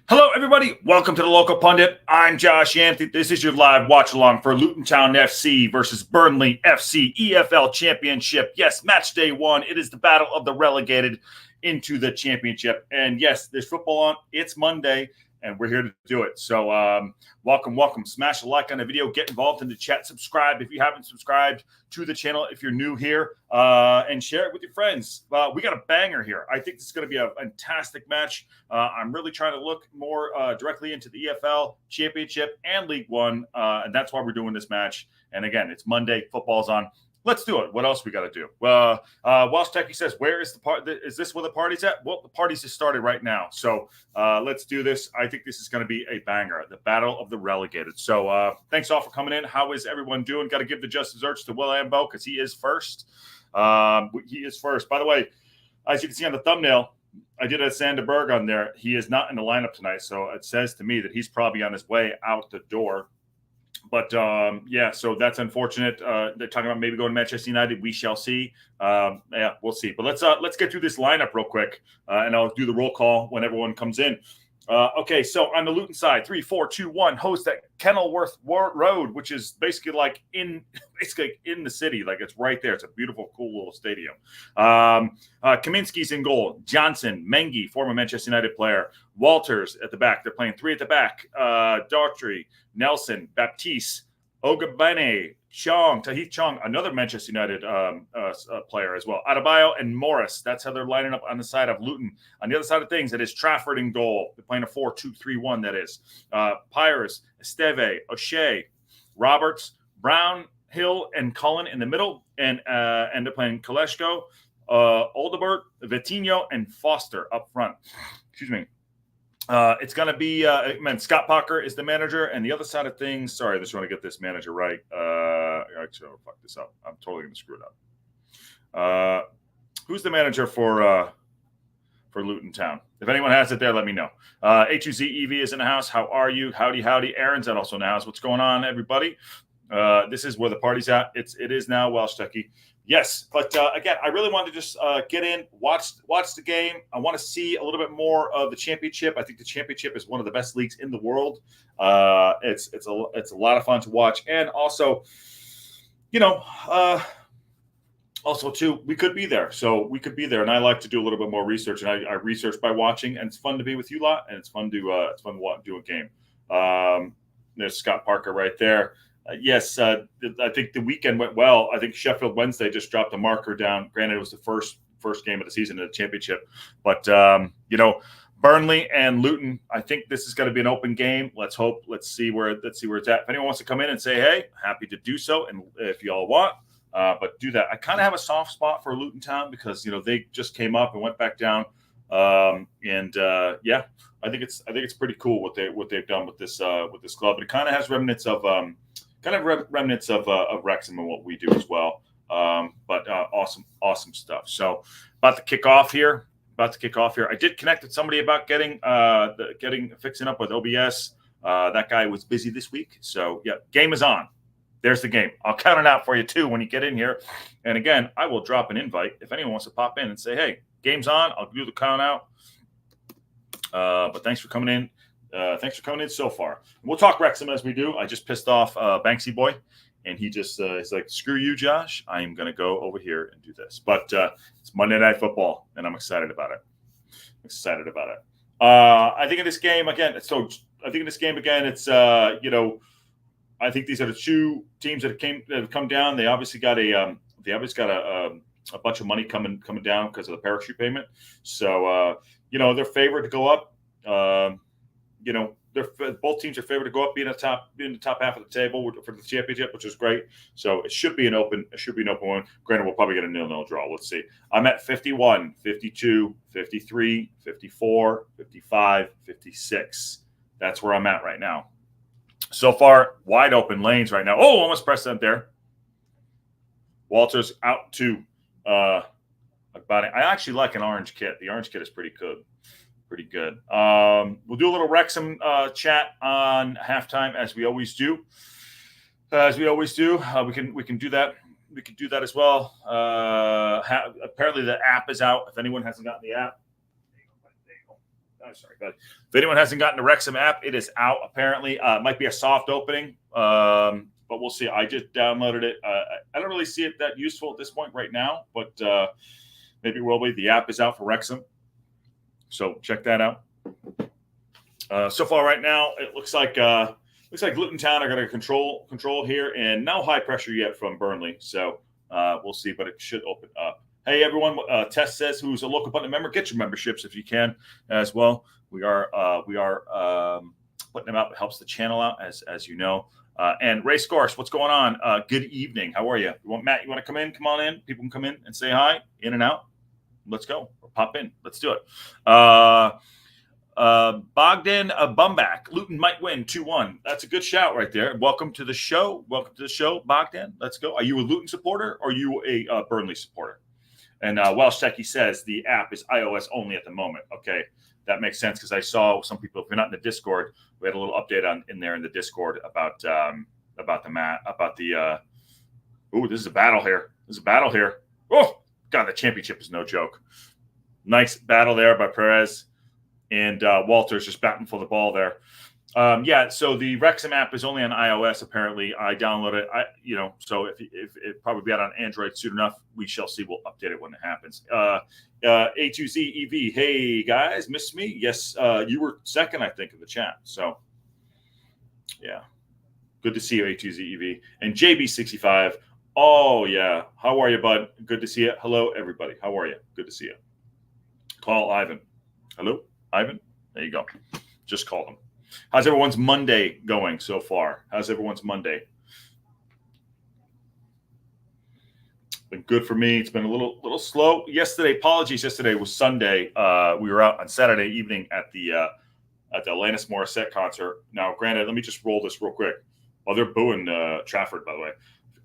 Hello, everybody. Welcome to the Local Pundit. I'm Josh Anthony. This is your live watch along for Luton Town FC versus Burnley FC EFL Championship. Yes, match day one. It is the battle of the relegated into the championship. And yes, there's football on. It's Monday, and we're here to do it. So welcome. Smash a like on the video. Get involved in the chat. Subscribe if you haven't subscribed to the channel if you're new here, and share it with your friends. We got a banger here. I think this is going to be a fantastic match. I'm really trying to look more directly into the EFL Championship and League One, and that's why we're doing this match. And again, it's Monday. Football's on. Let's do it. What else we got to do? Walsh Techie says, where is the part? Is this where the party's at? Well, the party's just started right now. So let's do this. I think this is going to be a banger, the battle of the relegated. So thanks all for coming in. How is everyone doing? Got to give the just desserts to Will Ambo because he is first. He is first. By the way, as you can see on the thumbnail, I did a Sanderberg on there. He is not in the lineup tonight. So it says to me that he's probably on his way out the door. But, yeah, so that's unfortunate. They're talking about maybe going to Manchester United. We shall see. Yeah, we'll see. But let's get through this lineup real quick, and I'll do the roll call when everyone comes in. Okay, so on the Luton side, 3-4-2-1, host at Kenilworth Road, which is basically like in the city. Like it's right there. It's a beautiful, cool little stadium. Kaminski's in goal. Johnson, Mengi, former Manchester United player. Walters at the back. They're playing three at the back. Daughtry, Nelson, Baptiste, Ogabene, Tahith Chong, another Manchester United player as well. Adebayo and Morris. That's how they're lining up on the side of Luton. On the other side of things, it is Trafford in goal. They're playing a 4-2-3-1, that is. Pyrus, Esteve, O'Shea, Roberts, Brown, Hill, and Cullen in the middle. And they're playing Kaleshko, Oldebert, Vitinho, and Foster up front. Excuse me. It's going to be, Scott Parker is the manager, and the other side of things, sorry, I just want to get this manager right. Actually, I'll fuck this up. I'm totally going to screw it up. Who's the manager for Luton Town? If anyone has it there, let me know. HUZEV is in the house. How are you? Howdy. Aaron's also in the house. What's going on, everybody? This is where the party's at. It is now Welsh Techie. Yes, but again, I really wanted to just get in, watch the game. I want to see a little bit more of the championship. I think the championship is one of the best leagues in the world. It's a lot of fun to watch, and also, also too, we could be there. So we could be there, and I like to do a little bit more research, and I research by watching, and it's fun to be with you lot, and it's fun to do a game. There's Scott Parker right there. Yes, I think the weekend went well. I think Sheffield Wednesday just dropped a marker down. Granted, it was the first game of the season in the championship, but Burnley and Luton. I think this is going to be an open game. Let's see where it's at. If anyone wants to come in and say, "Hey," happy to do so, and if y'all want, but do that. I kind of have a soft spot for Luton Town because they just came up and went back down, yeah, I think it's pretty cool what they've done with this club. But it kind of has remnants of Wrexham and what we do as well. But awesome stuff. So about to kick off here. I did connect with somebody about fixing up with OBS. That guy was busy this week. So yeah, game is on. There's the game. I'll count it out for you too when you get in here. And again, I will drop an invite if anyone wants to pop in and say, "Hey, game's on." I'll do the count out. But thanks for coming in. Thanks for coming in so far. We'll talk Wrexham as we do. I just pissed off Banksy Boy, and he just is like, "Screw you, Josh. I am going to go over here and do this." But it's Monday Night Football, and I'm excited about it. I think in this game again, it's I think these are the two teams that have come down. They obviously got a bunch of money coming down because of the parachute payment. So they're favored to go up. Both teams are favored to go up, be in the top half of the table for the championship, which is great. So it should be an open one. Granted, we'll probably get a 0-0 draw. Let's see. I'm at 51, 52, 53, 54, 55, 56. That's where I'm at right now. So far, wide open lanes right now. Oh, almost pressed that there. Walters out to I actually like an orange kit. The orange kit is pretty good. We'll do a little Wrexham chat on halftime as we always do. We can do that. We can do that as well. Apparently the app is out. If anyone hasn't gotten the app, I'm sorry, but if anyone hasn't gotten the Wrexham app, it is out apparently. It might be a soft opening, but we'll see. I just downloaded it. I don't really see it that useful at this point right now, but maybe it will be. The app is out for Wrexham, so check that out. So far, right now, it looks like Luton Town are going to control here, and no high pressure yet from Burnley. So we'll see, but it should open up. Hey, everyone. Tess says, who's a local pundit member, get your memberships if you can as well. We are putting them out. It helps the channel out, as you know. And Ray Scorse, what's going on? Good evening. How are you? Matt, you want to come in? Come on in. People can come in and say hi, in and out. Let's go. Or pop in. Let's do it. Bogdan Bumbak. Luton might win 2-1. That's a good shout right there. Welcome to the show. Bogdan. Let's go. Are you a Luton supporter or are you a Burnley supporter? And Welsh Techie says the app is iOS only at the moment. Okay, that makes sense because I saw some people. If you're not in the Discord, we had a little update in the Discord about the mat about the. This is a battle here. Oh God, the championship is no joke. Nice battle there by Perez and Walters just batting for the ball there. So the Wrexham app is only on iOS. Apparently, I downloaded it. So if it probably be out on Android soon enough, we shall see. We'll update it when it happens. A2Z EV. Hey guys, missed me? Yes, you were second, I think, in the chat. So yeah, good to see you, A2Z EV and JB65. Oh yeah, how are you, bud? Good to see you. Hello, everybody. How are you? Good to see you. Call Ivan. Hello, Ivan. There you go. Just called him. How's everyone's Monday going so far? How's everyone's Monday? Been good for me. It's been a little slow. Apologies. Yesterday was Sunday. We were out on Saturday evening at the Alanis Morissette concert. Now, granted, let me just roll this real quick. While they're booing Trafford, by the way.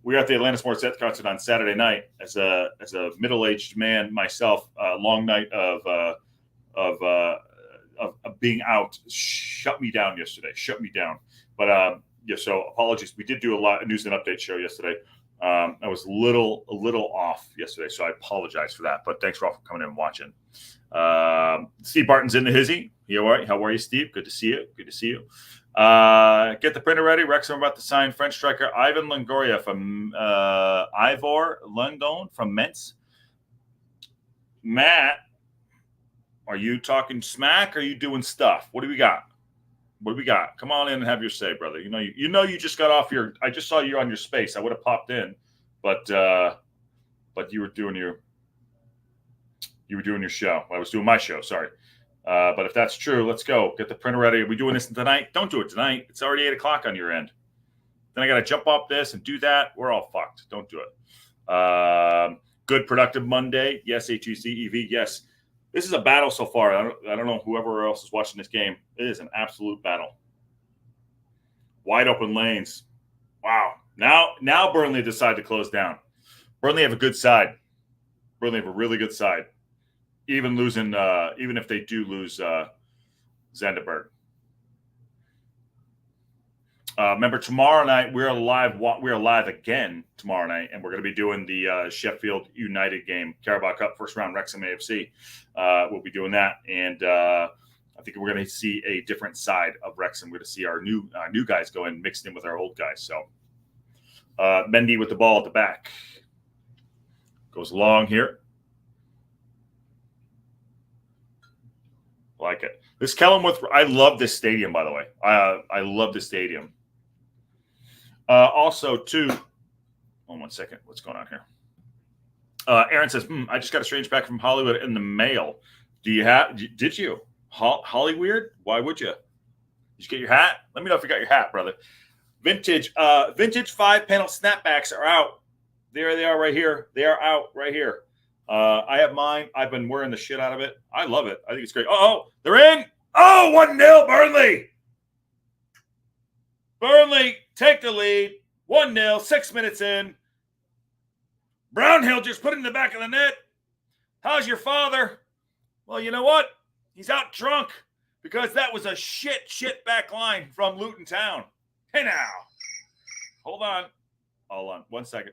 We were at the Alanis Morissette concert on Saturday night. As a middle-aged man myself, a long night of being out shut me down yesterday. But so apologies. We did do a lot of news and update show yesterday. I was a little off yesterday, so I apologize for that. But thanks for all for coming in and watching. Steve Barton's in the hizzy. How are you, Steve? Good to see you. Get the printer ready. Wrexham about to sign French striker Ivan Longoria from Ivor London from Metz. Matt, are you talking smack or are you doing stuff? What do we got? Come on in and have your say, brother. You just got off your. I just saw you on your space. I would have popped in, but you were doing your show. I was doing my show. Sorry. But if that's true, let's go. Get the printer ready. Are we doing this tonight? Don't do it tonight. It's already 8:00 on your end. Then I got to jump off this and do that. We're all fucked. Don't do it. Good productive Monday. Yes, HUC EV. Yes. This is a battle so far. I don't know whoever else is watching this game. It is an absolute battle. Wide open lanes. Wow. Now Burnley decide to close down. Burnley have a good side. Burnley have a really good side. Even if they do lose Zanderberg. Remember, tomorrow night we're live again tomorrow night, and we're going to be doing the Sheffield United game, Carabao Cup first round, Wrexham AFC. We'll be doing that, and I think we're going to see a different side of Wrexham. We're going to see our new guys go in mixed in with our old guys. So Mendy with the ball at the back goes long here. Like it. This Kenilworth, I love this stadium, by the way. I love this stadium. Also, too, hold on 1 second. What's going on here? Aaron says, I just got a strange pack from Hollywood in the mail. Did you? Hollyweird? Why would you? Did you get your hat? Let me know if you got your hat, brother. Vintage 5-panel snapbacks are out. There they are right here. They are out right here. I have mine. I've been wearing the shit out of it. I love it. I think it's great. Oh, they're in. Oh, 1-0 Burnley. Burnley take the lead. 1-0, 6 minutes in. Brownhill just put it in the back of the net. How's your father? Well, you know what? He's out drunk because that was a shit back line from Luton Town. Hey now. Hold on. 1 second.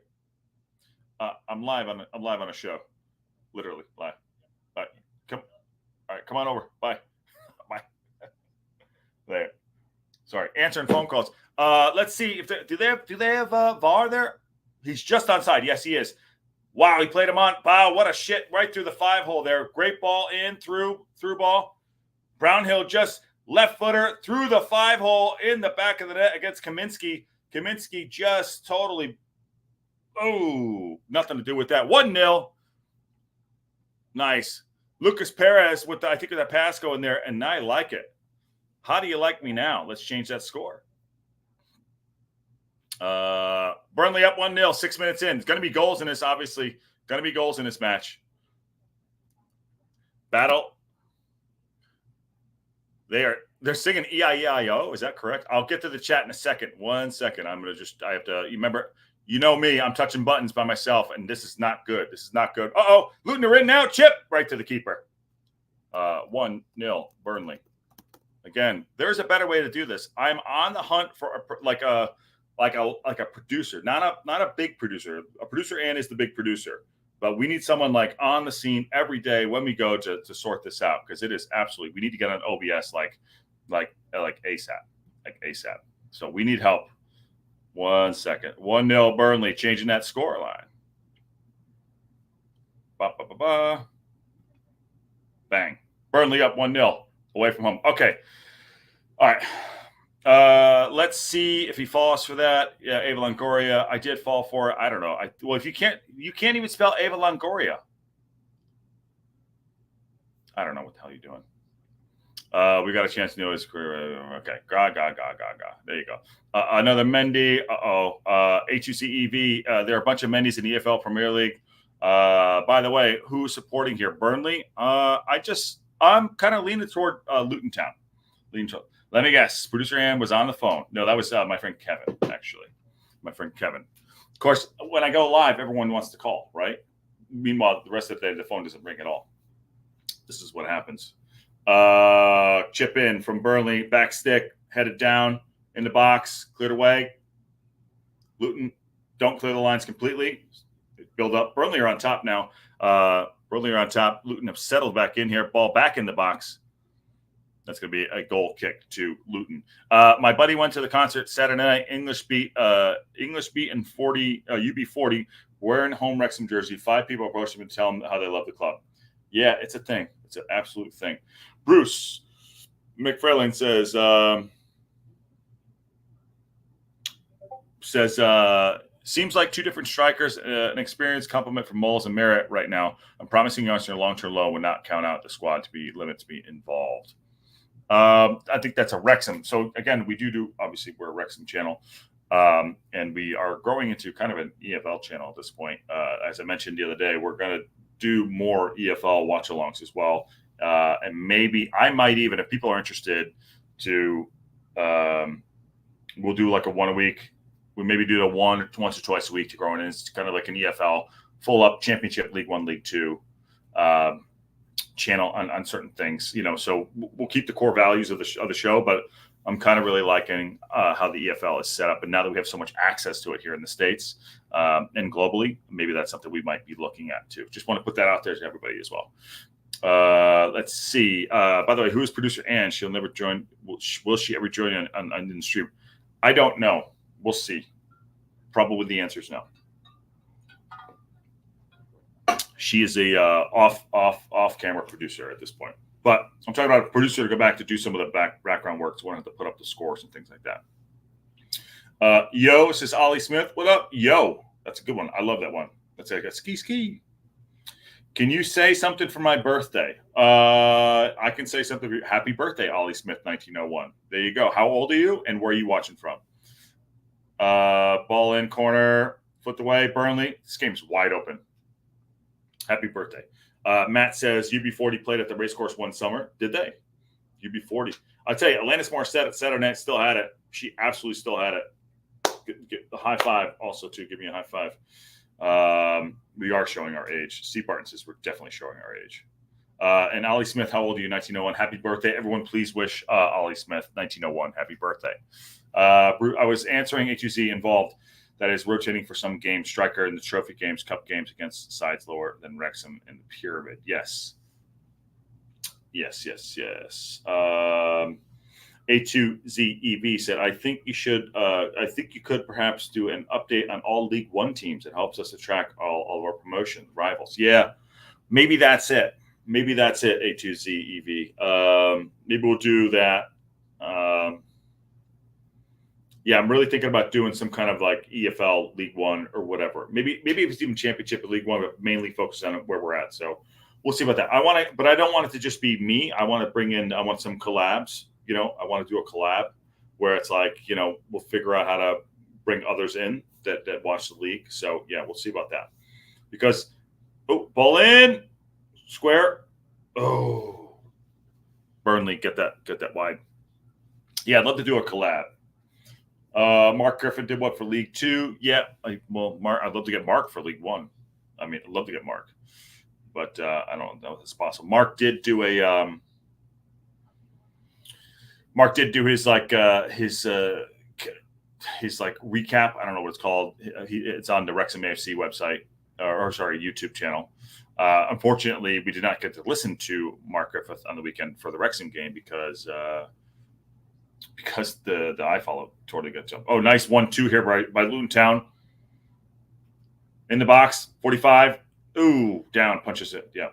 I'm live on a show. Literally live. Bye. Come on over. Bye. Sorry, answering phone calls. Let's see if do they have VAR there? He's just onside. Yes, he is. Wow, he played him on. Wow, what a shit right through the 5-hole there. Great ball in, through ball. Brownhill just left footer through the 5-hole in the back of the net against Kaminsky. Kaminsky just totally, nothing to do with that. 1-0. Nice. Lucas Perez with I think with that pass going there, and I like it. How do you like me now? Let's change that score. Burnley up 1-0, 6 minutes in. It's going to be goals in this, obviously. Going to be goals in this match. Battle. They're singing E-I-E-I-O. Is that correct? I'll get to the chat in a second. 1 second. I have to, remember, you know me, I'm touching buttons by myself, and this is not good. This is not good. Uh-oh, Luton are in now. Chip right to the keeper. 1-0, Burnley. Again, there's a better way to do this. I'm on the hunt for a producer, not a big producer. A producer and is the big producer, but we need someone like on the scene every day when we go to sort this out, because it is absolutely, we need to get on OBS like ASAP. So we need help. 1 second. 1-0 Burnley, changing that score line. Bang. Burnley up 1-0 away from home. Okay. All right. Let's see if he falls for that. Yeah, Ava Longoria. I did fall for it. I don't know. Well, if you can't even spell Ava Longoria. I don't know what the hell you're doing. We got a chance to know his career. Okay. Ga. There you go. Another Mendy. HUCEV. There are a bunch of Mendys in the EFL Premier League. By the way, who's supporting here? Burnley. I'm kind of leaning toward Luton Town. Let me guess. Producer Ann was on the phone. No, that was my friend Kevin, actually. My friend Kevin. Of course, when I go live, everyone wants to call, right? Meanwhile, the rest of the day, the phone doesn't ring at all. This is what happens. Chip in from Burnley, back stick, headed down in the box, cleared away. Luton don't clear the lines completely. Build up. Burnley are on top now. Luton have settled back in here. Ball back in the box. That's going to be a goal kick to Luton. My buddy went to the concert Saturday night. English beat in 40 UB40 wearing home Wrexham jersey. 5 people approached him and tell him how they love the club. Yeah, it's a thing. It's an absolute thing. Bruce McFarlane says seems like 2 different strikers, an experienced compliment from Moles and Merritt right now. I'm promising youngster long-term low would not count out the squad to be limit to be involved. I think that's a Wrexham. So again, we do obviously we're a Wrexham channel, and we are growing into kind of an EFL channel at this point. As I mentioned the other day, we're going to do more EFL watch-alongs as well, and maybe I might even, if people are interested, to we'll do like a 1 a week. We maybe do it once or twice a week to grow in. It's kind of like an EFL full up Championship, League 1, League 2. Channel on certain things, so we'll keep the core values of the show, but I'm kind of really liking how the EFL is set up, and now that we have so much access to it here in the States and globally, maybe that's something we might be looking at too. Just want to put that out there to everybody as well. Let's see. By the way, who is producer Ann? She'll never join. Will she ever join on the stream? I don't know. We'll see. Probably the answer is no. She is a off-camera producer at this point. But I'm talking about a producer to go back to do some of the background work. So we don't have to put up the scores and things like that. Yo, says Ollie Smith. What up? Yo. That's a good one. I love that one. That's like a ski. Can you say something for my birthday? I can say something. Happy birthday, Ollie Smith, 1901. There you go. How old are you and where are you watching from? Ball in, corner, flipped away, Burnley. This game's wide open. Happy birthday. Matt says UB40 played at the racecourse one summer. Did they? UB40. I'll tell you, Alanis Morissette Saturday night still had it. She absolutely still had it. Get the high five also, too. Give me a high five. We are showing our age. Steve Barton says we're definitely showing our age. And Ollie Smith, how old are you? 1901. Happy birthday. Everyone, please wish Ollie Smith, 1901, happy birthday. I was answering HUC involved. That is rotating for some game striker in the trophy games, cup games against sides lower than Wrexham in the pyramid. Yes. A2ZEV said, I think you could perhaps do an update on all League One teams. It helps us to track all of our promotion rivals. Yeah, maybe that's it. Maybe that's it, A2ZEV. Maybe we'll do that. Yeah, I'm really thinking about doing some kind of like EFL League One or whatever. Maybe if it's even Championship or League One, but mainly focus on where we're at. So we'll see about that. But I don't want it to just be me. I want some collabs. I want to do a collab where it's like, we'll figure out how to bring others in that watch the league. So yeah, we'll see about that. Because ball in, square. Oh, Burnley, get that wide. Yeah, I'd love to do a collab. Mark Griffin did what for League Two? Yeah, Mark, I'd love to get Mark for League One. I mean, I'd love to get Mark, but I don't know if it's possible. Mark did do his his like recap. I don't know what it's called. It's on the Wrexham AFC website or YouTube channel. Unfortunately, we did not get to listen to Mark Griffith on the weekend for the Wrexham game because the iFollow totally got jumped. Oh, nice 1-2 here by Luton Town. In the box, 45. Ooh, down, punches it. Yeah.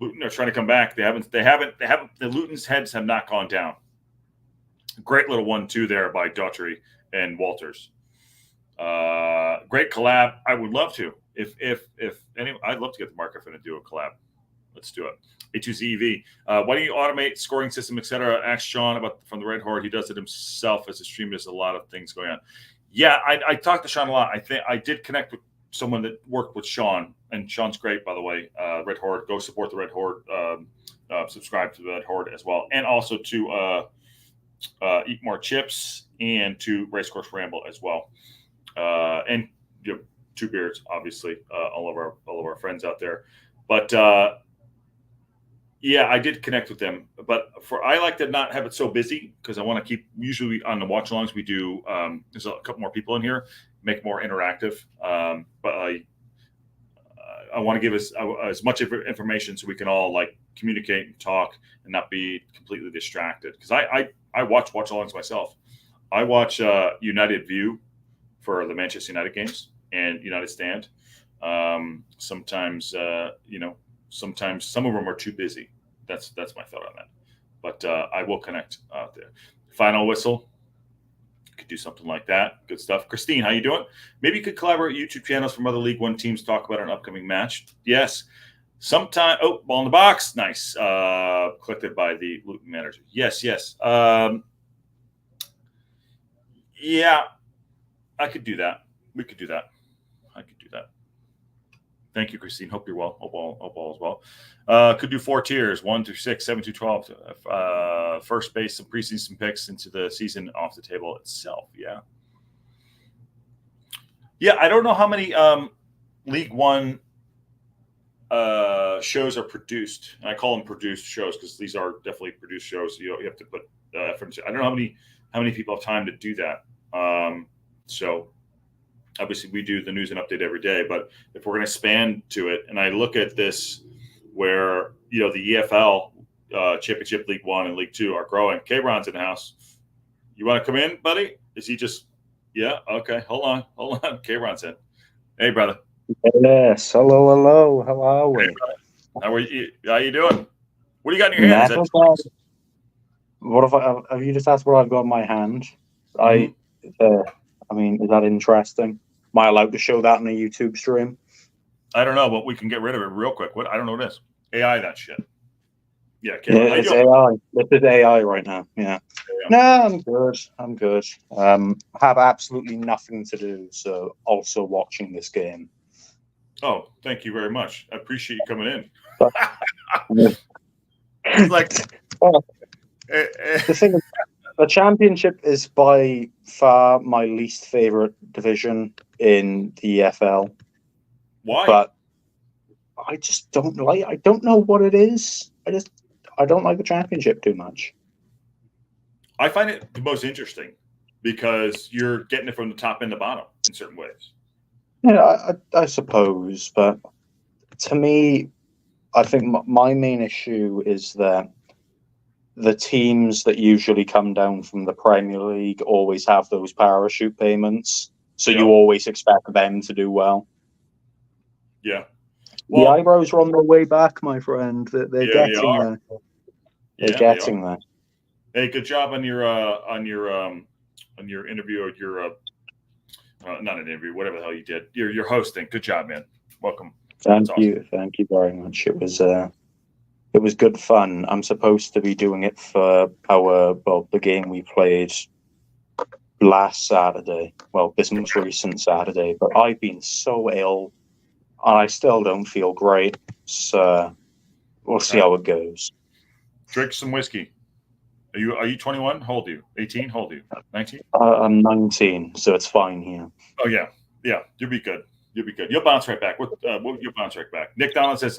Luton are trying to come back. They haven't. The Luton's heads have not gone down. Great little 1-2 there by Daughtry and Walters. Great collab. I would love to. If anyone, I'd love to get the Mark Griffin to do a collab. Let's do it. A2ZEV. Why don't you automate scoring system, etc.? Ask Sean from the Red Horde. He does it himself as a streamer. There's a lot of things going on. Yeah, I talked to Sean a lot. I think I did connect with someone that worked with Sean, and Sean's great, by the way. Red Horde. Go support the Red Horde. Subscribe to the Red Horde as well, and also to Eat More Chips and to Racecourse Ramble as well. And Two Beards, obviously, all of our friends out there. But yeah, I did connect with them, but I like to not have it so busy because I want to keep, usually on the watch alongs we do, there's a couple more people in here, make it more interactive. But I want to give us as much information so we can all like communicate and talk and not be completely distracted. Because I watch alongs myself. I watch United View for the Manchester United games and United Stand. Sometimes sometimes some of them are too busy. That's my thought on that. But I will connect out there. Final whistle. Could do something like that. Good stuff. Christine, how you doing? Maybe you could collaborate YouTube channels from other League One teams, talk about an upcoming match. Yes. Sometime. Oh, ball in the box. Nice. Collected by the Luton manager. Yes. Yeah, I could do that. We could do that. I could do that. Thank you, Christine. Hope you're well. Hope all is well. Could do 4 tiers, 1 through 6, 7 through 12. First base, some preseason picks into the season off the table itself. Yeah. I don't know how many League One shows are produced. And I call them produced shows because these are definitely produced shows. You have to put effort into. I don't know how many people have time to do that. So. Obviously, we do the news and update every day, but if we're going to span to it, and I look at this where, the EFL Championship, League One and League Two are growing. K-Ron's in the house. You want to come in, buddy? Is he just, yeah? Okay, hold on. K-Ron's in. Hey, brother. Yes, hello. How are we? Hey, how are you? How you doing? What do you got in your hand? Have you just asked what I've got in my hand? I mean, is that interesting? Am I allowed to show that on a YouTube stream? I don't know, but we can get rid of it real quick. I don't know what it is. AI that shit. Yeah, it's AI. This is AI right now. Yeah. No, I'm good. Have absolutely nothing to do, so also watching this game. Oh, thank you very much. I appreciate you coming in. It's like the thing is, the Championship is by far my least favorite division in the EFL. Why? But I just don't like. I don't know what it is. I don't like the Championship too much. I find it the most interesting because you're getting it from the top and the bottom in certain ways. Yeah, I suppose, but to me, I think my main issue is that the teams that usually come down from the Premier League always have those parachute payments, so you always expect them to do well. Yeah. Well, the eyebrows are on their way back, my friend. They're getting there. They're getting there. Hey, good job on your interview or your not an interview, whatever the hell you did. Your hosting. Good job, man. Welcome. Thank you very much. It was good fun. I'm supposed to be doing it for the game we played last Saturday. Well, this most recent Saturday, but I've been so ill, and I still don't feel great. So we'll see how it goes. Drink some whiskey. Are you 21? How old are you? 18? How old are you? 19? I'm 19, so it's fine here. Oh yeah. You'll be good. You'll bounce right back. You'll bounce right back. Nick Donald says,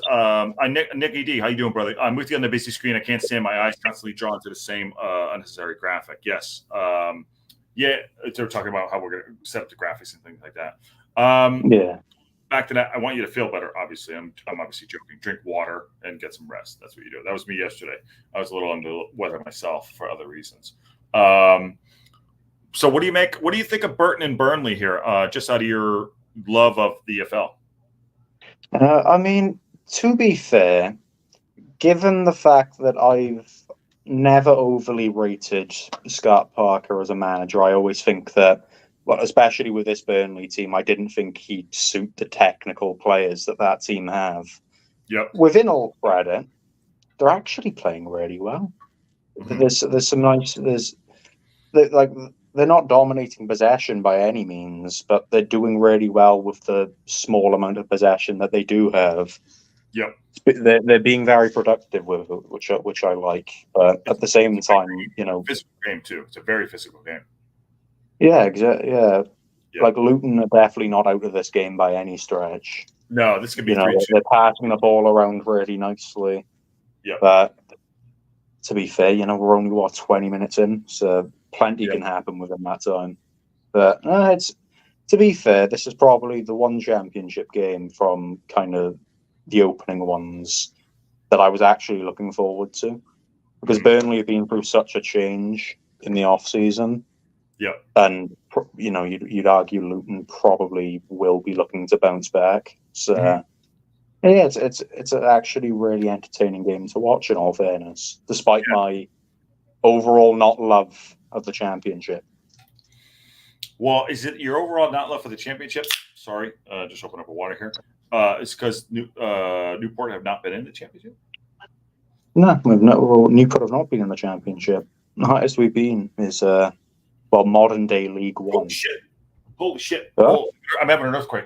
Nick ED, how you doing, brother? I'm with you on the busy screen. I can't stand my eyes constantly drawn to the same unnecessary graphic. Yes. They're talking about how we're going to set up the graphics and things like that. Back to that. I want you to feel better. Obviously, I'm obviously joking. Drink water and get some rest. That's what you do. That was me yesterday. I was a little under the weather myself for other reasons. So what do you think of Burton and Burnley here? Just out of your love of the EFL. I mean, to be fair, given the fact that I've never overly rated Scott Parker as a manager, I always think that, well, especially with this Burnley team, I didn't think he'd suit the technical players that team have. Yep. Within all credit, they're actually playing really well. Mm-hmm. There's some nice. They're not dominating possession by any means, but they're doing really well with the small amount of possession that they do have. Yep. They're being very productive with it, which I like. But at the same time, physical game too. It's a very physical game. Yeah, exactly. Yeah. Like Luton are definitely not out of this game by any stretch. No, this could be 3-2. They're passing the ball around really nicely. Yeah. But to be fair, we're only 20 minutes in, so plenty can happen within that time. But to be fair, this is probably the one championship game from kind of the opening ones that I was actually looking forward to, because Burnley have been through such a change in the off season. Yeah, and you'd argue Luton probably will be looking to bounce back. So it's actually really entertaining game to watch. In all fairness, despite my overall not love of the championship. Well, is it your overall not love for the championship? Sorry, just open up a water here. It's because Newport have not been in the championship. No, Newport have not been in the championship. The highest we've been is modern day League One. Holy shit! Oh, I'm having an earthquake.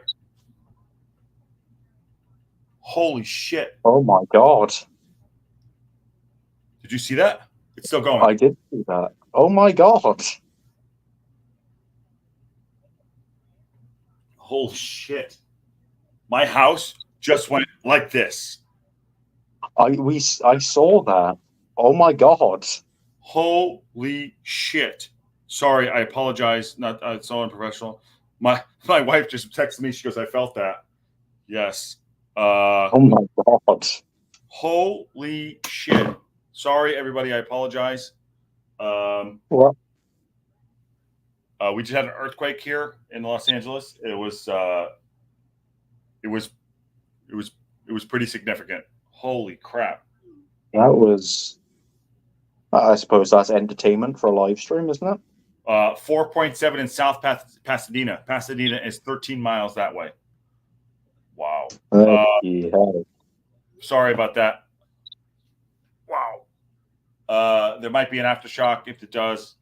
Holy shit! Oh my god! Did you see that? It's still going. I did see that. Oh my god! Holy shit! My house just went like this. I saw that. Oh my god! Holy shit! Sorry, I apologize. It's so unprofessional. My wife just texted me. She goes, "I felt that." Yes. Oh my god! Holy shit! Sorry, everybody. I apologize. What? We just had an earthquake here in Los Angeles. It was pretty significant. Holy crap! That was. I suppose that's entertainment for a live stream, isn't it? 4.7 in South Pasadena. Pasadena is 13 miles that way. Wow. Sorry about that. Wow. There might be an aftershock. If it does,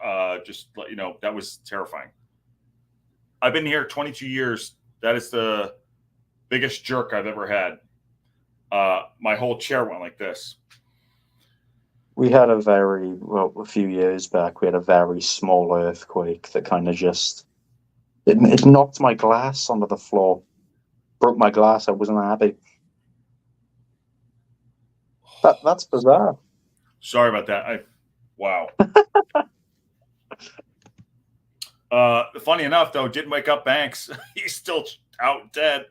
just let you know. That was terrifying. I've been here 22 years. That is the biggest jerk I've ever had. My whole chair went like this. We had a few years back, we had a very small earthquake that kind of just, it knocked my glass onto the floor. Broke my glass. I wasn't happy. That's bizarre. Sorry about that. Wow. Funny enough, though, didn't wake up Banks. He's still out dead.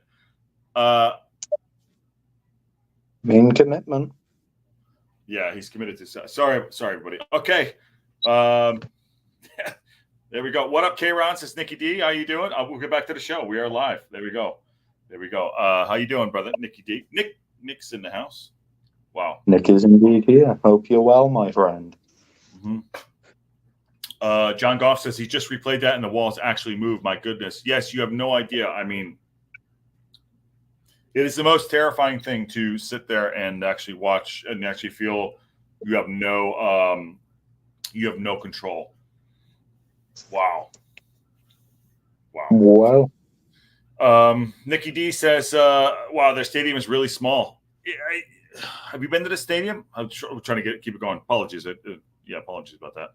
Main commitment. Yeah, he's committed to. Sorry, everybody. Okay. There we go. What up, K-Ron? Says Nicky D. How you doing? We'll get back to the show. We are live. There we go. How you doing, brother? Nicky D. Nick's in the house. Wow. Nick is indeed here. Hope you're well, my friend. Mm-hmm. John Goff says he just replayed that and the walls actually moved. My goodness. Yes, you have no idea. I mean, it is the most terrifying thing to sit there and actually watch and actually feel you have no control. Have Nicky D says, wow, their stadium is really small. Have you been to the stadium? I'm trying to keep it going. Apologies. Apologies about that.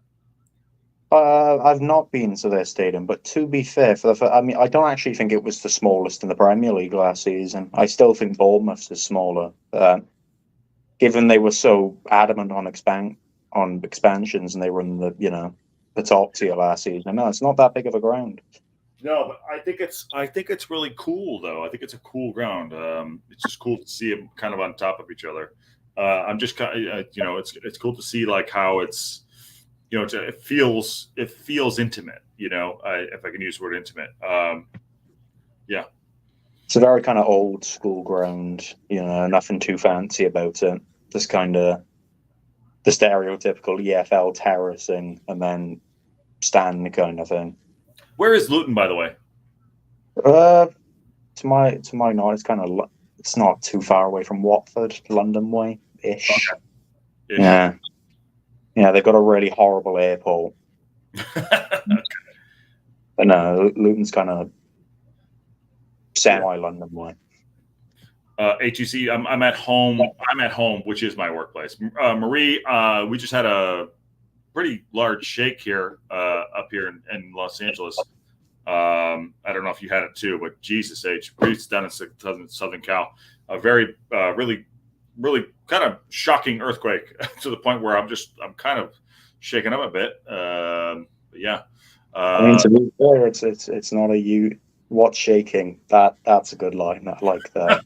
I've not been to their stadium, but to be fair, I don't actually think it was the smallest in the Premier League last season. I still think Bournemouth's is smaller. Given they were so adamant on expansions and they were in the top tier last season. No, it's not that big of a ground. No, but I think it's really cool though. I think it's a cool ground. It's just cool to see them kind of on top of each other. I'm just kind of, it's cool to see like how it's. It feels intimate, if I can use the word intimate. Yeah. It's a very kind of old school ground, nothing too fancy about it. Just kind of the stereotypical EFL terracing and then stand kind of thing. Where is Luton, by the way? To my knowledge, it's not too far away from Watford, London way ish. Okay. Yeah. Yeah, they've got a really horrible airport. Okay. But no, Luton's kind of semi-London way. HUC, I'm at home. I'm at home, which is my workplace. Marie, we just had a pretty large shake here up here in Los Angeles. I don't know if you had it too, but Jesus H, it's down in Southern Cal. A very, really kind of shocking earthquake to the point where I'm kind of shaking up a bit. But yeah. To be fair, it's not what's shaking. That's a good line. I like that.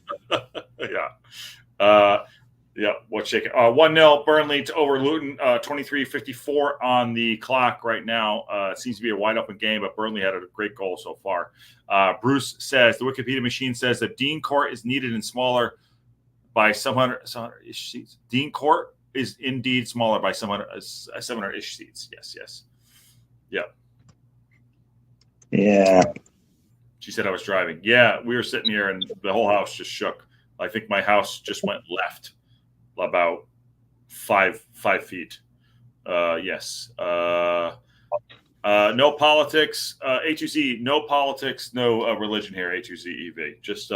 Yeah. What's shaking? 1-0 Burnley over Luton. 23:54 on the clock right now. It seems to be a wide open game, but Burnley had a great goal so far. Bruce says the Wikipedia machine says that Dean Court is needed and smaller by 700-ish seats. Dean Court is indeed smaller by 700-ish seats. Yes. Yeah. She said I was driving. Yeah, we were sitting here and the whole house just shook. I think my house just went left about 5 feet. Yes. No politics. HUC, no politics, no religion here, HUC EV. Just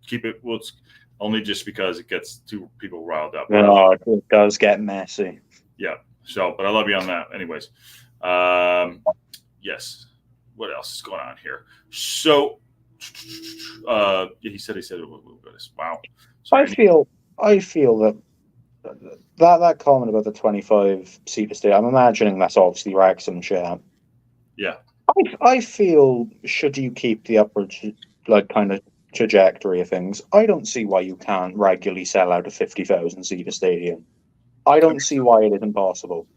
keep it. Well, it's only just because it gets two people riled up. No, it does get messy. Yeah. So, but I love you on that. Anyways. Yes. What else is going on here? So, he said, wow. Sorry. I feel that comment about the 25-seater stadium, I'm imagining that's obviously Wrexham share. Yeah. I feel, should you keep the upward kind of trajectory of things, I don't see why you can't regularly sell out a 50,000-seater stadium. I don't see why it isn't possible.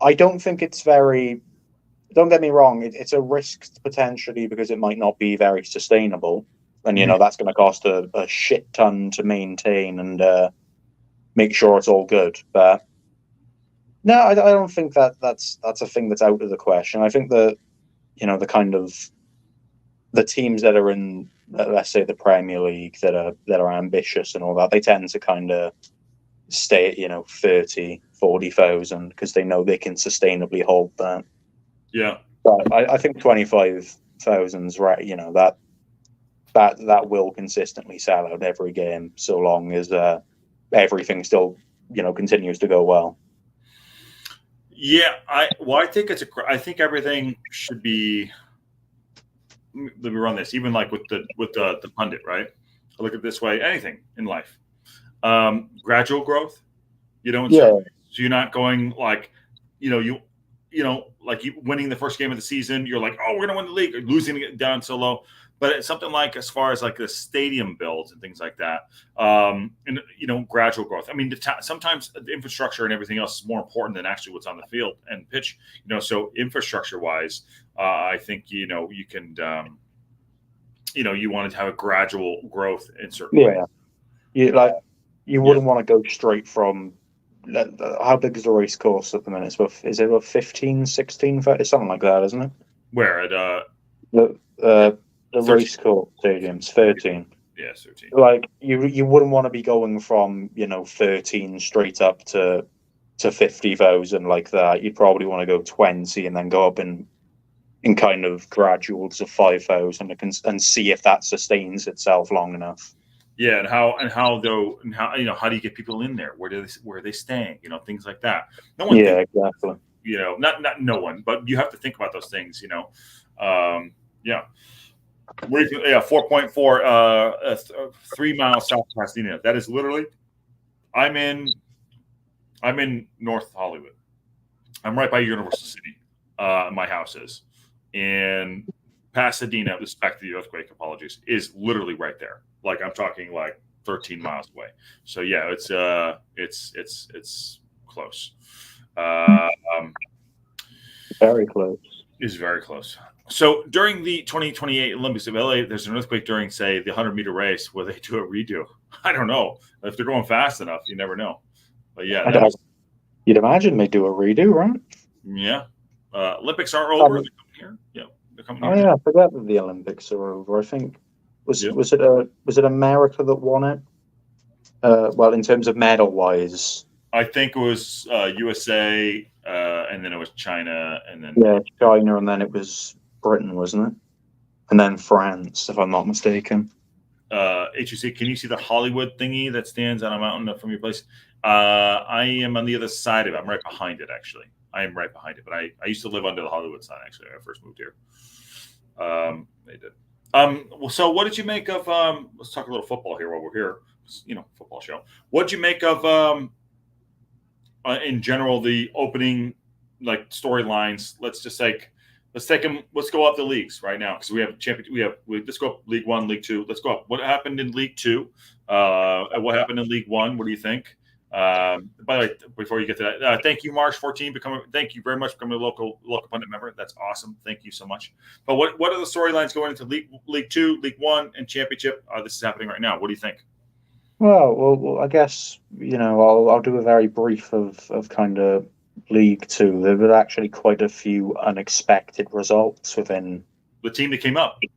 I don't think it's very... Don't get me wrong, it's a risk potentially because it might not be very sustainable. And, that's going to cost a shit ton to maintain and make sure it's all good. But no, I don't think that's a thing that's out of the question. I think that, the kind of the teams that are in, let's say, the Premier League that are ambitious and all that, they tend to kind of stay at, 30, 40,000 because they know they can sustainably hold that. Yeah. But I think 25,000's right, that will consistently sell out every game so long as everything still, continues to go well. Yeah, I think everything should be. Let me run this. Even like with the pundit, right? I look at it this way. Anything in life, gradual growth. So you're not going like, like you winning the first game of the season. You're like, oh, we're gonna win the league. Or losing it down so low. But it's something like as far as like the stadium builds and things like that, and gradual growth. I mean, sometimes the infrastructure and everything else is more important than actually what's on the field and pitch. So infrastructure wise, I think you can you want to have a gradual growth in certain ways. You wouldn't want to go straight from. How big is the race course at the minute? Is it about 15, 16, something like that, isn't it? Where at the race course stadium's 13. Yeah, 13. Like you wouldn't want to be going from 13 straight up to 50,000 like that. You'd probably want to go 20 and then go up in kind of graduals of 5,000 and see if that sustains itself long enough. Yeah, and how do you get people in there? Where are they staying? Things like that. No one. Yeah, exactly. Not no one, but you have to think about those things. Yeah. 4.4, 3 miles south of Pasadena. That is literally. I'm in North Hollywood. I'm right by Universal City. My house is, and Pasadena, with respect to the earthquake, apologies, is literally right there. Like I'm talking like 13 miles away. So yeah, it's close. Very close. It's very close. So during the 2028 Olympics of LA, there's an earthquake during, say, the 100-meter race. Will they do a redo? I don't know. If they're going fast enough, you never know. But yeah, you'd imagine they do a redo, right? Yeah. Olympics are over. They're coming here. Yeah, they're coming here. Oh yeah, I forgot that the Olympics are over. I think was it America that won it? Well, in terms of medal wise, I think it was USA, and then it was China, and then China, and then it was Britain, wasn't it? And then France, if I'm not mistaken. HUC, can you see the Hollywood thingy that stands on a mountain from your place? I am on the other side of it. I'm right behind it, actually. I am right behind it, but I used to live under the Hollywood sign, actually, when I first moved here. They did. So what did you make of let's talk a little football here while we're here. Football show. What did you make of in general the opening storylines? Let's go up the leagues right now because we have let's go up League One, League Two. Let's go up. What happened in League Two? What happened in League One? What do you think? By the way, before you get to that, thank you, March 14. Thank you very much for becoming a local pundit member. That's awesome. Thank you so much. But what are the storylines going into League Two, League One, and Championship? This is happening right now. What do you think? Well, I guess I'll do a very brief of kind of League Two. There were actually quite a few unexpected results within the team that came up. They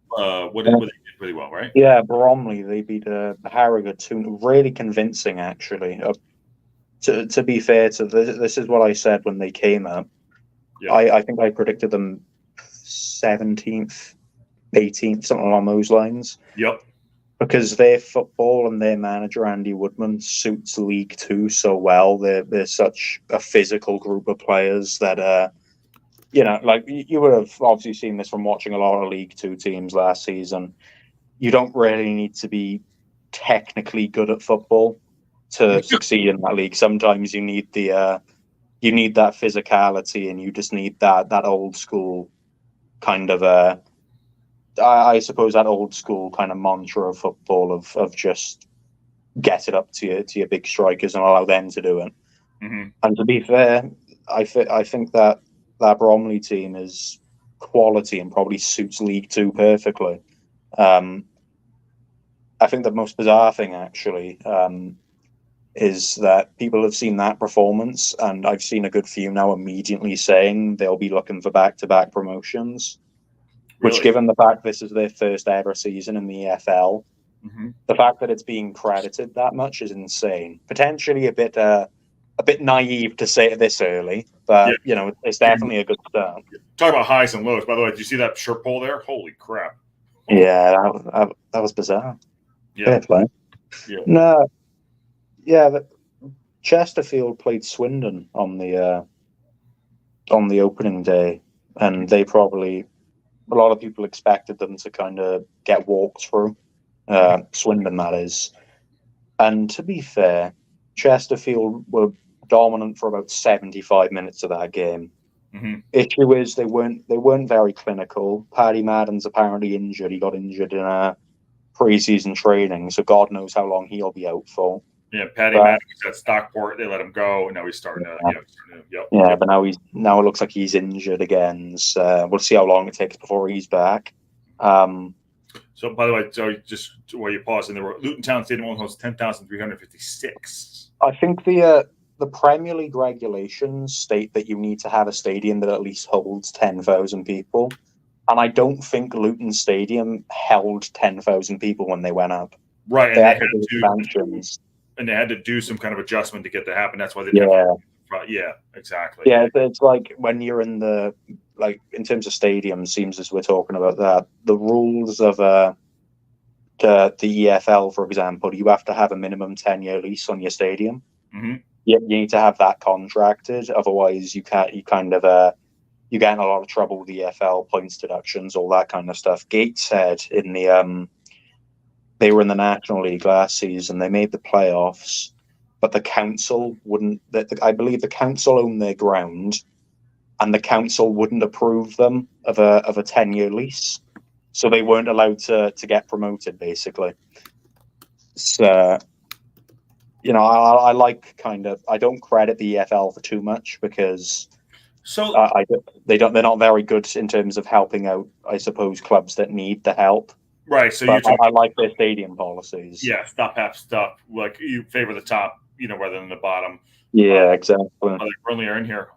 did really well, right? Yeah, Bromley, they beat Harrogate 2, really convincing actually. To be fair to this is what I said when they came up. Yeah. I think I predicted them 17th, 18th, something along those lines. Yep. Because their football and their manager Andy Woodman suits League Two so well. They're such a physical group of players that you would have obviously seen this from watching a lot of League Two teams last season. You don't really need to be technically good at football to succeed in that league. Sometimes you need that physicality, and you just need that old school kind of I suppose that old school kind of mantra of football of just get it up to your big strikers and allow them to do it. Mm-hmm. And to be fair, I think that Bromley team is quality and probably suits League Two perfectly. I think the most bizarre thing actually is that people have seen that performance, and I've seen a good few now immediately saying they'll be looking for back-to-back promotions. Which, given the fact this is their first ever season in the EFL, mm-hmm. the fact that it's being credited that much is insane. Potentially a bit naive to say it this early, but it's definitely a good start. Talk about highs and lows. By the way, did you see that shirt pull there? Holy crap! Yeah, that was bizarre. Yeah. Yeah. No. Yeah, Chesterfield played Swindon on the opening day, and they probably. A lot of people expected them to kind of get walked through, Swindon that is. And to be fair, Chesterfield were dominant for about 75 minutes of that game. Issue is they weren't very clinical. Paddy Madden's apparently injured. He got injured in a pre-season training, so God knows how long he'll be out for. Yeah, Paddy Madden was at Stockport. They let him go, and now he's starting to. But now it looks like he's injured again. So we'll see how long it takes before he's back. So, by the way, just while you pause, in the Luton Town Stadium only hosts 10,356. I think the Premier League regulations state that you need to have a stadium that at least holds 10,000 people, and I don't think Luton Stadium held 10,000 people when they went up. Right, they had to do some kind of adjustment to get that to happen. That's why they exactly. Yeah, it's like when you're in the in terms of stadiums, seems as we're talking about that. The rules of the EFL, for example, you have to have a minimum 10-year lease on your stadium. Mm-hmm. You need to have that contracted, otherwise you get in a lot of trouble with the EFL, points deductions, all that kind of stuff. Gateshead they were in the National League last season. They made the playoffs, but the council wouldn't. I believe the council owned their ground, and the council wouldn't approve them of a 10-year lease, so they weren't allowed to get promoted. Basically, so I I don't credit the EFL for too much because they're not very good in terms of helping out, I suppose, clubs that need the help. Right, so I like their stadium policies. Yeah, stop, like you favor the top, rather than the bottom. Yeah, exactly. Burnley are in here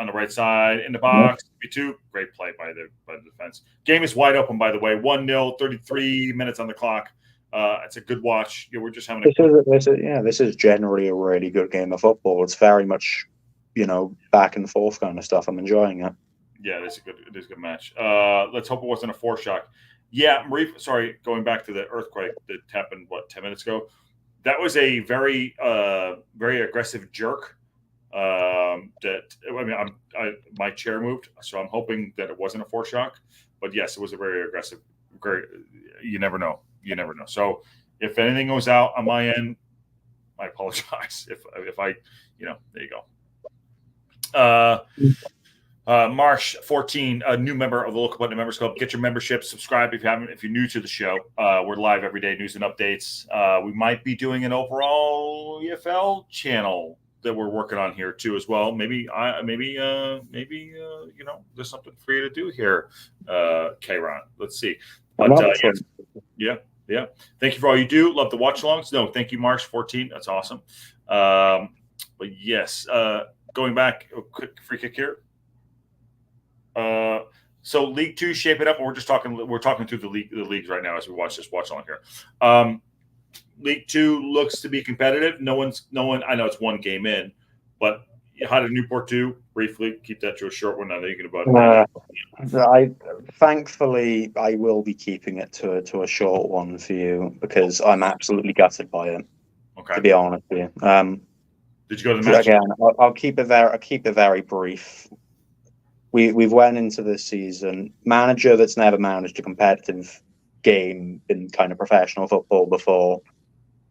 on the right side in the box. B2, great play by the defense. Game is wide open, by the way. 1-0, 33 minutes on the clock. It's a good watch. Yeah, we're just having this is generally a really good game of football. It's very much, back and forth kind of stuff. I'm enjoying it. Yeah, it is a good match. Let's hope it wasn't a foreshock. Yeah, Marie, sorry, going back to the earthquake that happened, 10 minutes ago? That was a very, very aggressive jerk. My chair moved, so I'm hoping that it wasn't a foreshock. But yes, it was a very aggressive. You never know. So if anything goes out on my end, I apologize. If I, there you go. Marsh 14, a new member of the Local Pundit Members Club. Get your membership, subscribe if you're new to the show. We're live every day, news and updates. We might be doing an overall EFL channel that we're working on here too as well. Maybe there's something for you to do here, K-Ron. Let's see. But yeah. Thank you for all you do. Love the watch alongs. No, thank you, Marsh 14. That's awesome. But yes, going back, a quick free kick here. So League Two shaping up, and we're talking through the leagues right now as we watch along here. League Two looks to be competitive. No one. I know it's one game in, but how did Newport do? Briefly, keep that to a short one. I know you can Thankfully, I will be keeping it to a short one for you because I'm absolutely gutted by it. Okay. To be honest with you. Did you go to the match? Again, I'll keep it very brief. We've went into this season, manager that's never managed a competitive game in kind of professional football before,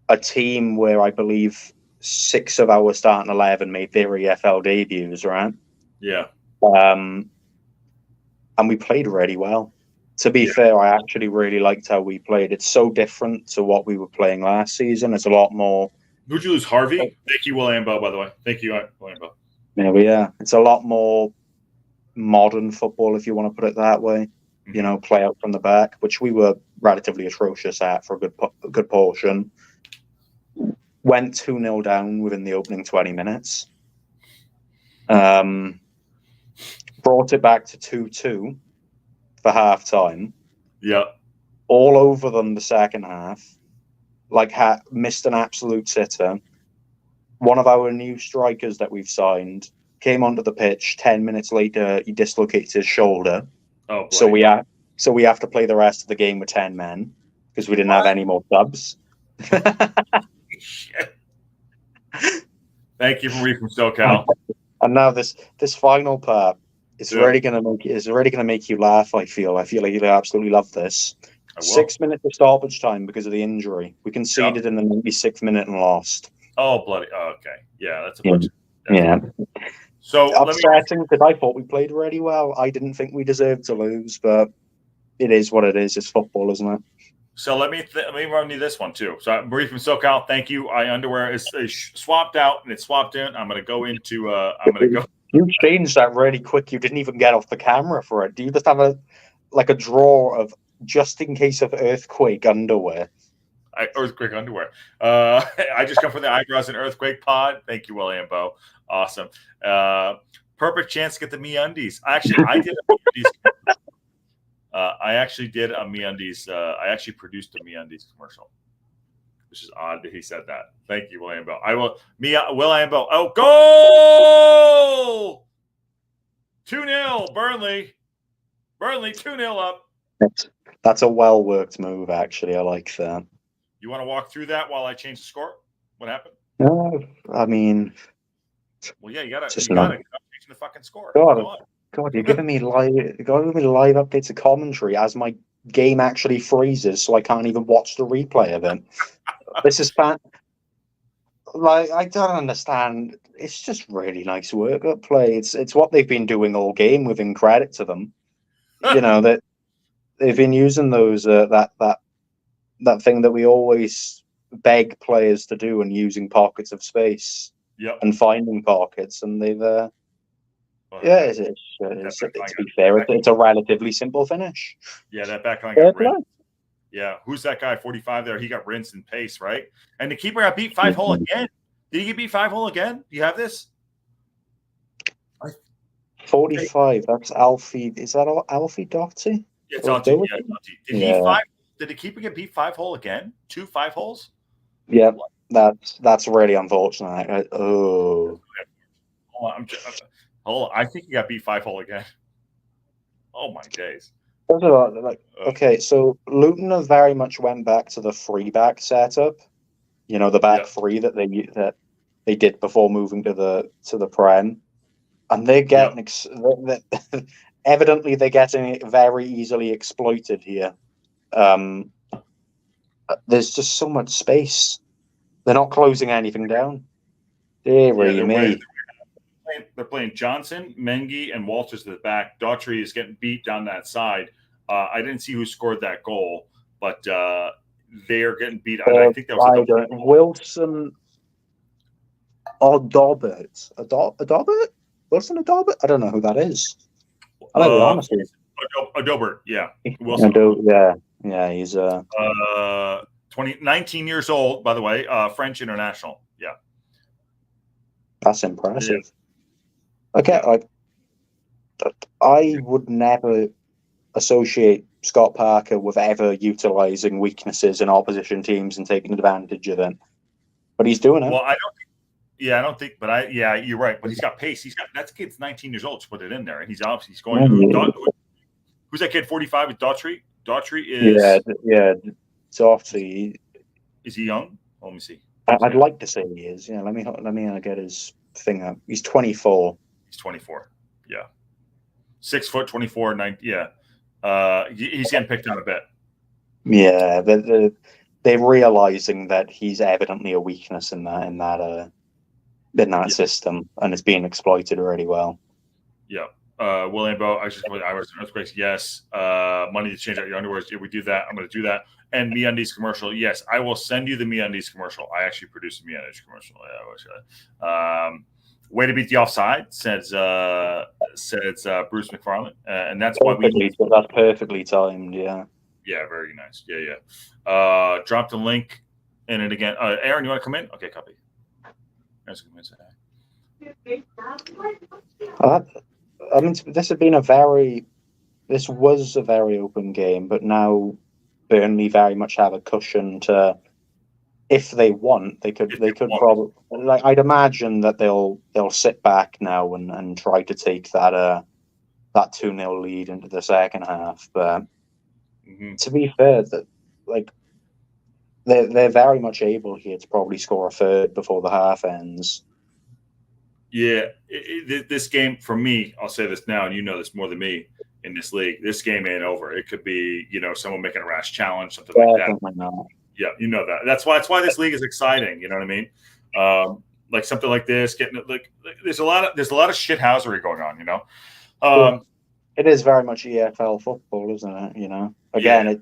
a team where I believe 6 of our starting 11 made their EFL debuts, right? Yeah. And we played really well. To be fair, I actually really liked how we played. It's so different to what we were playing last season. It's a lot more. Who'd you lose, Harvey? Thank you, William Bell, by the way. Thank you, William Bell. Yeah. It's a lot more modern football, if you want to put it that way. Play out from the back, which we were relatively atrocious at for a good portion. Went 2-0 down within the opening 20 minutes. Brought it back to 2-2 for half time. Yeah. All over them the second half. Missed an absolute sitter. One of our new strikers that we've signed came onto the pitch. 10 minutes later, he dislocates his shoulder. Oh, boy. So we have to play the rest of the game with 10 men because we didn't have any more subs. Shit. Thank you from SoCal. And now this final part is really going to make you laugh. I feel like you'll absolutely love this. 6 minutes of stoppage time because of the injury. We conceded in the 96th minute and lost. Oh, bloody! Oh, okay, yeah, that's a So upsetting because I thought we played really well. I didn't think we deserved to lose, but it is what it is. It's football, isn't it? So let me run you this one too. So Marie from SoCal, thank you. Underwear is swapped out and it's swapped in. I'm going to go into. You changed that really quick. You didn't even get off the camera for it. Do you just have a drawer of just in case of earthquake underwear? Earthquake underwear. I just come from the Eyebrows and Earthquake pod. Thank you, William Bo. Awesome. Perfect chance to get the MeUndies. Actually, I did a MeUndies. I actually did a MeUndies. I actually produced a MeUndies commercial, which is odd that he said that. Thank you, William Bell. I will. William Bell. Oh, goal! 2-0, Burnley. Burnley 2-0 up. That's a well worked move. Actually, I like that. You want to walk through that while I change the score? What happened? No, I mean. Well, yeah, you gotta change the fucking score. God, you're giving me live updates of commentary as my game actually freezes, so I can't even watch the replay of it. This is fun. Like, I don't understand. It's just really nice work at play. It's what they've been doing all game. Within credit to them, that they've been using those that thing that we always beg players to do, and using pockets of space. Yep. And finding pockets, and they've to be fair, it's a relatively simple finish. Yeah, that backline got rinsed. Yeah, who's that guy? 45 there. He got rinsed in pace, right? And the keeper got beat 5-hole again. Did he get beat 5-hole again? Do you have this? 45. That's Alfie. Is that Alfie Doherty? Yeah, it's Doherty. Yeah, Doherty. Did the keeper get beat 5-hole again? 2 5-holes? Yeah. That's really unfortunate. Hold on. I think he got beat 5-hole again. Oh my days. Okay, so Luton have very much went back to the 3-back setup. The back three that they did before moving to the Prem, and they're getting evidently they're getting it very easily exploited here. There's just so much space. They're not closing anything down. They're playing Johnson, Mengi, and Walters at the back. Daughtry is getting beat down that side. I didn't see who scored that goal, but they're getting beat. I think that was Wilson or Dobbert. Dobbert? Wilson or Dobbert? I don't know who that is. I don't know, honestly. Dobert, yeah. Wilson. Yeah, he's 19 years old, by the way, French international. Yeah. That's impressive. Yeah. Okay, I would never associate Scott Parker with ever utilizing weaknesses in opposition teams and taking advantage of them. But he's doing it. Well, you're right. But he's got pace. That kid's 19 years old to put it in there, and he's going. Who's that kid? 45 is Daughtry. Daughtry is Daughtry. Is he young? Let me see. I'd like to say he is. Yeah, let me get his thing up. He's 24. He's 24. Yeah, 6 foot, 24. 9. Yeah, he's getting picked on a bit. Yeah, they're realizing that he's evidently a weakness in that system, and it's being exploited really well. Yeah. William Bo, I just put Irish Earthquakes. Yes. Money to change out your underwear. Yeah, we do that. I'm going to do that. And MeUndies commercial. Yes, I will send you the MeUndies commercial. I actually produced a MeUndies commercial. Yeah, way to beat the offside, says Bruce McFarlane, and that's why that's perfectly timed. Yeah. Yeah, very nice. Yeah. Drop the link in it again. Aaron, you want to come in? Okay, copy. Aaron's going to come in. I mean, this was a very open game, but now Burnley very much have a cushion to, if they want, they could probably. Like, I'd imagine that they'll sit back now and try to take that 2-0 lead into the second half. But to be fair, they're very much able here to probably score a third before the half ends. Yeah, this game, for me, I'll say this now, and you know this more than me in this league, this game ain't over. It could be, someone making a rash challenge, something like that. Not. Yeah, you know that. That's why this league is exciting. You know what I mean? like something like this. Getting like there's a lot of shithousery going on. You know. It is very much EFL football, isn't it? You know, again,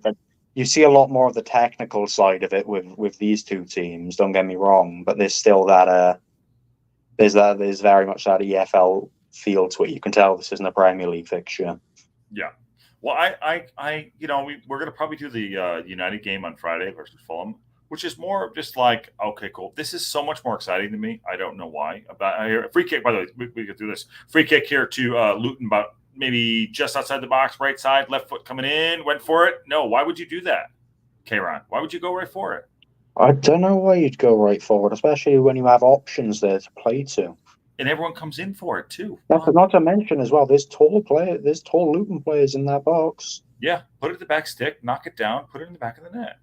you see a lot more of the technical side of it with these two teams. Don't get me wrong, but there's still that there's very much that EFL feel to it. You can tell this isn't a Premier League fixture. Yeah. Well, I you know, we're gonna probably do the United game on Friday versus Fulham, which is more of just like, okay, cool. This is so much more exciting to me. I don't know why. Free kick, by the way, we could do this. Free kick here to Luton, about maybe just outside the box, right side, left foot coming in, went for it. No, why would you do that, K-Ron? Why would you go right for it? I don't know why you'd go right for it, especially when you have options there to play to. And everyone comes in for it too. Not to mention as well, there's tall Luton players in that box. Yeah, put it at the back stick, knock it down, put it in the back of the net.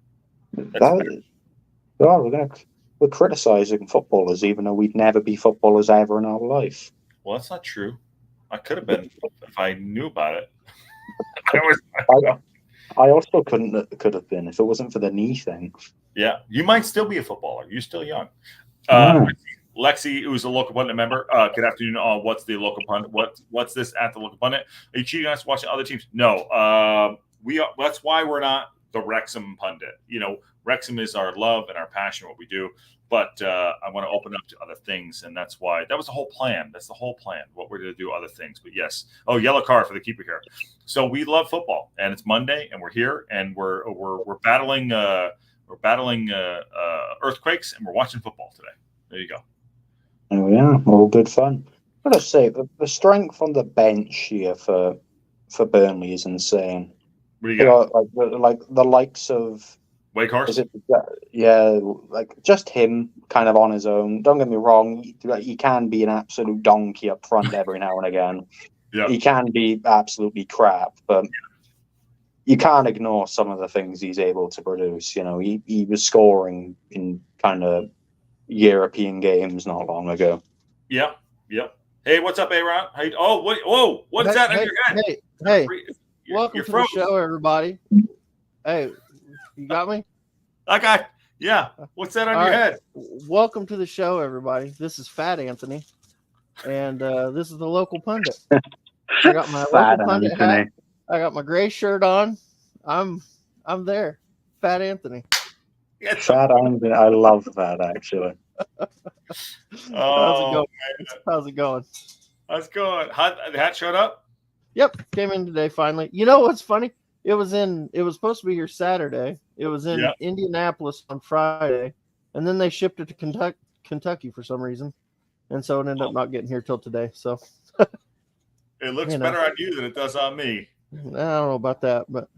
We're criticizing footballers, even though we'd never be footballers ever in our life. Well, that's not true. I could have been if I knew about it. I also could have been if it wasn't for the knee thing. Yeah, you might still be a footballer. You're still young. Lexi, who's a local pundit member. Good afternoon. What's the local pundit? What's this at the local pundit? Are you cheating on us watching other teams? No. We are. That's why we're not the Wrexham pundit. You know, Wrexham is our love and our passion, what we do. But I want to open up to other things, and that's why that was the whole plan. That's the whole plan. What we're going to do, other things. But yes, yellow card for the keeper here. So we love football, and it's Monday, and we're here, and we're battling earthquakes, and we're watching football today. There you go. Oh yeah, all good fun. I gotta say, the strength on the bench here for Burnley is insane. What do you got? Like the likes of Wakehorse? Like just him kind of on his own. Don't get me wrong, he can be an absolute donkey up front every now and again. Yeah. He can be absolutely crap, but you can't ignore some of the things he's able to produce. You know, he was scoring in kind of European games not long ago. Yeah. Hey, what's up, Aaron? What is that on your head? Hey, welcome to the show, everybody. Hey, you got me? I got, yeah. What's that on your head? Welcome to the show, everybody. This is Fat Anthony, and this is the local pundit. I got my local pundit hat. I got my gray shirt on. I'm there. Fat Anthony. Fat Anthony. I love that, actually. How's it going? How's it going? The hat showed up? Yep, came in today finally. You know what's funny? It was supposed to be here Saturday. It was in Indianapolis on Friday, and then they shipped it to Kentucky for some reason, and so it ended up not getting here till today. So it looks better on you than it does on me. I don't know about that, but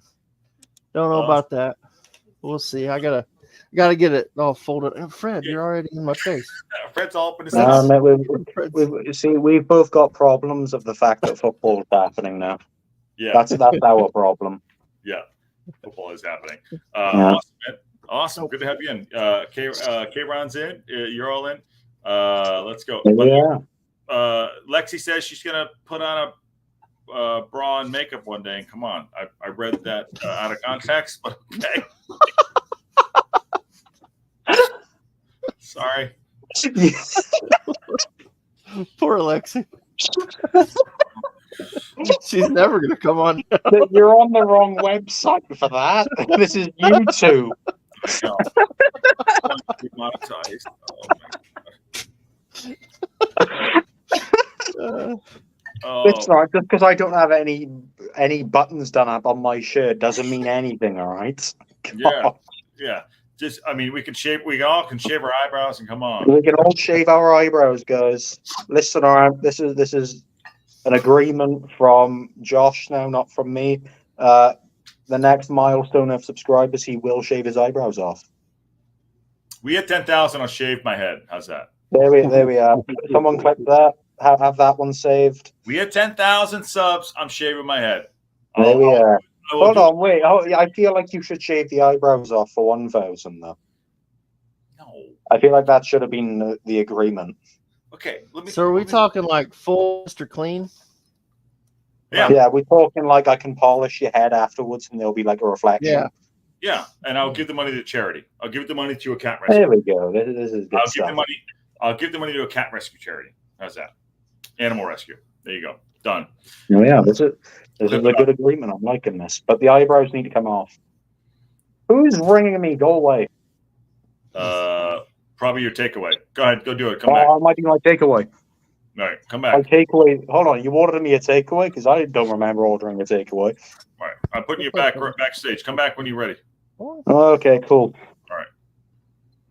about that. We'll see. I gotta get it all folded. And Fred, you're already in my face. Fred's all up in his face. We've both got problems of the fact that football's happening now. Yeah, that's our problem. Yeah, football is happening. Awesome. Good to have you in. K-Ron's in. You're all in. Let's go. Yeah. Lexi says she's gonna put on a bra and makeup one day. And come on, I read that out of context, but okay. Sorry. Poor Alexi. She's never going to come on. You're on the wrong website for that. This is YouTube. Demonetized. It's not just because I don't have any buttons done up on my shirt doesn't mean anything. All right. Yeah. Just, I mean, we all can shave our eyebrows and come on. We can all shave our eyebrows, guys. Listen, all right. This is an agreement from Josh now, not from me. The next milestone of subscribers, he will shave his eyebrows off. We hit 10,000. I'll shave my head. How's that? There we are. Someone click that. Have that one saved. We hit 10,000 subs. I'm shaving my head. There we are. Hold on, wait. I feel like you should shave the eyebrows off for 1,000, though. No. I feel like that should have been the agreement. Okay. So are we talking like full Mr. Clean? Yeah. Yeah, we're talking like I can polish your head afterwards and there'll be like a reflection. Yeah. Yeah, and I'll give the money to charity. I'll give the money to a cat rescue. There we go. This is good I'll stuff. give the money. I'll give the money to a cat rescue charity. How's that? Animal rescue. There you go. Done. Oh, yeah, this is a good agreement. I'm liking this, but the eyebrows need to come off. Who's ringing me? Go away. Probably your takeaway. Go ahead. Go do it. Come back. It might be my takeaway. All right. Come back. My takeaway. Hold on. You ordered me a takeaway? Because I don't remember ordering a takeaway. All right. I'm putting you backstage. Come back when you're ready. Okay, cool. All right.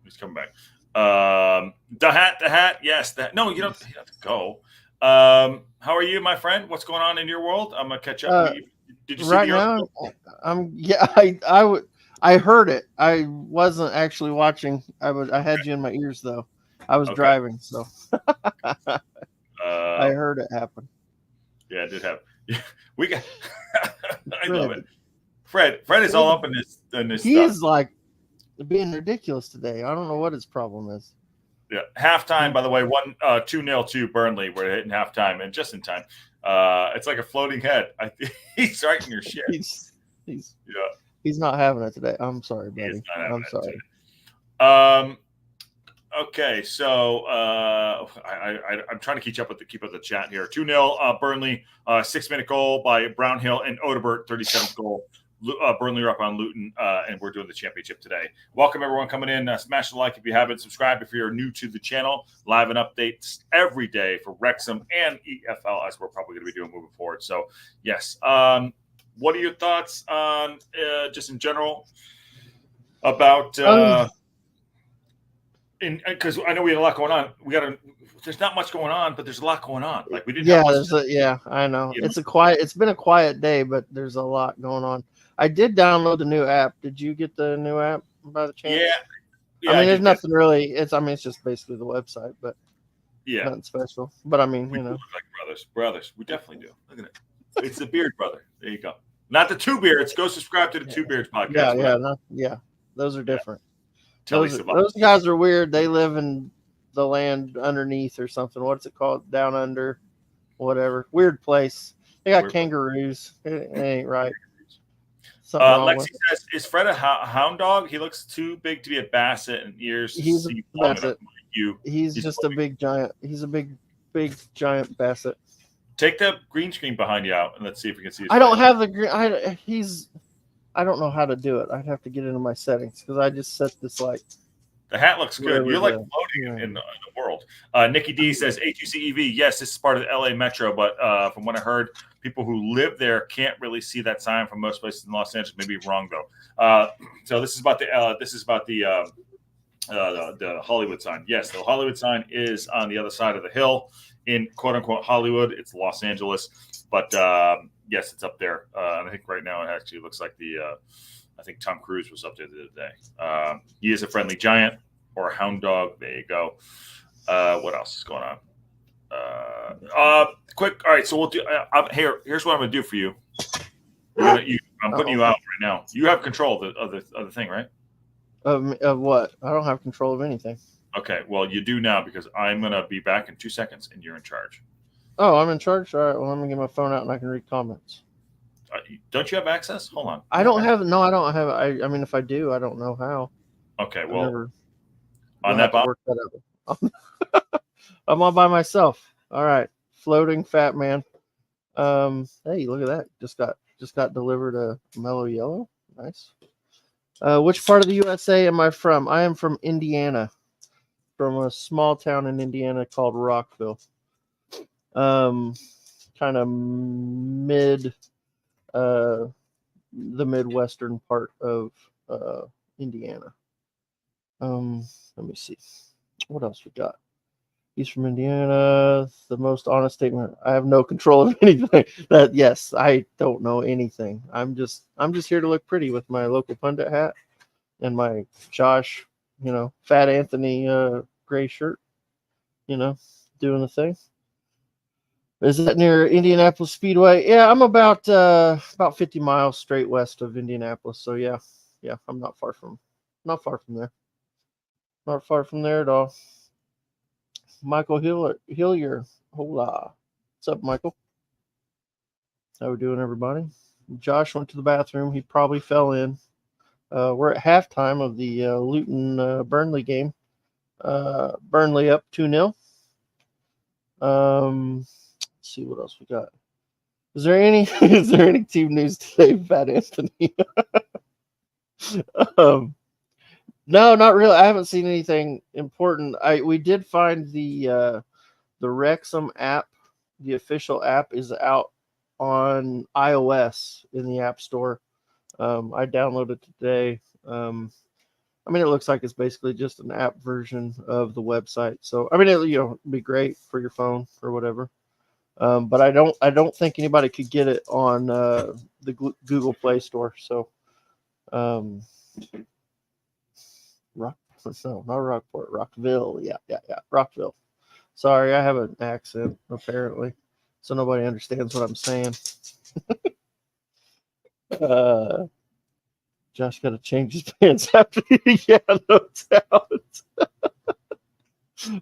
He's coming back. The hat. Yes. No, you don't have to go. How are you, my friend? What's going on in your world? I'm going to catch up. Did you see right the now? I heard it. I wasn't actually watching. I had you in my ears though. I was driving, so I heard it happen. Yeah, it did happen. We got. I love it. Fred is all up in this. He's like being ridiculous today. I don't know what his problem is. Yeah, halftime. By the way, 2-0 to Burnley. We're hitting halftime, and just in time. It's like a floating head. He's right in your shit. He's not having it today. I'm sorry, buddy. I'm sorry. Okay, so I'm trying to keep up with the chat here. 2-0 Burnley, 6-minute goal by Brownhill and Odebert, 37th goal. Burnley are up on Luton, and we're doing the championship today. Welcome, everyone coming in. Smash the like if you haven't. Subscribe if you're new to the channel. Live and updates every day for Wrexham and EFL, as we're probably going to be doing moving forward. So, yes. What are your thoughts on just in general about because I know we had a lot going on. There's not much going on, but there's a lot going on. Like we didn't. I know. It's been a quiet day, but there's a lot going on. I did download the new app. Did you get the new app by the chance? Yeah. I mean, there's nothing really. It's just basically the website, but nothing special. But I mean, we look like brothers. We definitely do. Look at it. It's the Beard Brother. There you go. Not the Two Beards. Go subscribe to the Two Beards podcast. Those are different. Yeah. Those guys are weird. They live in the land underneath or something. What's it called? Down under, whatever. Weird place. They got kangaroos. It ain't right. Lexi says, "Is Fred a hound dog? He looks too big to be a basset and ears. He's a basset. He's just a big giant. He's a big giant basset. Take the green screen behind you out and let's see if we can see. I don't have the green. I don't know how to do it. I'd have to get into my settings because I just set this like. The hat looks good. You're like floating in the world. Nikki D says A2CEV. Yes, this is part of the LA Metro, but from what I heard, people who live there can't really see that sign from most places in Los Angeles. Maybe wrong though. So this is about the Hollywood sign. Yes, the Hollywood sign is on the other side of the hill in quote unquote Hollywood. It's Los Angeles, but yes, it's up there. And I think right now it actually looks like I think Tom Cruise was up there the other day. He is a friendly giant or a hound dog. There you go. What else is going on? Quick. All right. So we'll do here's what I'm going to do for you. I'm putting you out right now. You have control of the thing, right? Of what? I don't have control of anything. Okay. Well, you do now because I'm going to be back in 2 seconds and you're in charge. Oh, I'm in charge? All right. Well, let me get my phone out and I can read comments. Don't you have access? Hold on. I don't have. No, I don't have. I mean, if I do, I don't know how. Okay. Well, on that bottom. I'm all by myself. All right. Floating fat man. Hey, look at that. Just got delivered a mellow yellow. Nice. Which part of the USA am I from? I am from Indiana, from a small town in Indiana called Rockville. Kind of the midwestern part of Indiana. Let me see. What else we got? He's from Indiana. The most honest statement. I have no control of anything. Yes, I don't know anything. I'm just here to look pretty with my local pundit hat and my Josh, Fat Anthony gray shirt. Doing the thing. Is that near Indianapolis Speedway? Yeah, I'm about 50 miles straight west of Indianapolis. So yeah, I'm not far from there. Not far from there at all. Michael Hillier. Hola. What's up, Michael? How we doing, everybody? Josh went to the bathroom. He probably fell in. We're at halftime of the Luton Burnley game. Burnley up 2-0. Let's see what else we got. Is there any team news today, Pat Anthony? No, not really. I haven't seen anything important. We did find the Wrexham app, the official app, is out on iOS in the App Store. I downloaded it today. It looks like it's basically just an app version of the website. So, it'd be great for your phone or whatever. But I don't think anybody could get it on the Google Play Store. So, not Rockport, Rockville. Yeah, Rockville. Sorry, I have an accent apparently, so nobody understands what I'm saying. Josh got to change his pants after. Yeah, no doubt.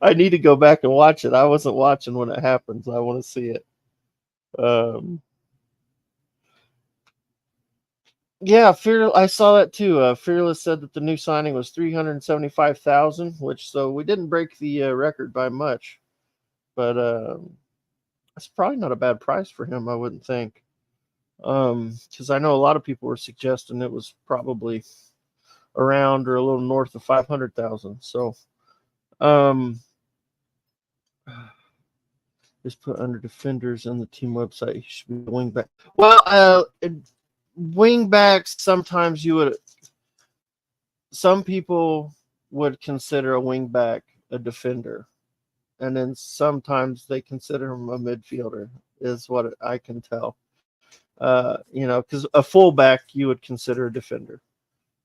I need to go back and watch it. I wasn't watching when it happened, so I want to see it. Yeah, I saw that too. Fearless said that the new signing was $375,000, so we didn't break the record by much, but it's probably not a bad price for him, I wouldn't think. Because I know a lot of people were suggesting it was probably around or a little north of 500,000. So, just put under defenders on the team website. He should be a wingback. Well, wingbacks sometimes some people would consider a wingback a defender, and then sometimes they consider him a midfielder, is what I can tell. Because a fullback you would consider a defender.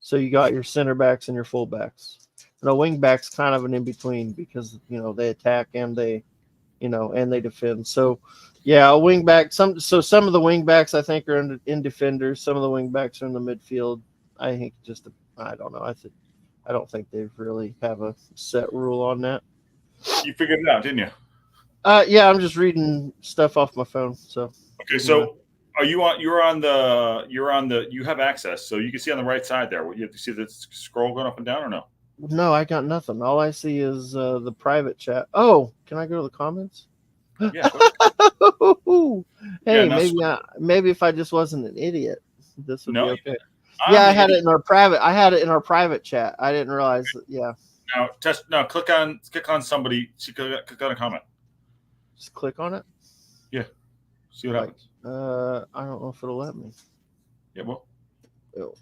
So you got your center backs and your fullbacks. And a wingback's kind of an in between because they attack and they defend. So yeah, a wingback. Some of the wingbacks I think are in defenders. Some of the wingbacks are in the midfield. I think I don't know. I don't think they really have a set rule on that. You figured it out, didn't you? Yeah, I'm just reading stuff off my phone. So okay, so. Are you on? You have access, so you can see on the right side there. You have to see the scroll going up and down, or no? No, I got nothing. All I see is the private chat. Oh, can I go to the comments? Yeah. Hey, maybe if I just wasn't an idiot, this would be okay. Yeah, I had it in our private chat. I didn't realize that. Yeah. Now click on somebody. Click on a comment. Just click on it. Yeah. See what happens. I don't know if it'll let me. Yeah, well. So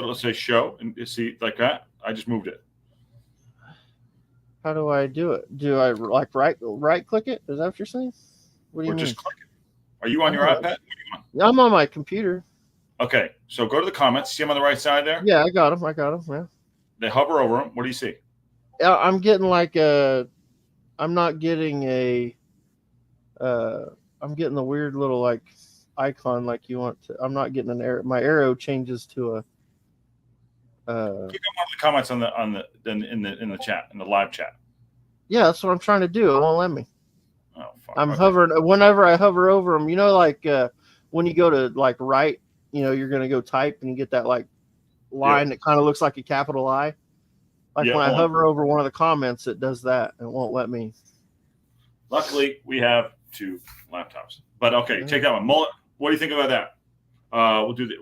let's say show and see like that. I just moved it. How do I do it? Do I right click it? Is that what you're saying? What do you mean? Just click it. Are you on your iPad? I'm on my computer. Okay, so go to the comments. See them on the right side there? Yeah, I got them. Yeah. They hover over them. What do you see? I'm getting I'm not getting a. I'm getting the weird little icon like you want to. I'm not getting an arrow. My arrow changes to a. Click on one of the comments in the chat, in the live chat. Yeah, that's what I'm trying to do. It won't let me. Oh, fuck. I'm hovering. Whenever I hover over them, when you go to write, you're gonna go type and you get that line that kind of looks like a capital I. When I hover over one of the comments, it does that. It won't let me. Luckily, we have 2 laptops. But okay, take that one. Mullet, what do you think about that? We'll do the.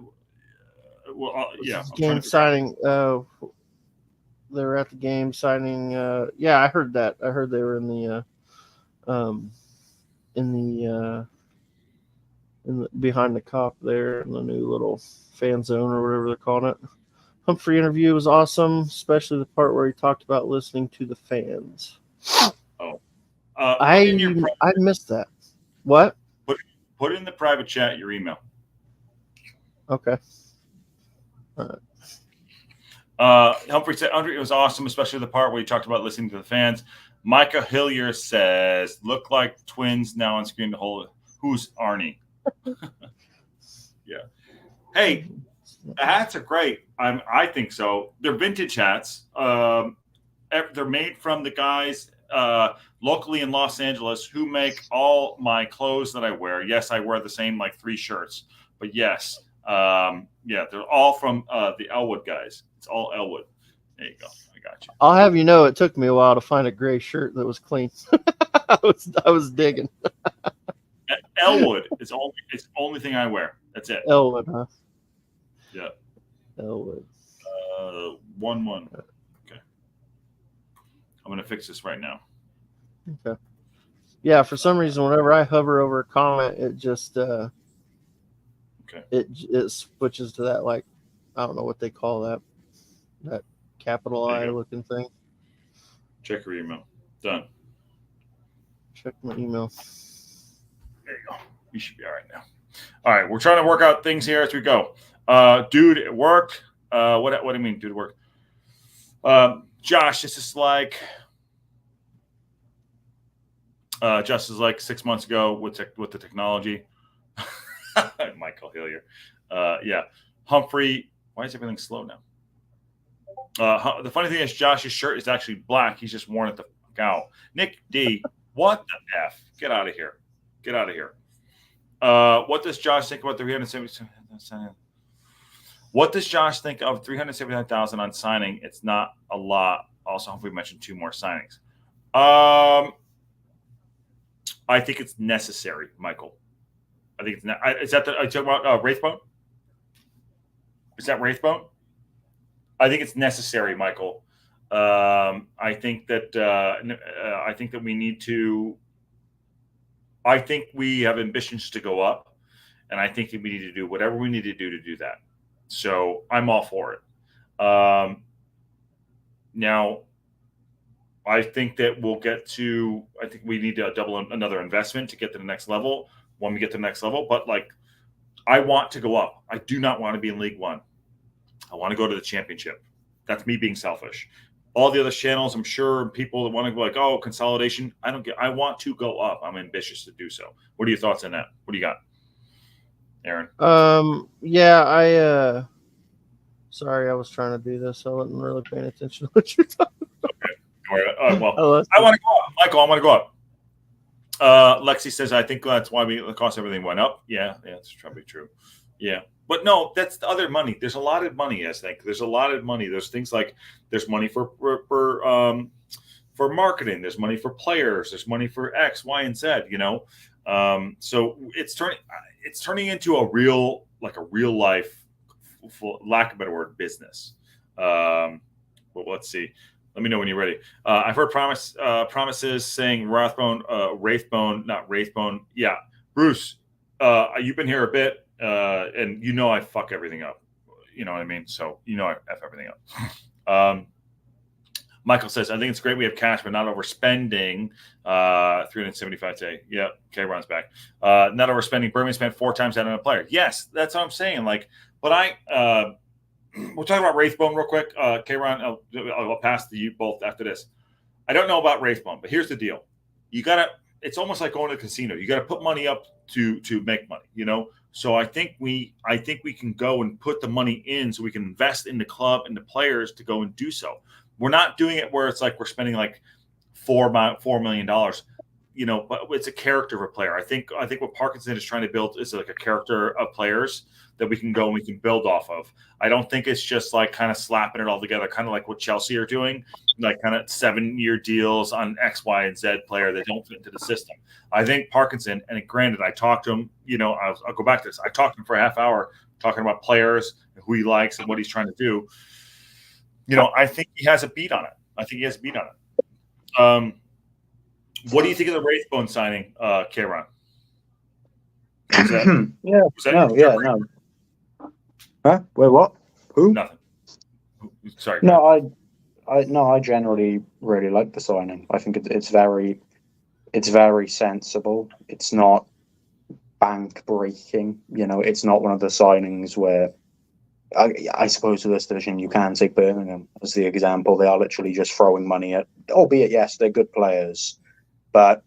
Game signing. They were at the game signing. Yeah, I heard that. I heard they were in the behind the cop there in the new little fan zone or whatever they're calling it. Humphrey interview was awesome, especially the part where he talked about listening to the fans. Oh, I missed that. What? Put in the private chat your email. Okay. All right. Humphrey said it was awesome, especially the part where he talked about listening to the fans. Micah Hillier says, "Look like twins now on screen." Who's Arnie? Yeah. Hey, the hats are great. I think so. They're vintage hats. They're made from the guys locally in Los Angeles who make all my clothes that I wear. Yes, I wear the same 3 shirts, but yes, they're all from the Elwood guys. It's all Elwood, There you go. I got you. I'll have you know, it took me a while to find a gray shirt that was clean. I was digging. Elwood is it's the only thing I wear. That's it. Elwood, huh? Yeah. Elwood. 1-1. Okay. I'm gonna fix this right now. Okay. Yeah, for some reason, whenever I hover over a comment, it just Okay. it switches to that, like, I don't know what they call that capital I looking thing. Check your email. Done. Check my email. There you go. You should be all right now. All right, we're trying to work out things here as we go. Dude, it worked. What do you mean, dude, it worked? Josh, this is like just as like 6 months ago with the technology. Michael Hillier. Yeah. Humphrey. Why is everything slow now? The funny thing is Josh's shirt is actually black. He's just worn it the fuck out. Nick D. What the F? Get out of here. Get out of here. What does Josh think about the 370? What does Josh think of 379,000 on signing? It's not a lot. Also, hopefully we mentioned 2 more signings. I think it's necessary, Michael. I think it's is that I talk about Wraithbone? Is that Wraithbone? I think it's necessary, Michael. I think that we need to. I think we have ambitions to go up, and I think that we need to do whatever we need to do that. So I'm all for it. Now, I think that we'll get to. I think we need to double another investment to get to the next level. When we get to the next level, but like, I want to go up. I do not want to be in League One. I want to go to the Championship. That's me being selfish. All the other channels, I'm sure people that want to go like, oh, consolidation. I want to go up. I'm ambitious to do so. What are your thoughts on that? What do you got, Aaron? Yeah, sorry, I was trying to do this. I wasn't really paying attention to what you're talking about. Okay. Well, I want to go up. Michael, I want to go up. Lexi says, I think that's why the cost of everything went up. Yeah, it's probably true. Yeah. But no, that's the other money. There's a lot of money, I think. There's a lot of money. There's things like there's money for marketing. There's money for players. There's money for X, Y, and Z. So it's turning into a real life, for lack of a better word, business. Well, let's see. Let me know when you're ready. I've heard promises saying Wraithbone, not Wraithbone. Yeah, Bruce, you've been here a bit. And I fuck everything up. You know what I mean? So I F everything up. Michael says, I think it's great we have cash, but not overspending. 375 today. Yeah, K-Ron's back. Not overspending. Birmingham spent 4 times that on a player. Yes, that's what I'm saying. Like, but we'll talk about Wraithbone real quick. K-Ron, I'll pass to you both after this. I don't know about Wraithbone, but here's the deal. It's almost like going to a casino. You got to put money up to make money, So I think we can go and put the money in so we can invest in the club and the players to go and do so. We're not doing it where it's like we're spending like $4 million, but it's a character of a player. I think what Parkinson is trying to build is like a character of players that we can go and we can build off of. I don't think it's just like kind of slapping it all together, kind of like what Chelsea are doing, like kind of 7-year deals on X, Y, and Z player that don't fit into the system. I think Parkinson, and granted, I talked to him, I'll go back to this. I talked to him for a half hour talking about players, who he likes and what he's trying to do. I think he has a beat on it. What do you think of the Wraithbone signing, K-Ron? No. Huh? Wait, what? Who? Nothing. Sorry. No, I generally really like the signing. I think it's very sensible. It's not bank breaking. It's not one of the signings where I suppose for this division you can take Birmingham as the example. They are literally just throwing money at, albeit yes, they're good players, but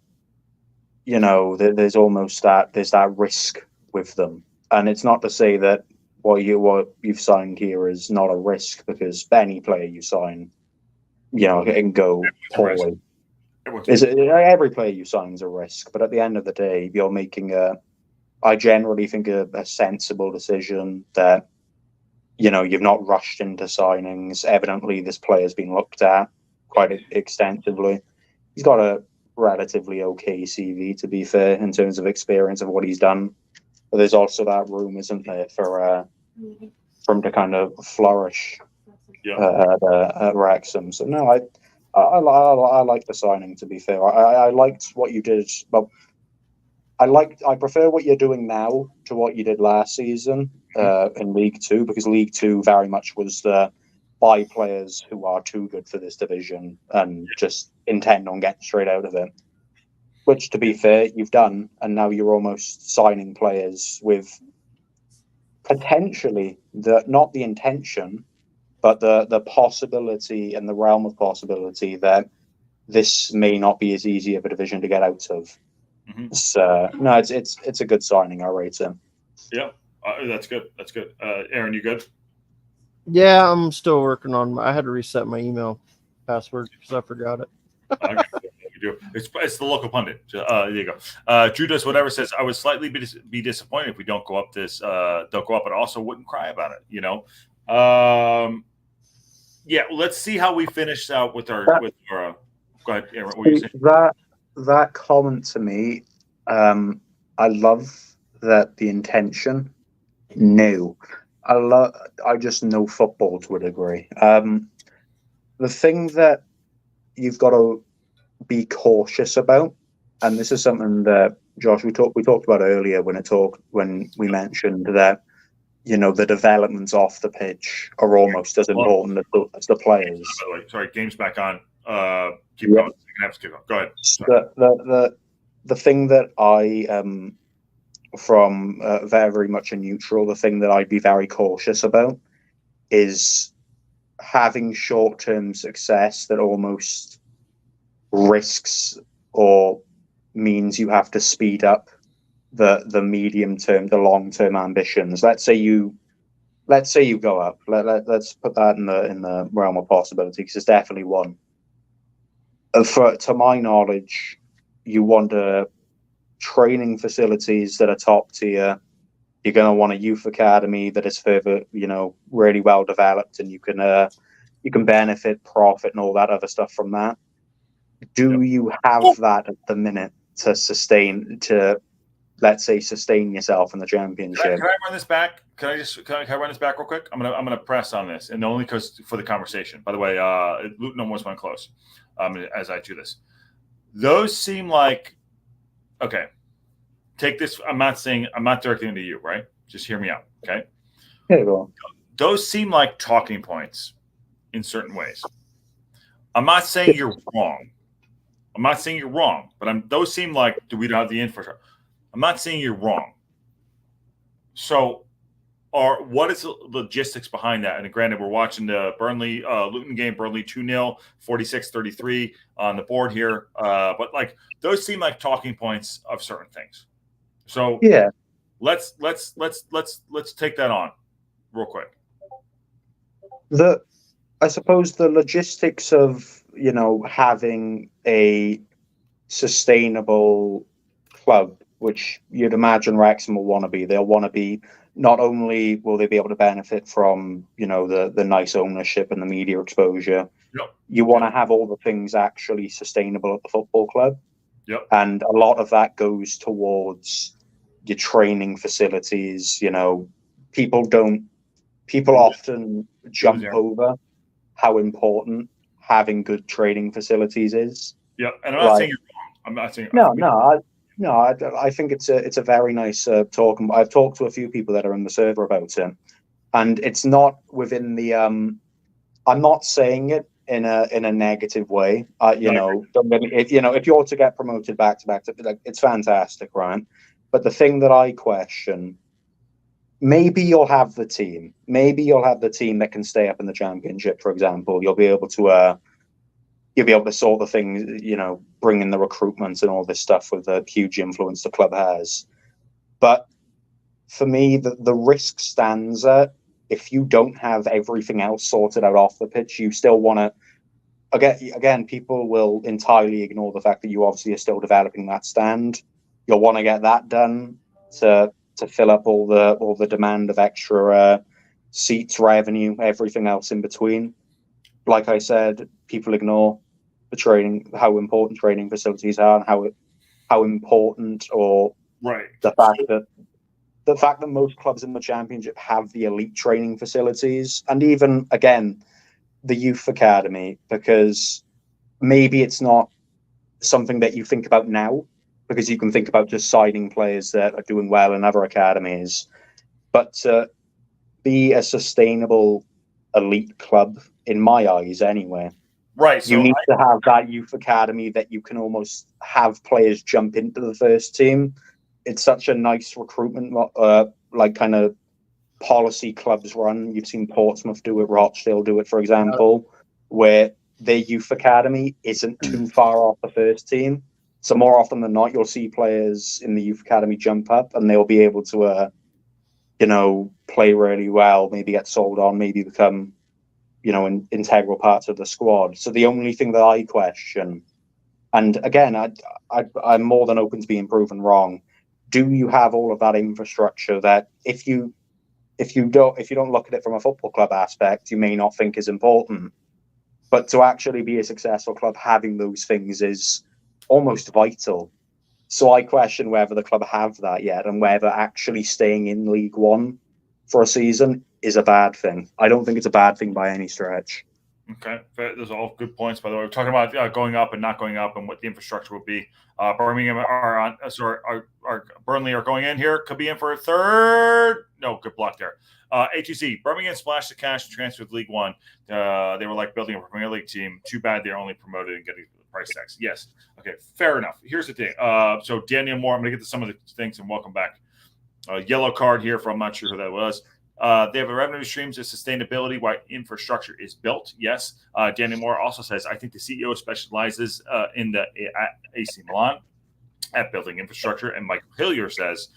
there's that risk with them. And it's not to say that what you've signed here is not a risk, because any player you sign, it can go poorly. Every player you sign is a risk, but at the end of the day, you're making I generally think a sensible decision that you've not rushed into signings. Evidently, this player's been looked at quite extensively. He's got a relatively okay CV, to be fair, in terms of experience of what he's done. But there's also that room, isn't there, for him to kind of flourish at Wrexham. So no, I like the signing. To be fair, I liked what you did. Well, I prefer what you're doing now to what you did last season in League Two, because League Two very much was the buy players who are too good for this division and just intend on getting straight out of it. Which, to be fair, you've done, and now you're almost signing players with potentially not the intention, but the possibility and the realm of possibility that this may not be as easy of a division to get out of. Mm-hmm. So no, it's a good signing. I rate him. Yeah, that's good. That's good. Aaron, you good? Yeah, I'm still working on. I had to reset my email password because I forgot it. It's the local pundit. There you go. Drew does whatever says I would slightly be disappointed if we don't go up, but also wouldn't cry about it. Yeah. Let's see how we finish out with our. Go ahead, Aaron. What were you saying? That comment to me, I love that the intention. No, I just know football to a degree. The thing that you've got to be cautious about, and this is something that Josh we talked about earlier when we mentioned that the developments off the pitch are almost as important as the players. By the way, sorry, game's back on. Keep going. Go ahead. The thing that I from very much a neutral, the thing that I'd be very cautious about is having short-term success that almost risks or means you have to speed up the medium-term, the long-term ambitions. Let's say you go up. Let's put that in the realm of possibility, because it's definitely one. To my knowledge, you want training facilities that are top tier. You're going to want a youth academy that is further, really well developed, and you can benefit, profit, and all that other stuff from that. Do you have that at the minute to sustain yourself in the Championship? Can I run this back? Can I run this back real quick? I'm gonna press on this, and only because for the conversation. By the way, Luton almost went close. As I do this, those seem like okay. Take this. I'm not directing to you, right? Just hear me out, okay? Okay, well. Those seem like talking points in certain ways. I'm not saying you're wrong. But those seem like we don't have the infrastructure. I'm not saying you're wrong. So, what is the logistics behind that? And granted, we're watching the Burnley Luton game. Burnley 2-0, 46-33 on the board here. But like those seem like talking points of certain things. So yeah, let's take that on real quick. I suppose the logistics of having a sustainable club, which you'd imagine Wrexham will want to be. They'll want to be, not only will they be able to benefit from the nice ownership and the media exposure. Yep. You want to have all the things actually sustainable at the football club. Yep. And a lot of that goes towards your training facilities. People often jump over how important having good training facilities is. Yeah, and I'm not saying you're wrong. I'm not saying I think it's a very nice talk. I've talked to a few people that are in the server about it, and it's not within the. I'm not saying it in a negative way. If you're to get promoted back to back, it's fantastic, right? But the thing that I question, maybe you'll have the team. Maybe you'll have the team that can stay up in the Championship, for example. You'll be able to sort the things, bring in the recruitment and all this stuff with the huge influence the club has. But for me, the risk stands at if you don't have everything else sorted out off the pitch, you still want to. Again, people will entirely ignore the fact that you obviously are still developing that stand. You'll want to get that done to fill up all the demand of extra seats, revenue, everything else in between. Like I said, people ignore the training, how important training facilities are, and how important, or Right. the fact that most clubs in the Championship have the elite training facilities, and even again the youth academy, because maybe it's not something that you think about now, because you can think about just signing players that are doing well in other academies, but to be a sustainable elite club, in my eyes anyway, Right. So you need to have that youth academy that you can almost have players jump into the first team. It's such a nice recruitment, like kind of policy clubs run. You've seen Portsmouth do it, Rochdale do it, for example, where their youth academy isn't too far off the first team. So more often than not, you'll see players in the youth academy jump up, and they'll be able to, play really well, maybe get sold on, maybe become, integral parts of the squad. So the only thing that I question, and again, I'm more than open to being proven wrong, do you have all of that infrastructure that if you don't look at it from a football club aspect, you may not think is important, but to actually be a successful club, having those things is almost vital. So I question whether the club have that yet, and whether actually staying in League One for a season is a bad thing. I don't think it's a bad thing by any stretch. Okay, those are all good points. By the way, we're talking about going up and not going up, and what the infrastructure will be. Birmingham are on. Burnley are going in here. Could be in for a third. No, good block there. A2C Birmingham splashed the cash and transferred to League One. They were like building a Premier League team. Too bad they're only promoted and getting the price tags. Yes. Okay, fair enough. Here's the thing. So Daniel Moore, I'm going to get to some of the things, and welcome back. Yellow card here from, I'm not sure who that was. They have a revenue streams of sustainability while infrastructure is built. Yes. Daniel Moore also says, I think the CEO specializes in the AC Milan at building infrastructure. And Michael Hillier says,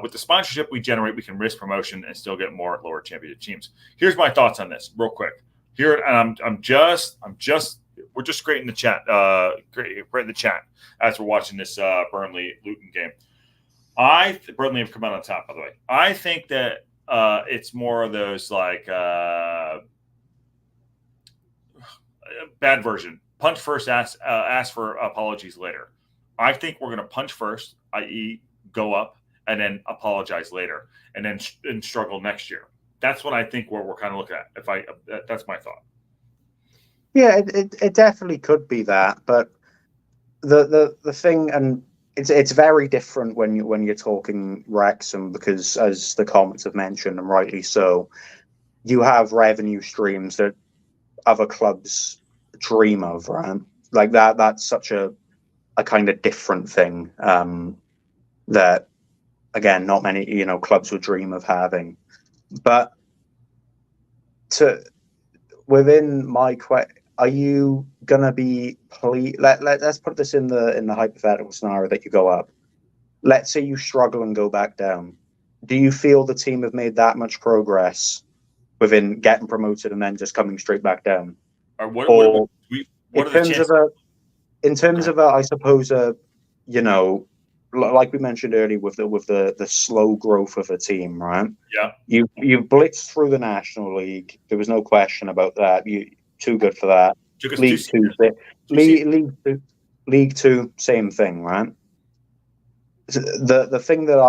with the sponsorship we generate, we can risk promotion and still get more lower championship teams. Here's my thoughts on this real quick. Here, and we're just creating the chat, creating the chat as we're watching this Burnley Luton game. Burnley have come out on top, by the way. I think that it's more of those like bad version. Punch first, ask for apologies later. I think we're going to punch first, i.e., go up, and then apologize later, and then struggle next year. That's what I think we're kind of looking at. That's my thought. Yeah, it definitely could be that, but the thing, and it's very different when you're talking Wrexham, because as the comments have mentioned, and rightly so, you have revenue streams that other clubs dream of, right? Like that's such a kind of different thing that, again, not many clubs would dream of having. But within my question, are you gonna be let's put this in the hypothetical scenario that you go up. Let's say you struggle and go back down. Do you feel the team have made that much progress within getting promoted and then just coming straight back down? In terms of I suppose like we mentioned earlier with the slow growth of a team, right? Yeah. You blitzed through the National League. There was no question about that. You too good for that. League Two, same thing, right? The thing that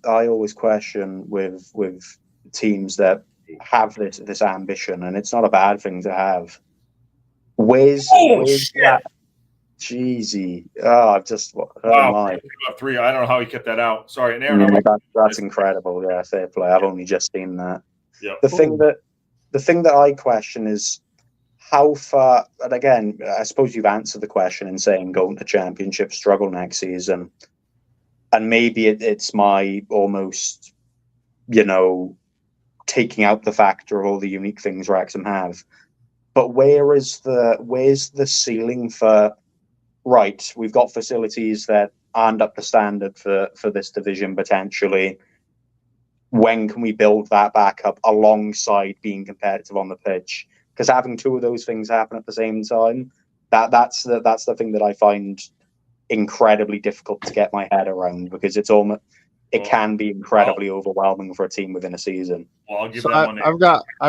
I always question with teams that have this ambition, and it's not a bad thing to have. Where's that? Jeezy. I've just wow. 3. I don't know how he kept that out. Sorry, and Aaron, that's incredible. Yeah, fair play. I've only just seen that. Yeah. The thing that I question is how far. And again, I suppose you've answered the question in saying going to Championship, struggle next season, and maybe it's my almost, taking out the factor of all the unique things Wrexham have. But where's the ceiling for? Right, we've got facilities that aren't up to standard for this division potentially. When can we build that back up alongside being competitive on the pitch? Because having two of those things happen at the same time, that's the thing that I find incredibly difficult to get my head around, because it's it can be incredibly overwhelming for a team within a season. Well, I'll give So that one. I've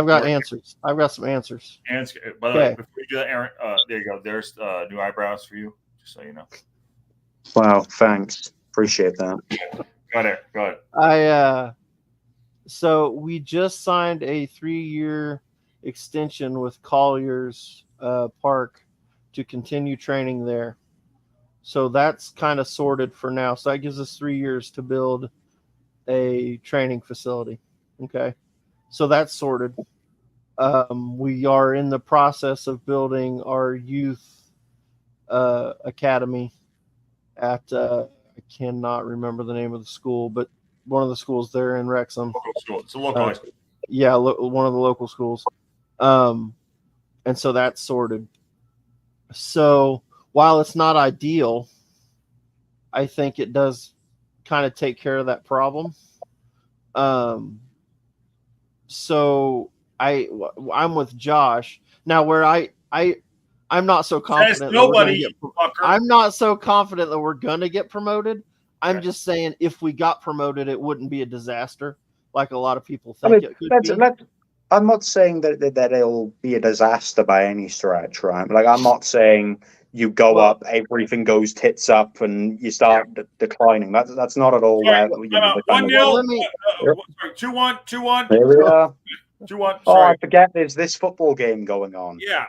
got answers. I've got some answers. And by the way, before you do that, Aaron, there you go. There's new eyebrows for you, just so you know. Wow, thanks. Appreciate that. Go ahead. So we just signed a 3-year extension with Collier's Park to continue training there. So that's kind of sorted for now. So that gives us 3 years to build a training facility. Okay. So that's sorted. We are in the process of building our youth academy at I cannot remember the name of the school, but one of the schools there in Wrexham. Local school. It's a local high school. Yeah, one of the local schools. And so that's sorted. So while it's not ideal, I think it does kind of take care of that problem. So I'm with Josh now. Where I'm not so confident. I'm not so confident that we're gonna get promoted. I'm just saying if we got promoted, it wouldn't be a disaster like a lot of people think it could be. I'm not saying that it'll be a disaster by any stretch, right? Like I'm not saying you go up, everything goes tits up, and you start declining. That's not at all. 1-0. 2-1. 2-1. Here we are. 2-1. Oh, I forget there's this football game going on. Yeah.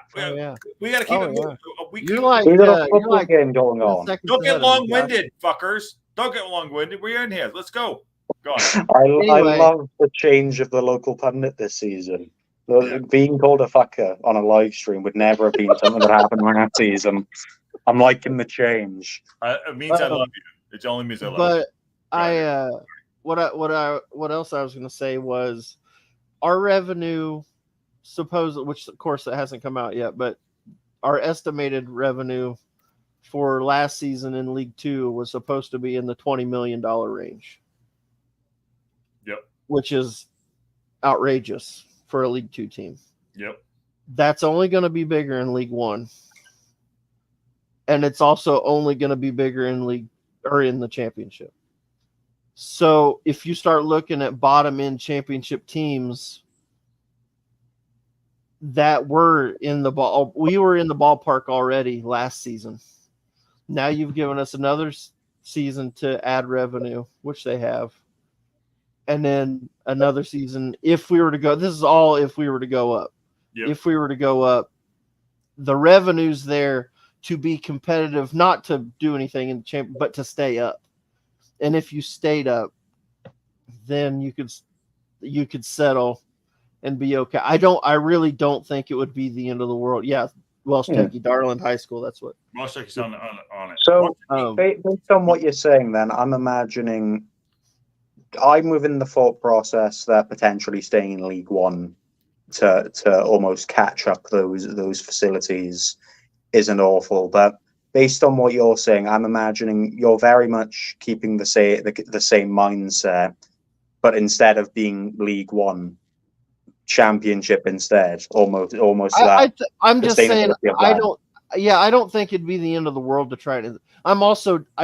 We got to keep it moving. You're like a football game going on. Don't get long-winded, fuckers. Don't get long-winded. We're in here. Let's go. Go on. I love the change of the local pundit this season. Being called a fucker on a live stream would never have been something that happened last season. I'm liking the change. It means I love you. It only means I love you. But what else I was going to say was our revenue, which of course it hasn't come out yet, but our estimated revenue for last season in League Two was supposed to be in the $20 million range. Yep. Which is outrageous for a League Two team. Yep. That's only going to be bigger in League One. And it's also only going to be bigger in the Championship. So if you start looking at bottom end Championship teams that were in the ball, we were in the ballpark already last season. Now you've given us another season to add revenue, which they have. And then another season, if we were to go, this is all if we were to go up. Yep. If we were to go up, the revenue's there to be competitive, not to do anything in the champ, but to stay up. And if you stayed up, then you could settle and be okay. I really don't think it would be the end of the world. Yeah, Welsh Techie, Darland High School. That's what. Welsh Techie's on it. So based on what you're saying, then I'm imagining. I'm within the thought process that potentially staying in League One to almost catch up those facilities isn't awful. But based on what you're saying, I'm imagining you're very much keeping the same mindset, but instead of being League One, Championship instead. Almost. I'm just saying I don't think it'd be the end of the world to try to. I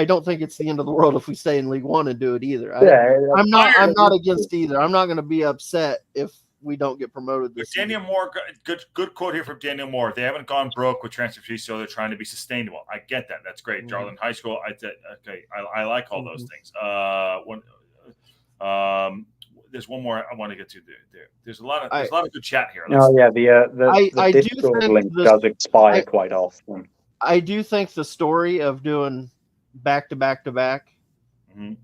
don't think it's the end of the world if we stay in League One and do it either. I'm not against either. I'm not going to be upset if we don't get promoted this season. Daniel Moore, good quote here from Daniel Moore. They haven't gone broke with transfer fees, so they're trying to be sustainable. I get that. That's great. Darland High School. I like all those things. There's one more I want to get to. There's a lot of good chat here. The Discord link does expire quite often. I do think the story of doing back to back to back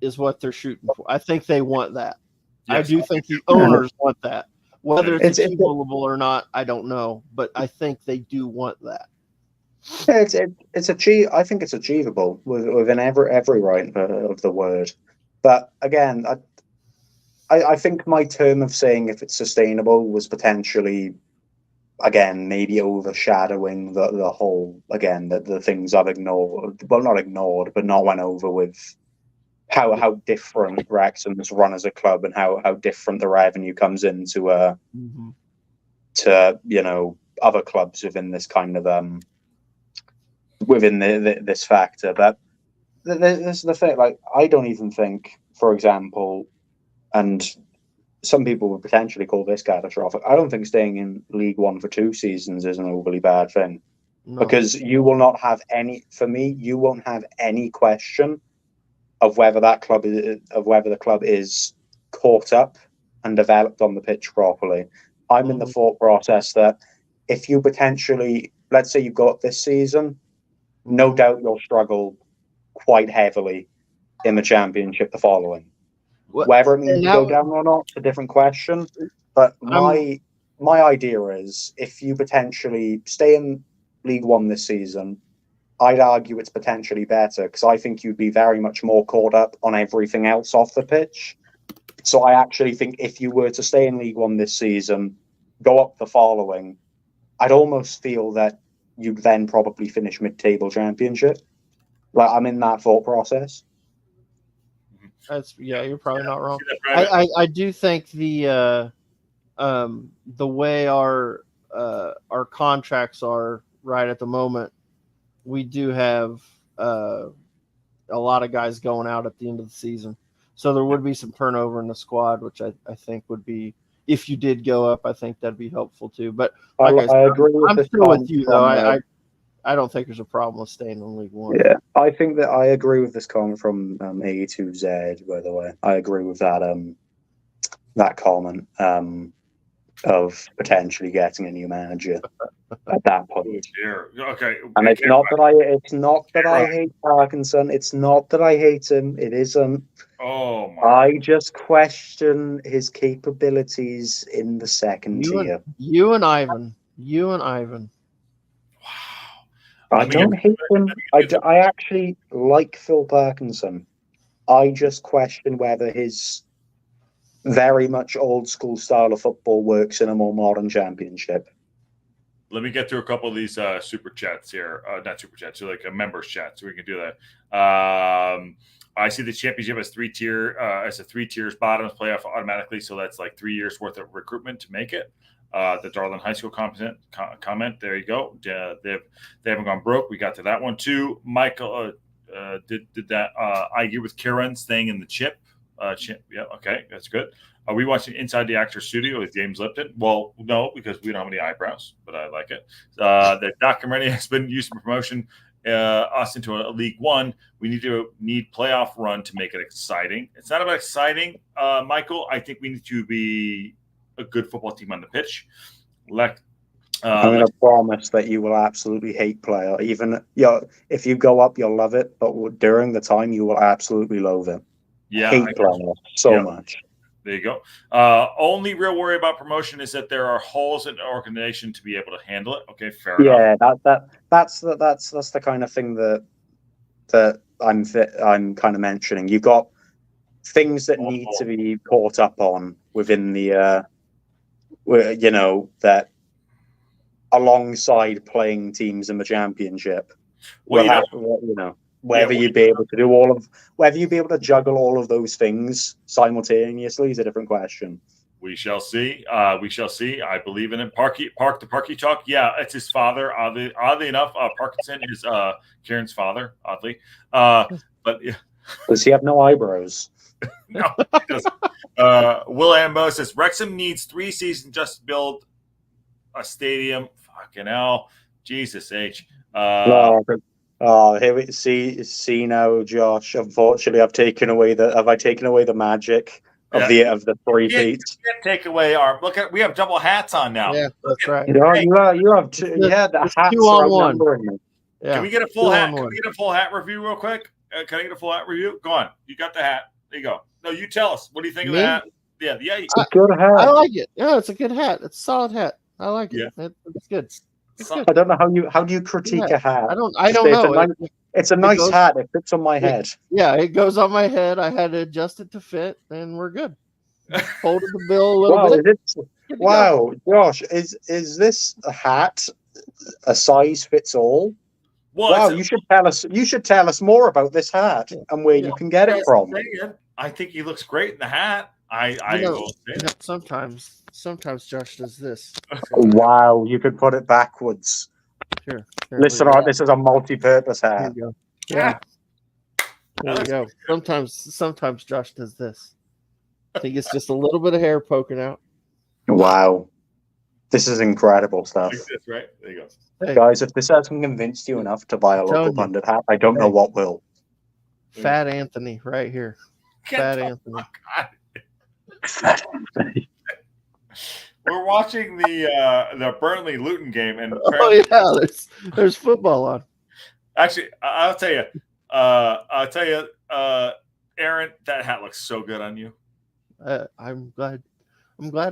is what they're shooting for. I think they want that. Yes, I do think the owners want that. Whether it's achievable or not, I don't know, but I think they do want that. Yeah, I think it's achievable within every right of the word. But again, I think my term of saying if it's sustainable was potentially, again, maybe overshadowing the whole, again, the things I've ignored. Well, not ignored, but not went over with how different Wrexham's run as a club and how different the revenue comes into other clubs within this kind of within this factor. But this is the thing. Like, I don't even think, for example, and some people would potentially call this catastrophic. I don't think staying in League One for 2 seasons is an overly bad thing, because you will not have any. For me, you won't have any question of whether the club is caught up and developed on the pitch properly. I'm in the thought process that if you potentially, let's say you go up this season, no doubt you'll struggle quite heavily in the Championship the following. Whether it means you go down or not, it's a different question. But my idea is, if you potentially stay in League One this season, I'd argue it's potentially better, because I think you'd be very much more caught up on everything else off the pitch. So I actually think if you were to stay in League One this season, go up the following, I'd almost feel that you'd then probably finish mid-table Championship. Like, I'm in that thought process. You're probably not wrong. I do think the way our contracts are right at the moment, we do have a lot of guys going out at the end of the season. So there would be some turnover in the squad, which I think would be, if you did go up, I think that'd be helpful too. But like I agree. I'm still with you, though. I don't think there's a problem with staying in League One. Yeah, I think that I agree with this comment from A2Z, by the way. I agree with that comment of potentially getting a new manager at that point. Okay. And it's not that I hate Parkinson. It's not that I hate him. It isn't. Oh my! I just question his capabilities in the second tier. You and Ivan. I don't hate him. I actually like Phil Parkinson. I just question whether his very much old school style of football works in a more modern Championship. Let me get through a couple of these super chats here. Not super chats, so like a members chat, so we can do that. I see the Championship as 3 tier, as a 3 tiers, bottoms playoff automatically, so that's like 3 years worth of recruitment to make it. The Darlin High School comment. There you go. They haven't gone broke. We got to that one too. Michael did that. I agree with Kieran staying in the chip. Yeah, okay, that's good. Are we watching Inside the Actor Studio with James Lipton? Well, no, because we don't have any eyebrows, but I like it. The documentary has been used for promotion us into a League One. We need playoff run to make it exciting. It's not about exciting, Michael. I think we need to be a good football team on the pitch. I'm going to promise that you will absolutely hate player. Even if you go up, you'll love it, but during the time, you will absolutely loathe it. Yeah, hate player so much. There you go. Only real worry about promotion is that there are holes in the organization to be able to handle it. Okay, fair enough. Yeah, that's the kind of thing that I'm kind of mentioning. You've got things that need to be caught up on within the that alongside playing teams in the Championship. Whether you'd be able to juggle all of those things simultaneously is a different question. We shall see. I believe in it. Park the Parky Talk. Yeah, it's his father. Oddly enough, Parkinson is Kieran's father. Oddly, but yeah. Does he have no eyebrows? No, he doesn't. Will Ambo says Wrexham needs 3 seasons just to build a stadium. Fucking hell, Jesus H. Here we see now, Josh. Unfortunately, I've taken away the magic of the 3 feet. Can't take away our look at. We have double hats on now. Yeah, that's right. You have two. Yeah, the hats 2 on 1. Yeah. Can we get a full hat? Can we get a full hat review real quick? Can I get a full hat review? Go on. You got the hat. There you go. No, you tell us. What do you think of the hat? Yeah. It's a good hat. I like it. Yeah, it's a good hat. It's a solid hat. I like it. Yeah. It's good. I don't know how do you critique a hat. I don't know. It's a nice hat. It fits on my head. Yeah, it goes on my head. I had to adjust it to fit, and we're good. Folded the bill a little bit. Wow, Josh, is this a hat? A size fits all? Wow, you should tell us more about this hat and where you can get it from. I think he looks great in the hat. Sometimes Josh does this. Wow, you could put it backwards. Sure. Listen, this is a multi-purpose hat. Yeah. There you go. Sometimes Josh does this. I think it's just a little bit of hair poking out. Wow. This is incredible stuff. Like this, right? There you go. Hey, Guys, if this hasn't convinced you enough to buy a local pundit hat, I don't know what will. Fat Anthony right here. Fat Anthony. We're watching the Burnley Luton game, and Oh yeah, there's football on. Actually, I'll tell you, Aaron, that hat looks so good on you. I'm glad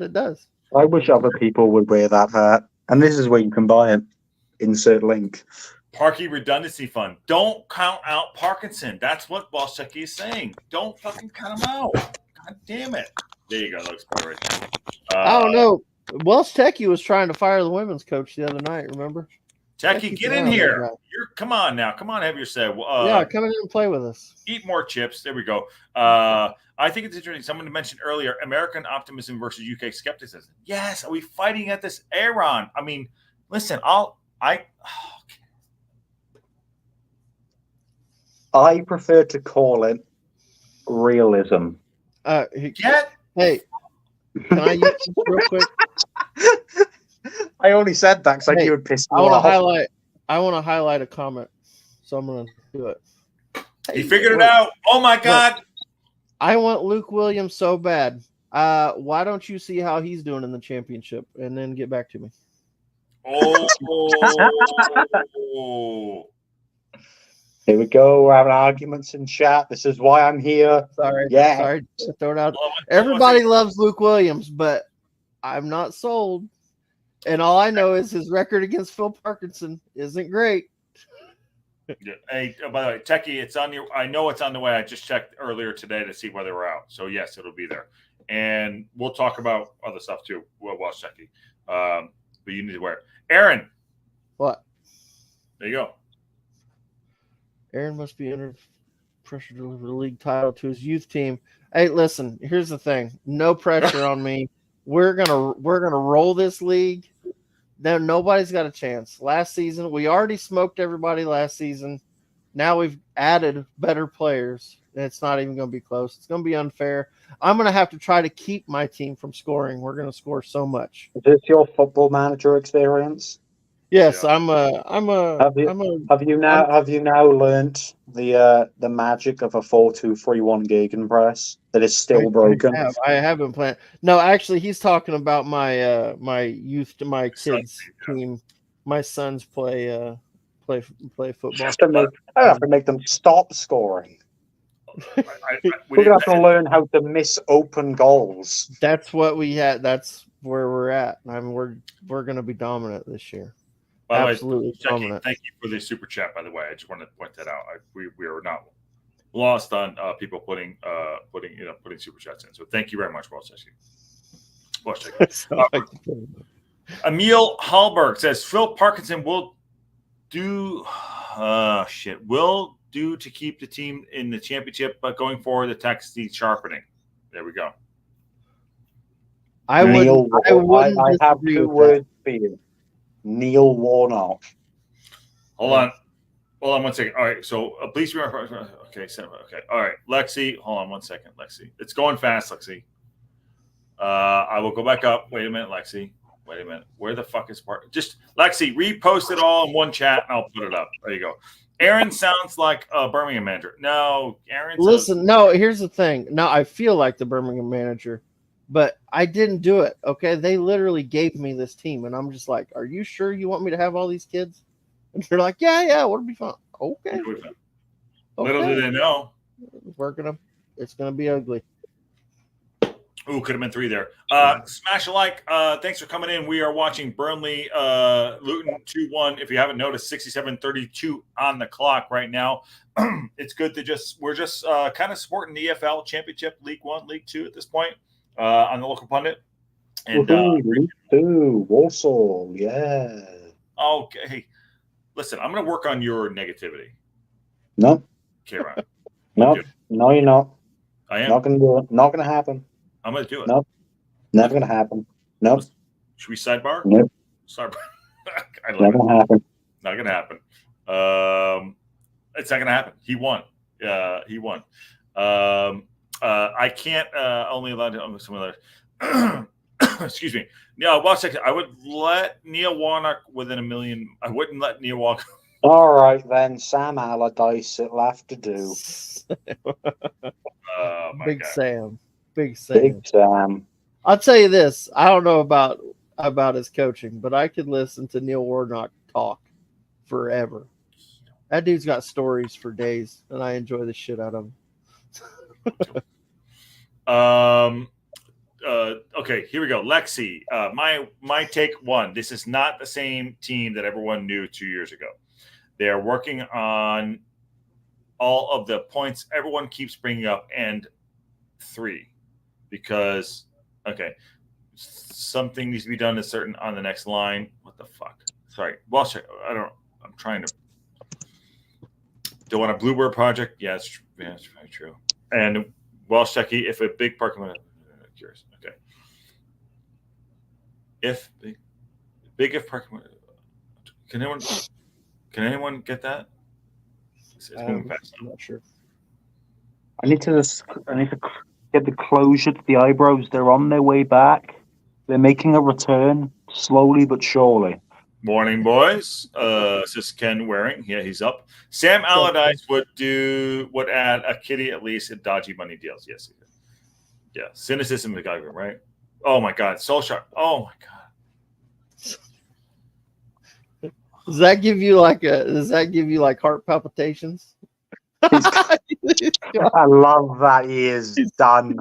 it does. I wish other people would wear that hat, and this is where you can buy it. Insert link. Parky Redundancy Fund. Don't count out Parkinson. That's what Boss Chucky is saying. Don't fucking count him out. God damn it. There you go. That looks better right there. I don't know. Welsh Techie was trying to fire the women's coach the other night, remember? Techie, get in here. Come on now. Come on, have your say. Yeah, come in and play with us. Eat more chips. There we go. I think it's interesting. Someone mentioned earlier, American optimism versus UK skepticism. Yes, are we fighting at this Aaron? I mean, listen, I prefer to call it realism. Hey, can I use this real quick? I only said that because I knew it would piss me off. I want to highlight a comment, so I'm going to do it. He figured it out. Oh my God! I want Luke Williams so bad. Why don't you see how he's doing in the championship and then get back to me? Oh. Here we go. We're having arguments in chat. This is why I'm here. Sorry to throw it out. Oh, Everybody loves Luke Williams, but I'm not sold. And all I know is his record against Phil Parkinson isn't great. Yeah. Hey, by the way, Techie, it's on your. I know it's on the way. I just checked earlier today to see whether we're out. So yes, it'll be there, and we'll talk about other stuff too. We'll watch Techie, but you need to wear it. Aaron, What? There you go. Aaron must be under pressure to deliver the league title to his youth team. Hey, listen. Here's the thing. No pressure on me. We're gonna roll this league. Now nobody's got a chance. Last season, we already smoked everybody last season. Now we've added better players. And it's not even going to be close. It's going to be unfair. I'm going to have to try to keep my team from scoring. We're going to score so much. Is this your football manager experience? Yes, Yeah. Have you now learnt the magic of a 4-2-3-1 Gegenpress that is still broken? I have been playing. No, actually, he's talking about my my kids team. My sons play football. I have to make them stop scoring. We're gonna have to learn how to miss open goals. That's what we had. That's where we're at. I mean, we're going to be dominant this year. By the Absolutely way, Jackie, thank you for the super chat. By the way, I just wanted to point that out. We are not lost on people putting super chats in. So thank you very much, Walsh. Emil Hallberg says Phil Parkinson will do to keep the team in the championship, but going forward, the text needs sharpening. There we go. I have two words for you. Neil Warnock. Hold on 1 second. All right, so please remember. Okay, all right, Lexi. Hold on 1 second, Lexi. It's going fast, Lexi. I will go back up. Wait a minute, Lexi. Wait a minute. Where the fuck is part? Just Lexi, repost it all in one chat, and I'll put it up. There you go. Aaron sounds like a Birmingham manager. No, Aaron. No. Here's the thing. Now I feel like the Birmingham manager. But I didn't do it, okay? They literally gave me this team, and I'm just like, are you sure you want me to have all these kids? And they're like, yeah, it'll be fun. Okay. Little do they know. It's gonna be ugly. Ooh, could have been 3 there. Smash a like. Thanks for coming in. We are watching Burnley Luton 2-1. If you haven't noticed, 67:32 on the clock right now. It's good to we're just kind of supporting the EFL Championship, League 1, League 2 at this point. On the local pundit. And Warsaw, yeah. Okay. Listen, I'm going to work on your negativity. No. Okay, Ryan. No, you're not. I am. Not going to do it. Not going to happen. I'm going to do it. No. Never going to happen. No. Should we sidebar? No. Sidebar. Not going to happen. Not going to happen. It's not going to happen. He won. He won. I can't only allow to some other. Excuse me. No, one second. I would let Neil Warnock within $1 million. I wouldn't let Neil Warnock. All right, then. Sam Allardyce, it'll have to do. Big God. Sam. Big Sam. Big Sam. I'll tell you this. I don't know about his coaching, but I could listen to Neil Warnock talk forever. That dude's got stories for days, and I enjoy the shit out of him. Okay, here we go. Lexi, my take one. This is not the same team that everyone knew 2 years ago. They are working on all of the points everyone keeps bringing up and 3 because something needs to be done on the next line. What the fuck? Sorry. Well, I'm trying to. Do want a Bluebird project? Yeah, it's very true. And Welsh Techie, if a big parking lot. Curious. Okay. If parking. Can anyone get that? It's moving fast. I'm not sure. I need to get the closure to the eyebrows. They're on their way back. They're making a return slowly but surely. Morning, boys. This is Ken Waring. Yeah, he's up. Sam Allardyce would add a kitty at least in dodgy money deals. Yes, he did. Yeah, cynicism is got to right. Oh my God, Solskjaer. Oh my God. Does that give you like heart palpitations? I love that he is done.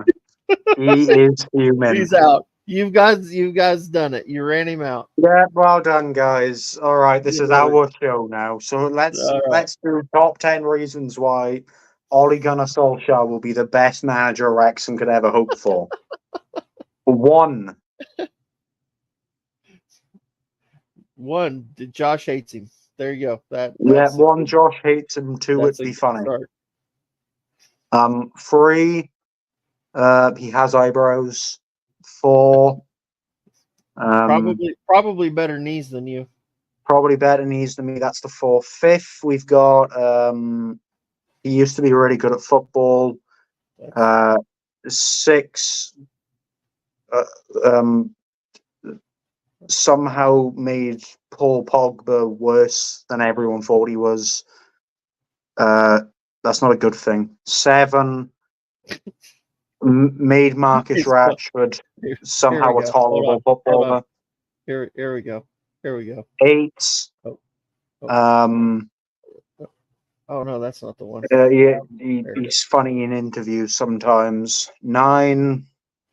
He is human. He's out. You guys done it. You ran him out. Yeah, well done, guys. All right, this is our show now. So let's do top 10 reasons why Ole Gunnar Solskjaer will be the best manager Wrexham could ever hope for. 1. Josh hates him. There you go. 1. Josh hates him. 2. It'd be funny. Start. 3. He has eyebrows. 4. Probably better knees than you. Probably better knees than me. That's the 4. 5th, we've got. He used to be really good at football. 6. Somehow made Paul Pogba worse than everyone thought he was. That's not a good thing. 7. Made Marcus Rashford somehow a tolerable footballer. Here we go. 8. Oh no, that's not the one. He's funny in interviews sometimes. 9.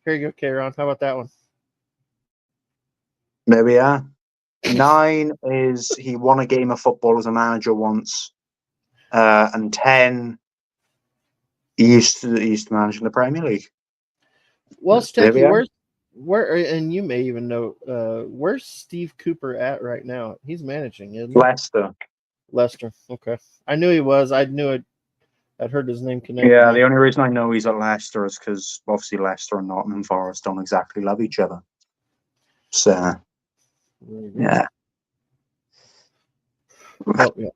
Here you go, Kieran. How about that one? Maybe 9 is he won a game of football as a manager once, and 10. He used to manage in the Premier League. Well, Stecky, where and you may even know where's Steve Cooper at right now? He's managing, isn't he? Leicester. Okay, I knew he was. I knew it. I'd heard his name connected. Yeah, the only reason I know he's at Leicester is because obviously Leicester and Nottingham Forest don't exactly love each other. So, yeah. Oh, yeah.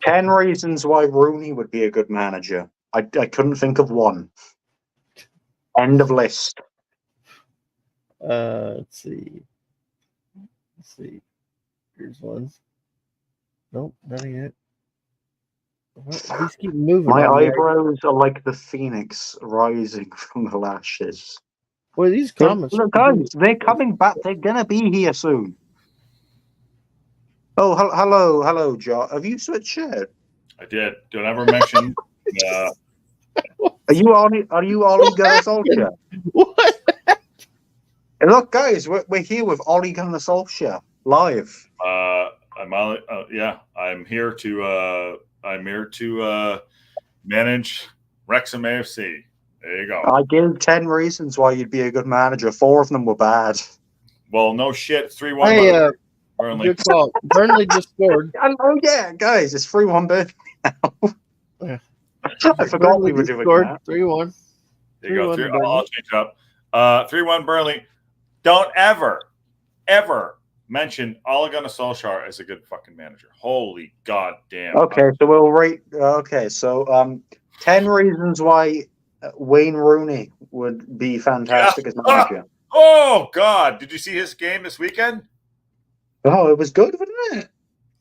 10 reasons why Rooney would be a good manager. I couldn't think of one. End of list. Let's see. Here's one. Nope, not yet. These keep moving. My eyebrows are like the phoenix rising from the lashes. Well, these comments. Look, guys, they're coming back. They're gonna be here soon. Oh, hello, Joe. Have you switched shirt? I did. Don't ever mention. Are you Ole Gunnar Solskjaer? What? And look, guys, we're here with Ole Gunnar Solskjaer live. I'm here to manage Wrexham AFC. There you go. I gave 10 reasons why you'd be a good manager. 4 of them were bad. Well, no shit. 3-1. Burnley. Good call. Burnley just scored. Oh yeah, guys, it's 3-1 Burnley now. Yeah. I forgot we were doing that. 3-1. There you go. I'll change it up. 3-1 Burnley. Don't ever mention Ole Gunnar Solskjaer as a good fucking manager. Holy goddamn. Okay, so we'll rate. Okay, so 10 reasons why Wayne Rooney would be fantastic as manager. Oh, God. Did you see his game this weekend? Oh, it was good, wasn't it?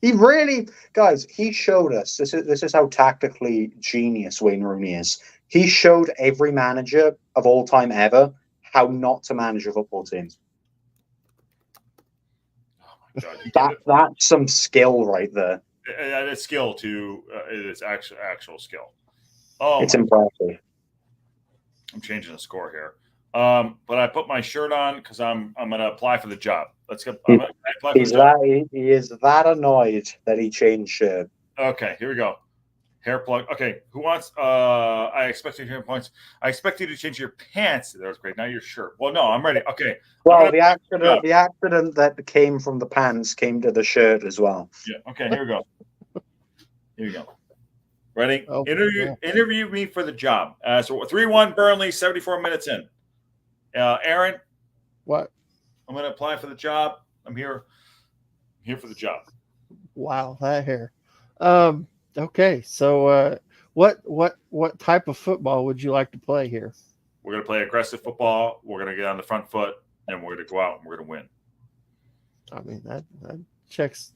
He really, guys, he showed us. This is how tactically genius Wayne Rooney is. He showed every manager of all time ever how not to manage a football team. Oh, my God. That's some skill right there. It's skill to it is actual skill. Oh, it's impressive. I'm changing the score here. But I put my shirt on because I'm going to apply for the job. Let's go. He is that annoyed that he changed shirt. Okay, here we go. Hair plug. Okay, who wants? I expect you to hear points. I expect you to change your pants. That was great. Now your shirt. Well, no, I'm ready. Okay. Well, the accident that came from the pants came to the shirt as well. Yeah. Okay. Here we go. Here we go. Ready? Oh, interview me for the job. So 3-1 Burnley. 74 minutes in. Aaron. What? I'm going to apply for the job. I'm here for the job. Wow, that hair. Okay, so what type of football would you like to play here? We're going to play aggressive football. We're going to get on the front foot, and we're going to go out and we're going to win. I mean that checks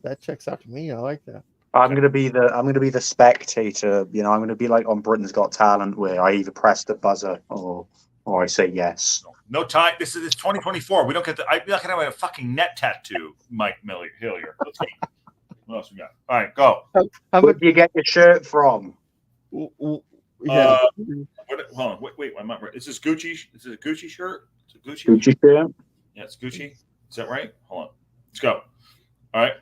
out to me. I like that. I'm going to be the spectator. You know, I'm going to be like on Britain's Got Talent, where I either press the buzzer or I say yes. No time. This is 2024. We don't get I'm not going to have a fucking net tattoo, Mike Hillier. Let's see. What else we got? All right, go. Where do you get your shirt from? Yeah. Hold on. Wait. I'm not right. Is this Gucci? Is it a Gucci shirt? Is it Gucci? Gucci shirt? Yeah, it's Gucci. Is that right? Hold on. Let's go. All right.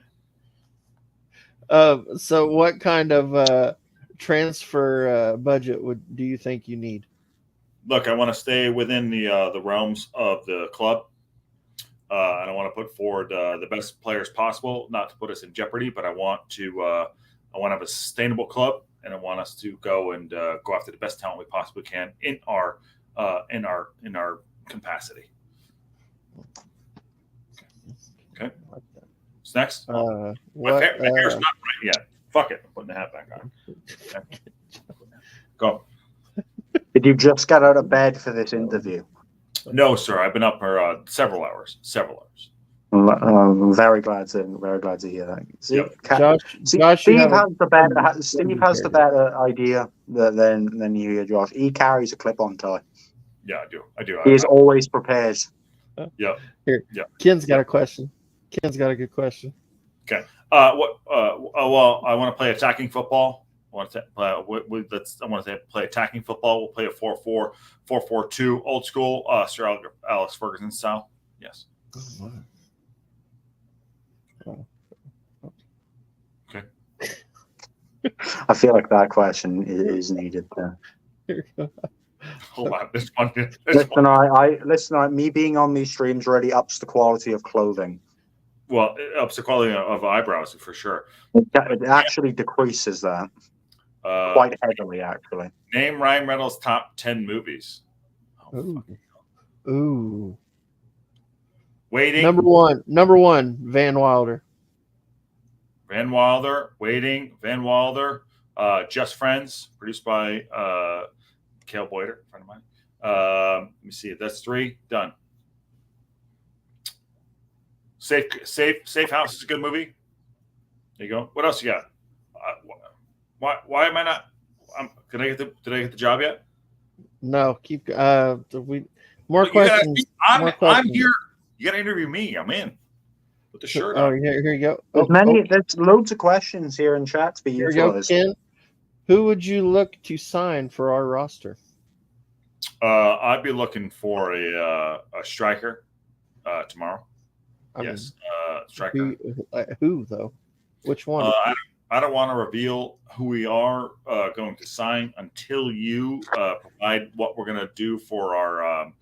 So what kind of transfer budget do you think you need? Look, I want to stay within the realms of the club. I don't want to put forward the best players possible, not to put us in jeopardy, but I want to have a sustainable club, and I want us to go and go after the best talent we possibly can in our capacity. Okay. What's next? My hair's not right yet. Fuck it. I'm putting the hat back on. Okay. Go. Did you just get out of bed for this interview? No, sir. I've been up for several hours. I'm very glad to hear that. See, Yep. Steve has the better idea than you here, Josh. He carries a clip-on tie. Yeah, I do. He is always prepared. Yeah. Here. Yeah. Ken's got a question. Ken's got a good question. Okay. Well, I want to play attacking football. I want to play attacking football. We'll play a 4-4, 4-4-2, old school, Sir Alex Ferguson style. Yes. Okay. I feel like that question is needed. Hold on. This one. Listen, me being on these streams really ups the quality of clothing. Well, it ups the quality of eyebrows for sure. It actually decreases that. Quite heavily, actually. Name Ryan Reynolds' top 10 movies. Ooh. Waiting. Number one, Van Wilder. Van Wilder, Waiting, Van Wilder, Just Friends, produced by Cale Boyder, a friend of mine. Let me see. That's 3. Done. Safe House is a good movie. There you go. What else you got? Why am I not? Did I get the job yet? No, keep. More questions. I'm here. You got to interview me. I'm in with the shirt on. Oh, here you go. There's loads of questions here in chat for you. Here you go, Ken. Who would you look to sign for our roster? I'd be looking for a striker tomorrow. Striker. Who though? Which one? I don't want to reveal who we are going to sign until you provide what we're going to do for our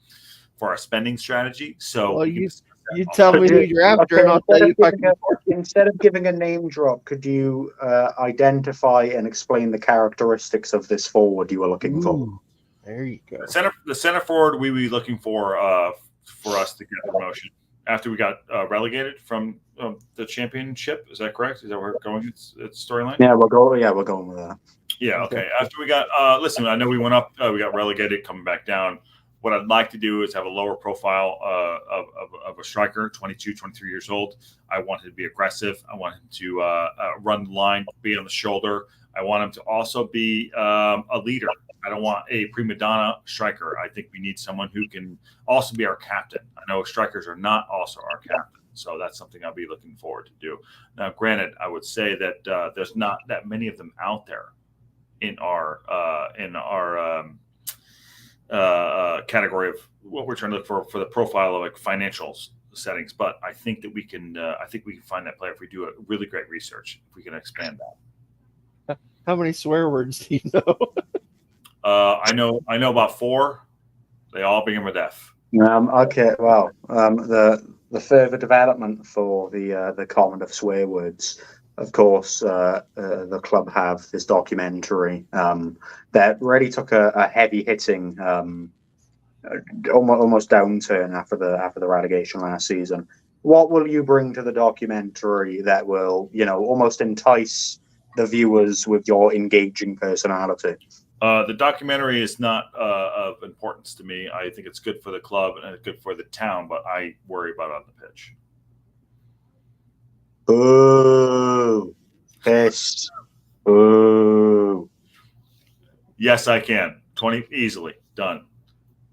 spending strategy. So you tell me who you're after, and I'll tell you if I can. Instead of giving a name drop, could you identify and explain the characteristics of this forward you were looking for? There you go. The center forward we be looking for us to get promotion after we got relegated from the championship. Is that correct? Is that where we're going? It's storyline. Yeah, we're going with that. Yeah, okay. After we got, listen, I know we went up, we got relegated, coming back down. What I'd like to do is have a lower profile of a striker, 22, 23 years old. I want him to be aggressive. I want him to run the line, be on the shoulder. I want him to also be a leader. I don't want a prima donna striker. I think we need someone who can also be our captain. I know strikers are not also our captain, so that's something I'll be looking forward to do. Now, granted, I would say that there's not that many of them out there in our category of what we're trying to look for the profile of like financial settings. But I think that we can find that player if we do a really great research. If we can expand that. How many swear words do you know? I know about 4. They all begin with F. Okay, well, the further development for the comment of swear words. Of course, the club have this documentary that really took a heavy hitting, almost downturn after the relegation last season. What will you bring to the documentary that will, almost entice the viewers with your engaging personality? The documentary is not of importance to me. I think it's good for the club and it's good for the town, but I worry about it on the pitch. Boo. Piss. Boo. Yes, I can. 20 easily. Done.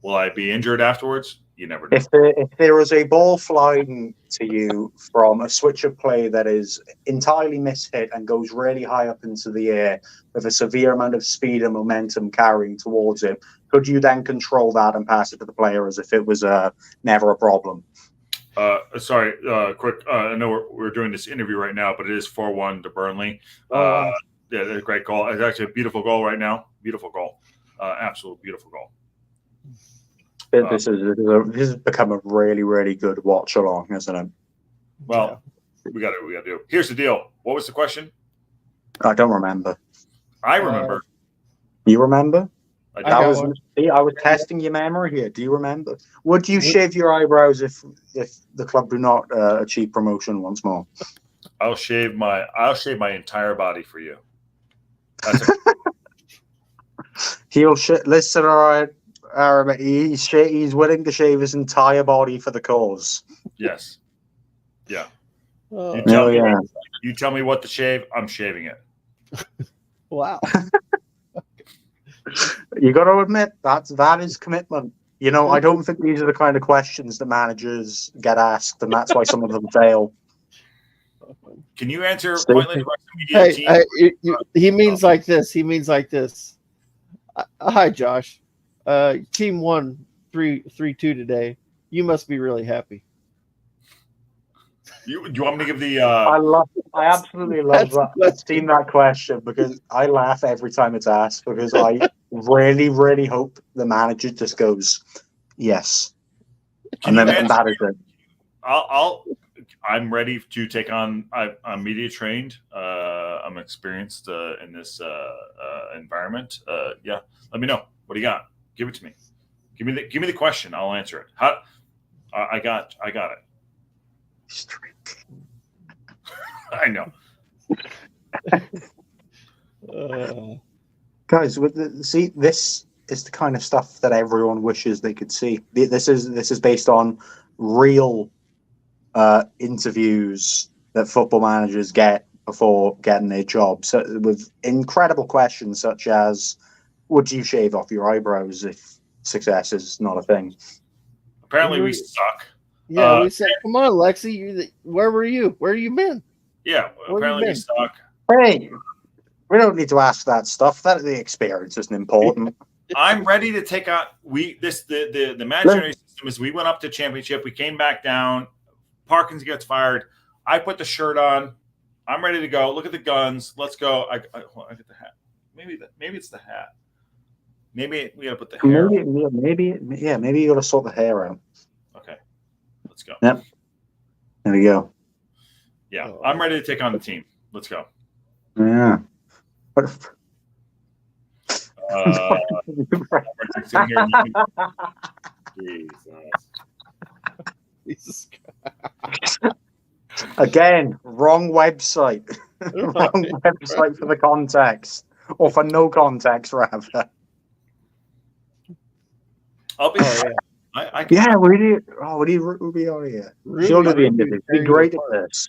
Will I be injured afterwards? You never know. If there is a ball flying to you from a switch of play that is entirely mishit and goes really high up into the air with a severe amount of speed and momentum carrying towards it, could you then control that and pass it to the player as if it was never a problem? Sorry, quick. I know we're doing this interview right now, but it is 4-1 to Burnley. Wow. Yeah, a great goal. It's actually a beautiful goal right now. Beautiful goal. Absolute beautiful goal. This has become a really, really good watch along, isn't it? Well, we got to do. Here's the deal. What was the question? I don't remember. I remember. You remember? I was testing your memory here. Do you remember? Would you shave your eyebrows if the club do not achieve promotion once more? I'll shave my entire body for you. Listen, all right. He's willing to shave his entire body for the cause. Yes. Yeah. You tell me what to shave. I'm shaving it. Wow. You got to admit that is commitment. I don't think these are the kind of questions that managers get asked, and that's why some of them fail. Can you answer pointless Wrexham media team? He means like this. He means like this. Hi, Josh. Team won 3-2 today. You must be really happy. Do you want me to give the? I absolutely love that. I've seen that question because I laugh every time it's asked because I really, really hope the manager just goes, yes, and that is it. I'm ready to take on. I'm media trained. I'm experienced in this environment. Yeah, let me know. What do you got? Give it to me. Give me the question. I'll answer it. I got it. I know. Guys, this is the kind of stuff that everyone wishes they could see. This is based on real interviews that football managers get before getting their job. So with incredible questions such as, would you shave off your eyebrows if success is not a thing? Apparently we suck. Yeah, we said, come on, Lexi, where were you? Where have you been? Yeah, apparently we suck. Hey, we don't need to ask that stuff. The experience isn't important. I'm ready to take on the managerial system is we went up to championship, we came back down, Parkins gets fired. I put the shirt on. I'm ready to go. Look at the guns. Let's go. I get the hat. Maybe it's the hat. Maybe we gotta put the hair. Maybe you gotta sort the hair out. Okay. Let's go. Yep. There we go. Yeah, I'm ready to take on the team. Let's go. Yeah. Jesus. Again, wrong website. Wrong website for the context. or for no context, rather. I'll be. Oh, Yeah, we need. Oh, we need Ruby on here. She'll do the interview. Be great at this.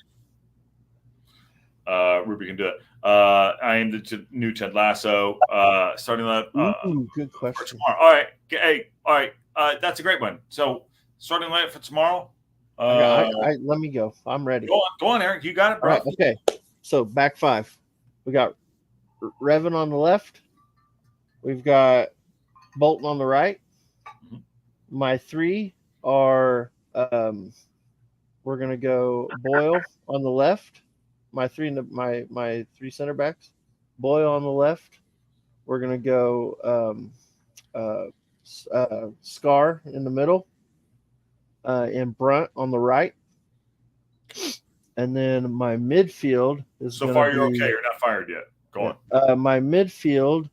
Ruby can do it. I am the new Ted Lasso. Starting that. Good question. For tomorrow. All right. Hey. All right. That's a great one. So starting lineup for tomorrow. Let me go. I'm ready. Go on, Eric. You got it, bro. All right. Okay. So back five. We got Revan on the left. We've got Bolton on the right. Mm-hmm. My three are we're gonna go Boyle on the left. My three center backs. Boyle on the left. We're gonna go Scar in the middle. And Brunt on the right. And then my midfield is so far you're okay. You're not fired yet. Go on. My midfield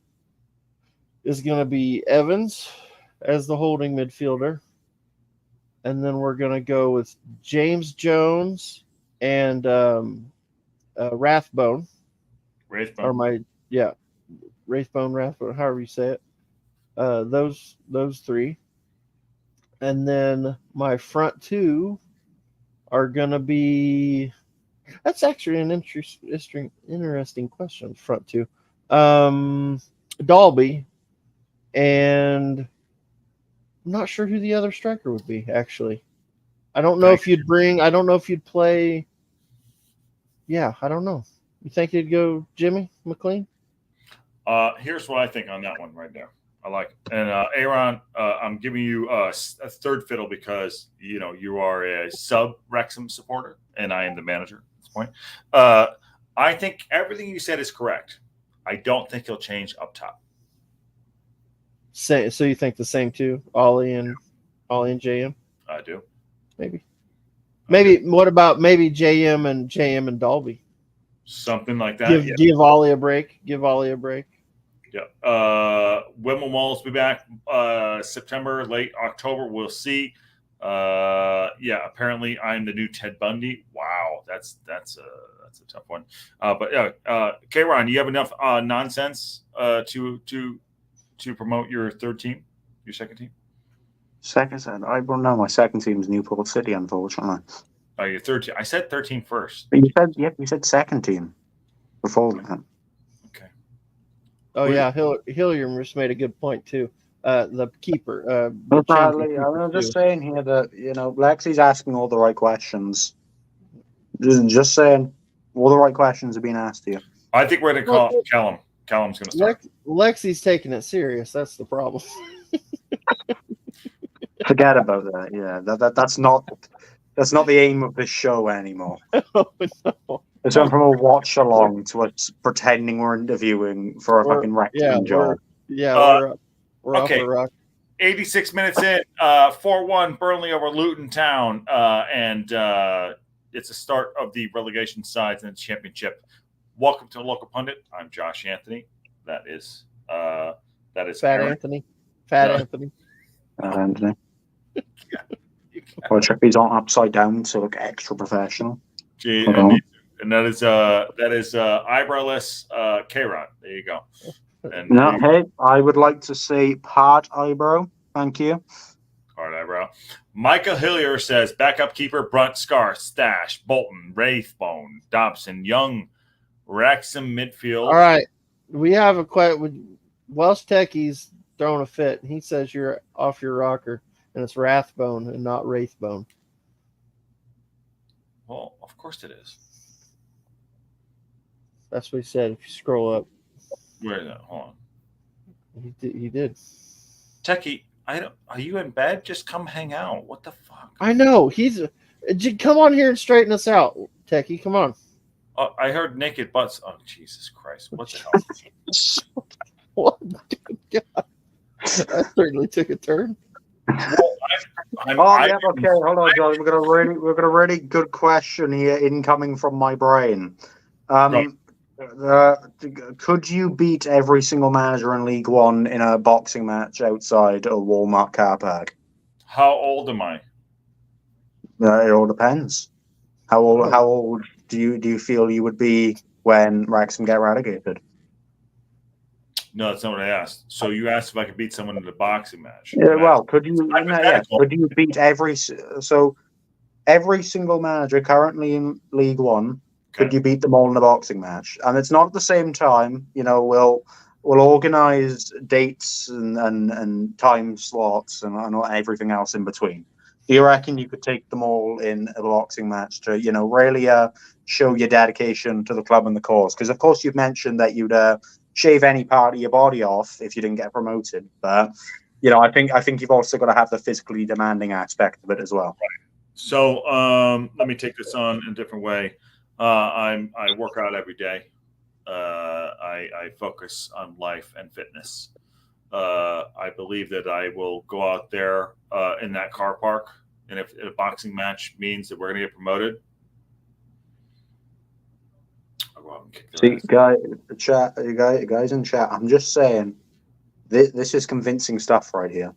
is going to be Evans as the holding midfielder. And then we're going to go with James Jones and Rathbone. Rathbone. Rathbone, however you say it. Those three. And then my front two are going to be – that's actually an interesting question, front two. Dalby, and I'm not sure who the other striker would be, actually. I don't know if you'd play – yeah, I don't know. You think you'd go Jimmy McLean? Here's what I think on that one right there. I like it. And Aaron, I'm giving you a third fiddle because you are a sub Wrexham supporter, and I am the manager at this point. I think everything you said is correct. I don't think he'll change up top. So you think the same too, Ollie and JM? I do. Maybe. What about maybe JM and Dalby? Something like that. Give Ollie a break. Yeah. When will Wallace be back? September, late October. We'll see. Apparently I'm the new Ted Bundy. Wow, that's a tough one. K-Ron, you have enough nonsense to promote your third team, your second team? I don't know. My second team is Newport City, unfortunately. Oh, your third team. I said third team first. But you said second team before that. Okay. Oh yeah, Hilliard just made a good point too. The keeper. Bradley, I'm just saying here that Lexi's asking all the right questions. Just saying, all the right questions are being asked here. I think we're going to call Callum. Callum's going to start. Lexi's taking it serious. That's the problem. Forget about that. Yeah, that's not the aim of this show anymore. Oh, no. It's went from a watch along to us pretending we're interviewing for a fucking Wrexham job. We're off the rock. 86 minutes in, 4-1 Burnley over Luton Town, and it's the start of the relegation sides in the championship. Welcome to the Local Pundit. I'm Josh Anthony. That is Fat Aaron. Anthony. Anthony. I'll check these on upside down to look extra professional. And that is eyebrowless K-Rod. There you go. And hey, I would like to say part eyebrow. Thank you. Part eyebrow. Michael Hillier says backup keeper Brunt, Scar, Stash, Bolton, Wraithbone, Dobson, Young, Wrexham midfield. All right, we have a question. Welsh Techie's throwing a fit. He says you're off your rocker, and it's Rathbone and not Wraithbone. Well, of course it is. That's what he said. If you scroll up, where is that? Hold on. He did. Techie, are you in bed? Just come hang out. What the fuck? I know come on here and straighten us out, Techie. Come on. I heard naked butts. Oh, Jesus Christ! What the hell? What? God. That certainly took a turn. Okay. Hold on, John. We've got a really good question here incoming from my brain. Could you beat every single manager in League One in a boxing match outside a Walmart car park? How old am I? It all depends. How old do you feel you would be when Wrexham get relegated? No, that's not what I asked. So you asked if I could beat someone in a boxing match. Yeah, well, could you? Hypothetical. Could you beat every single manager currently in League One? Okay. Could you beat them all in a boxing match? And it's not at the same time. We'll organise dates and time slots and everything else in between. Do you reckon you could take them all in a boxing match to really show your dedication to the club and the cause? Because of course you've mentioned that you'd shave any part of your body off if you didn't get promoted, but I think you've also got to have the physically demanding aspect of it as well. So let me take this on in a different way. I work out every day. I focus on life and fitness. I believe that I will go out there in that car park, and if a boxing match means that we're going to get promoted, I'll go out and kick their ass. Guys in chat, I'm just saying, this is convincing stuff right here.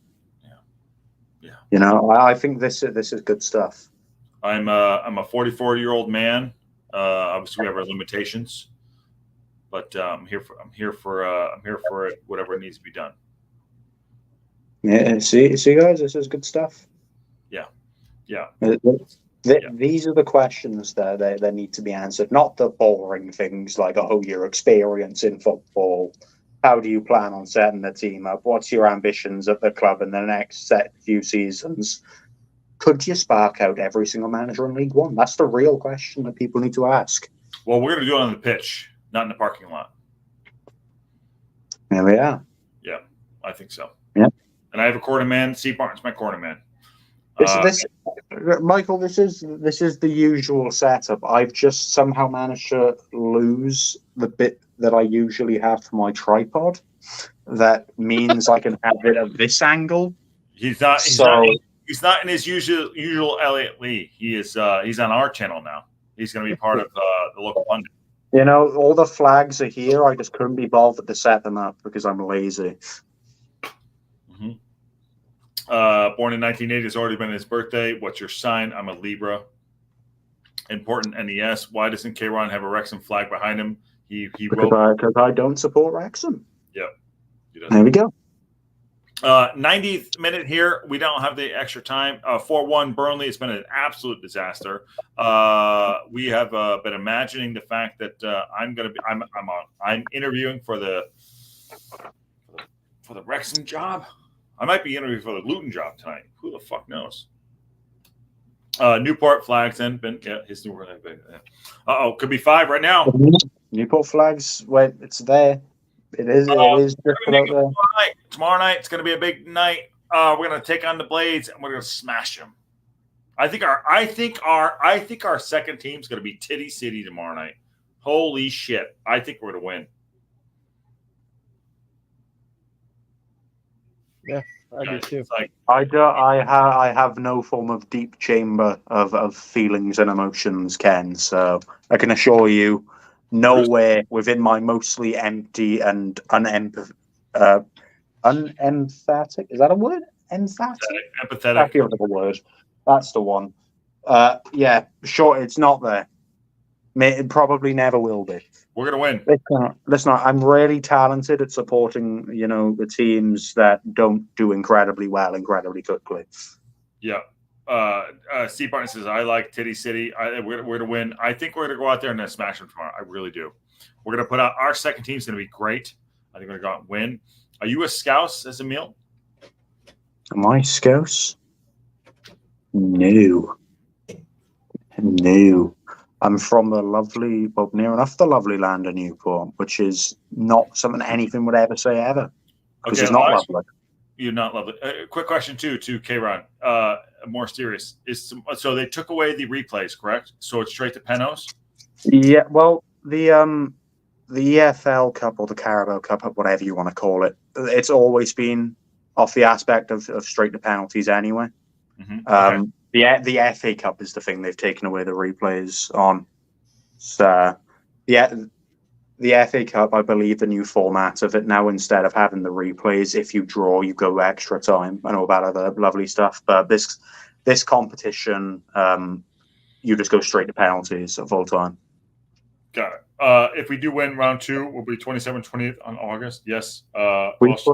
Yeah. I think this is good stuff. I'm a 44-year-old man. Obviously, we have our limitations, but I'm here for it. Whatever needs to be done. Yeah. See, guys, this is good stuff. Yeah. These are the questions that need to be answered, not the boring things like, your experience in football. How do you plan on setting the team up? What's your ambitions at the club in the next few seasons? Could you spark out every single manager in League One? That's the real question that people need to ask. Well, we're going to do it on the pitch, not in the parking lot. There we are. Yeah, I think so. Yeah. And I have a corner man. C. Barnes, my corner man. Michael, this is the usual setup. I've just somehow managed to lose the bit that I usually have for my tripod. That means I can have it at this angle. He's not in his usual Elliot Lee. He's on our channel now. He's going to be part of the local pundit. All the flags are here. I just couldn't be bothered to set them up because I'm lazy. Mm-hmm. Born in 1980, has already been his birthday. What's your sign? I'm a Libra. Important NES. Why doesn't K-Ron have a Wrexham flag behind him? Because I don't support Wrexham. Yeah. There we go. 90th minute here. We don't have the extra time. 4-1 Burnley. It's been an absolute disaster. We have been imagining the fact that I'm interviewing for the Wrexham job. I might be interviewing for the Luton job tonight. Who the fuck knows? Newport flags in. His new word. Could be 5 right now. Newport flags. Wait, it's there. It is. It is just about there. Tomorrow night, it's going to be a big night. We're going to take on the Blades and we're going to smash them. I think our second team is going to be Titty City tomorrow night. Holy shit! I think we're going to win. Yeah, I do too. I have no form of deep chamber of feelings and emotions, Ken. So I can assure you, nowhere within my mostly empty and unempathetic. Is that a word? Empathetic. Empathetic. I feel like a word. That's the one. Yeah, sure. It's not there. It probably never will be. We're going to win. Listen, I'm really talented at supporting, the teams that don't do incredibly well incredibly quickly. Yeah. Steve Barton says, I like Titty City. We're going to win. I think we're going to go out there and smash them tomorrow. I really do. We're going to put out our second team's going to be great. I think we're going to go out and win. Are you a Scouse as Emil? Am I Scouse? No. I'm from the lovely, well, near enough the lovely land of Newport, which is not something anything would ever say ever. Because it's not lovely. You're not lovely. Quick question, too, to K-Ron. More serious. So they took away the replays, correct? So it's straight to Penos? Yeah, well, the EFL Cup or the Carabao Cup, whatever you want to call it, it's always been off the aspect of straight to penalties anyway. Mm-hmm. Okay. The FA Cup is the thing they've taken away the replays on. So, the FA Cup, I believe the new format of it now, instead of having the replays, if you draw, you go extra time and all that other lovely stuff. But this competition, you just go straight to penalties at full time. Got it. If we do win round 2, we'll be 27-28 on August. Yes. Here's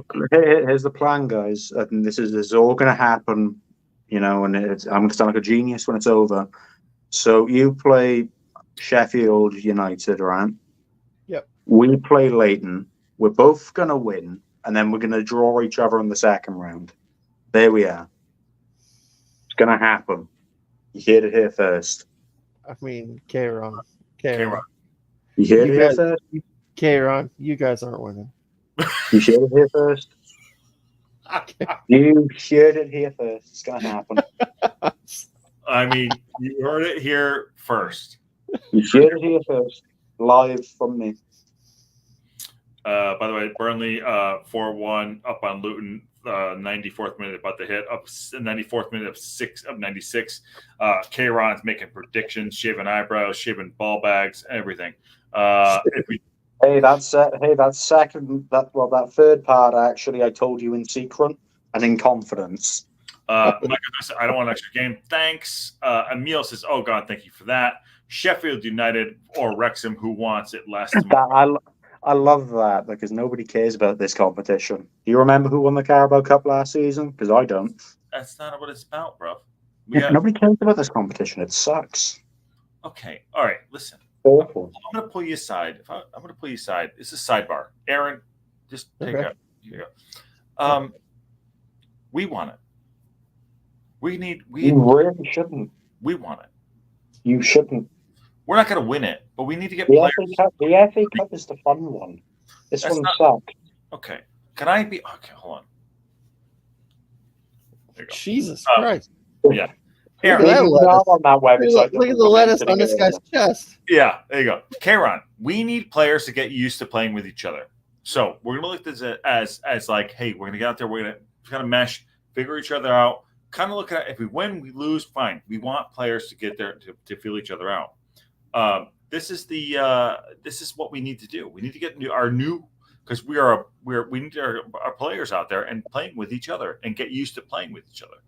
the plan, guys. And this is all going to happen, and I'm going to sound like a genius when it's over. So you play Sheffield United, right? Yep. We play Luton. We're both going to win, and then we're going to draw each other in the second round. There we are. It's going to happen. You heard it here first. I mean, K-Ron. You heard it here first? K-Ron, you guys aren't winning. You heard it here first? You heard it here first. It's going to happen. I mean, you heard it here first. You heard it here first. Live from me. By the way, Burnley 4-1 up on Luton. 94th minute about to hit, up 94th minute of 96. K-Ron's making predictions, shaving eyebrows, shaving ball bags, everything. That third part actually I told you in secret and in confidence. Michael says, I don't want an extra game. Thanks. Emil says, oh God, thank you for that. Sheffield United or Wrexham, who wants it last tomorrow? I love that because nobody cares about this competition. Do you remember who won the Carabao Cup last season? Because I don't. That's not what it's about, bro. Nobody cares about this competition. It sucks. Okay. All right. Listen. Awful. I'm going to pull you aside. I'm going to pull you aside. This is sidebar. Aaron, just take it. Here you go. We want it. You really shouldn't. We want it. You shouldn't. We're not going to win it, but we need to get the players. The FA Cup is the fun one. This one sucks. Okay. Can I be... Okay, hold on. There you go. Jesus Christ. Yeah. Aaron, on that website. Look at the lettuce on this guy's chest. Yeah, there you go. K-Ron, we need players to get used to playing with each other. So we're going to look at this as like, hey, we're going to get out there. We're going to kind of mesh, figure each other out. Kind of look at it. If we win, we lose, fine. We want players to get there to feel each other out. This is what we need to do. We need to get our new because we need our players out there and playing with each other and get used to playing with each other.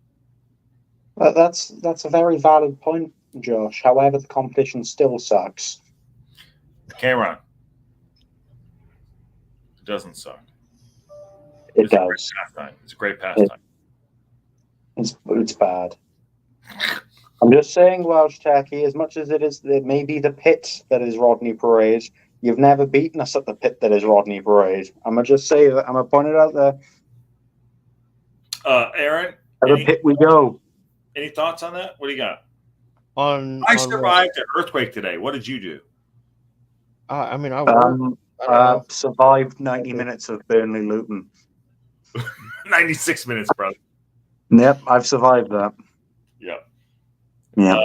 That's a very valid point, Josh. However, the competition still sucks. K-Ron, it doesn't suck. It does. It's a great pastime. It's bad. I'm just saying, Welsh Tacky, as much as it may be the pit that is Rodney Parade, you've never beaten us at the pit that is Rodney Parade. I'm going to just say that. I'm going to point it out there. Aaron? At the pit we go. Any thoughts on that? What do you got? I survived an earthquake today. What did you do? I mean, I survived 90 minutes of Burnley Luton. 96 minutes, brother. Yep, I've survived that. Yeah. Yeah.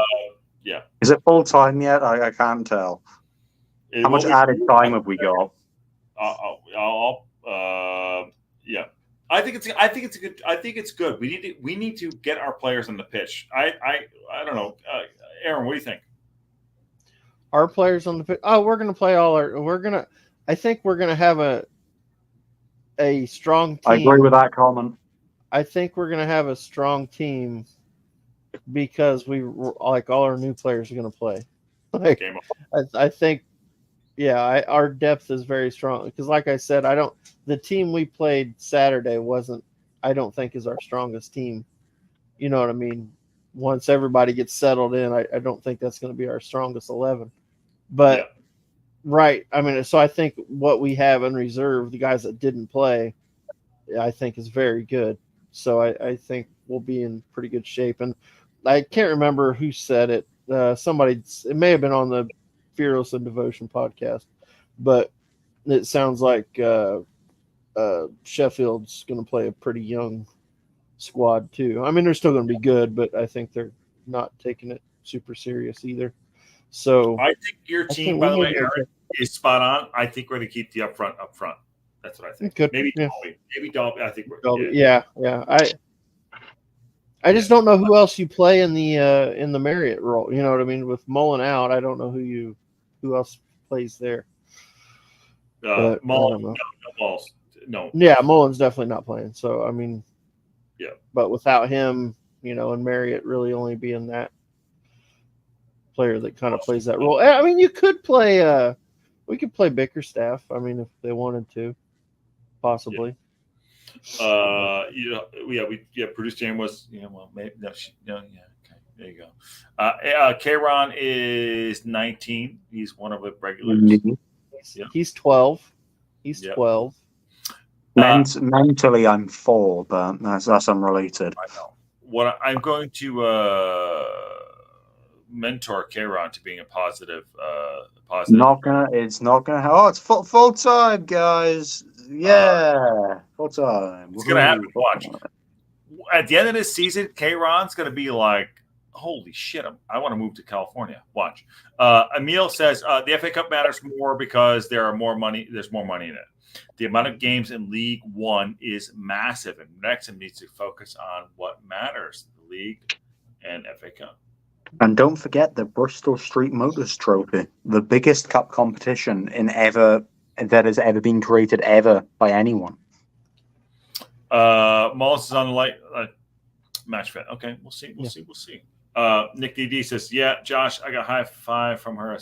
Yeah. Is it full time yet? I can't tell. How much added time have we got? Yeah. I think it's good. We need to get our players on the pitch. I don't know. Aaron, what do you think? Our players on the pitch. Oh, we're going to play I think we're going to have a strong team. I agree with that comment. I think we're going to have a strong team because all our new players are going to play. I think, our depth is very strong because, like I said, the team we played Saturday I don't think is our strongest team. You know what I mean? Once everybody gets settled in, I don't think that's going to be our strongest 11. But right, I mean, so I think what we have in reserve, the guys that didn't play, I think is very good. So I think we'll be in pretty good shape. And I can't remember who said it. It may have been on the Fearless and Devotion podcast, but it sounds like Sheffield's going to play a pretty young squad too. I mean, they're still going to be good, but I think they're not taking it super serious either. So I think your team, by the way, Aaron, is spot on. I think we're going to keep the up front. That's what I think. Maybe Dolby. I think we're Dolby. Yeah. I just don't know who else you play in the Marriott role. You know what I mean? With Mullen out, I don't know who else plays there. Mullen, no. Yeah, Mullen's definitely not playing. So I mean, yeah. But without him, and Marriott really only being that player that kind of plays that role. I mean, you could play. We could play Bickerstaff. I mean, if they wanted to, possibly. Producer Jane was, maybe no, okay, there you go. Kron is 19. He's one of the regulars. He's 12. He's 12. Mentally, I'm 4, but that's unrelated. I know. What I'm going to mentor Kron to being a positive. It's not gonna. Oh, it's full time, guys. Yeah, full time. It's gonna happen. Watch. At the end of this season, Kron's gonna be like, "Holy shit! I want to move to California." Watch. Emil says the FA Cup matters more because there's more money in it. The amount of games in League One is massive, and Wrexham needs to focus on what matters: the league and FA Cup. And don't forget the Bristol Street Motors Trophy, the biggest cup competition that has ever been created ever by anyone. Mullins is on the light match fit. Okay, we'll see. Nick DD says, "Yeah, Josh, I got high five from her."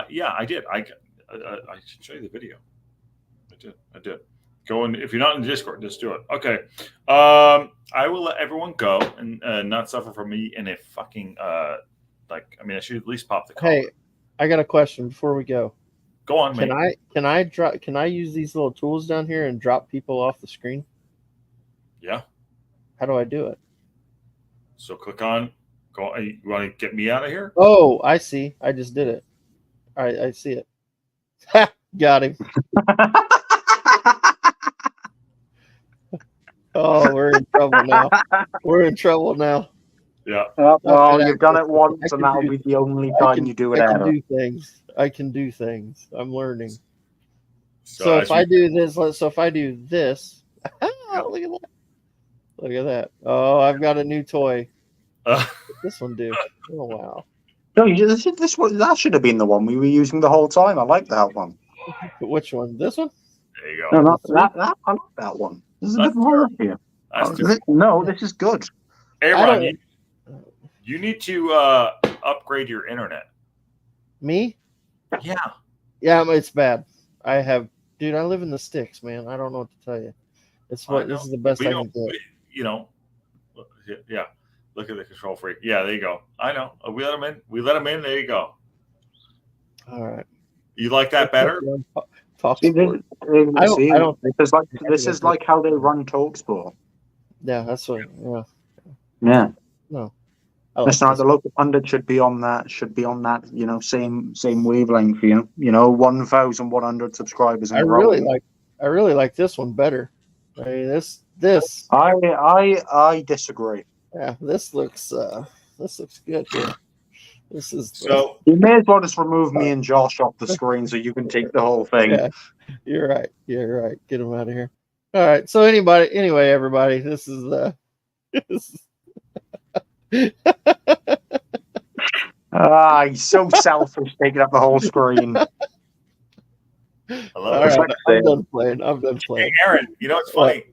Yeah, I did. I should show you the video. I did. Go in. If you're not in the Discord, just do it. Okay. I will let everyone go and not suffer from me in a fucking I should at least pop the collar. Hey, I got a question before we go. Go on, Can I use these little tools down here and drop people off the screen? Yeah. How do I do it? So click on. Go. You want to get me out of here? Oh, I see. I just did it. I see it. Ha! Got him. Oh, we're in trouble now. Yeah. Well, you've done it once, and that'll be the only time you do it ever. I can do things. I'm learning. So if I do this, look at that. Look at that. Oh, I've got a new toy. What's this one do? Oh, wow. No, that should have been the one we were using the whole time. I like that one. Which one? This one? There you go. No, not that. I like that one. This is a bit more here. No, this is good. Hey, Ron, you need to upgrade your internet. Me? Yeah. Yeah, it's bad. I live in the sticks, man. I don't know what to tell you. This is the best I can do. Yeah. Look at the control freak. Yeah, there you go. I know. We let him in. There you go. All right. You like that better? This is like how they run TalkSport. Yeah, that's what. Yeah. No. Listen, the local pundit should be on that. Same wavelength. 1,100 subscribers. I really like this one better. I mean, this. I disagree. Yeah, this looks good here. This is so. You may as well just remove me and Josh off the screen so you can take the whole thing. Yeah, you're right. Get him out of here. All right. So anyway, everybody, this is he's so selfish taking up the whole screen. All right, I'm done playing. Hey, Aaron, you know what's funny?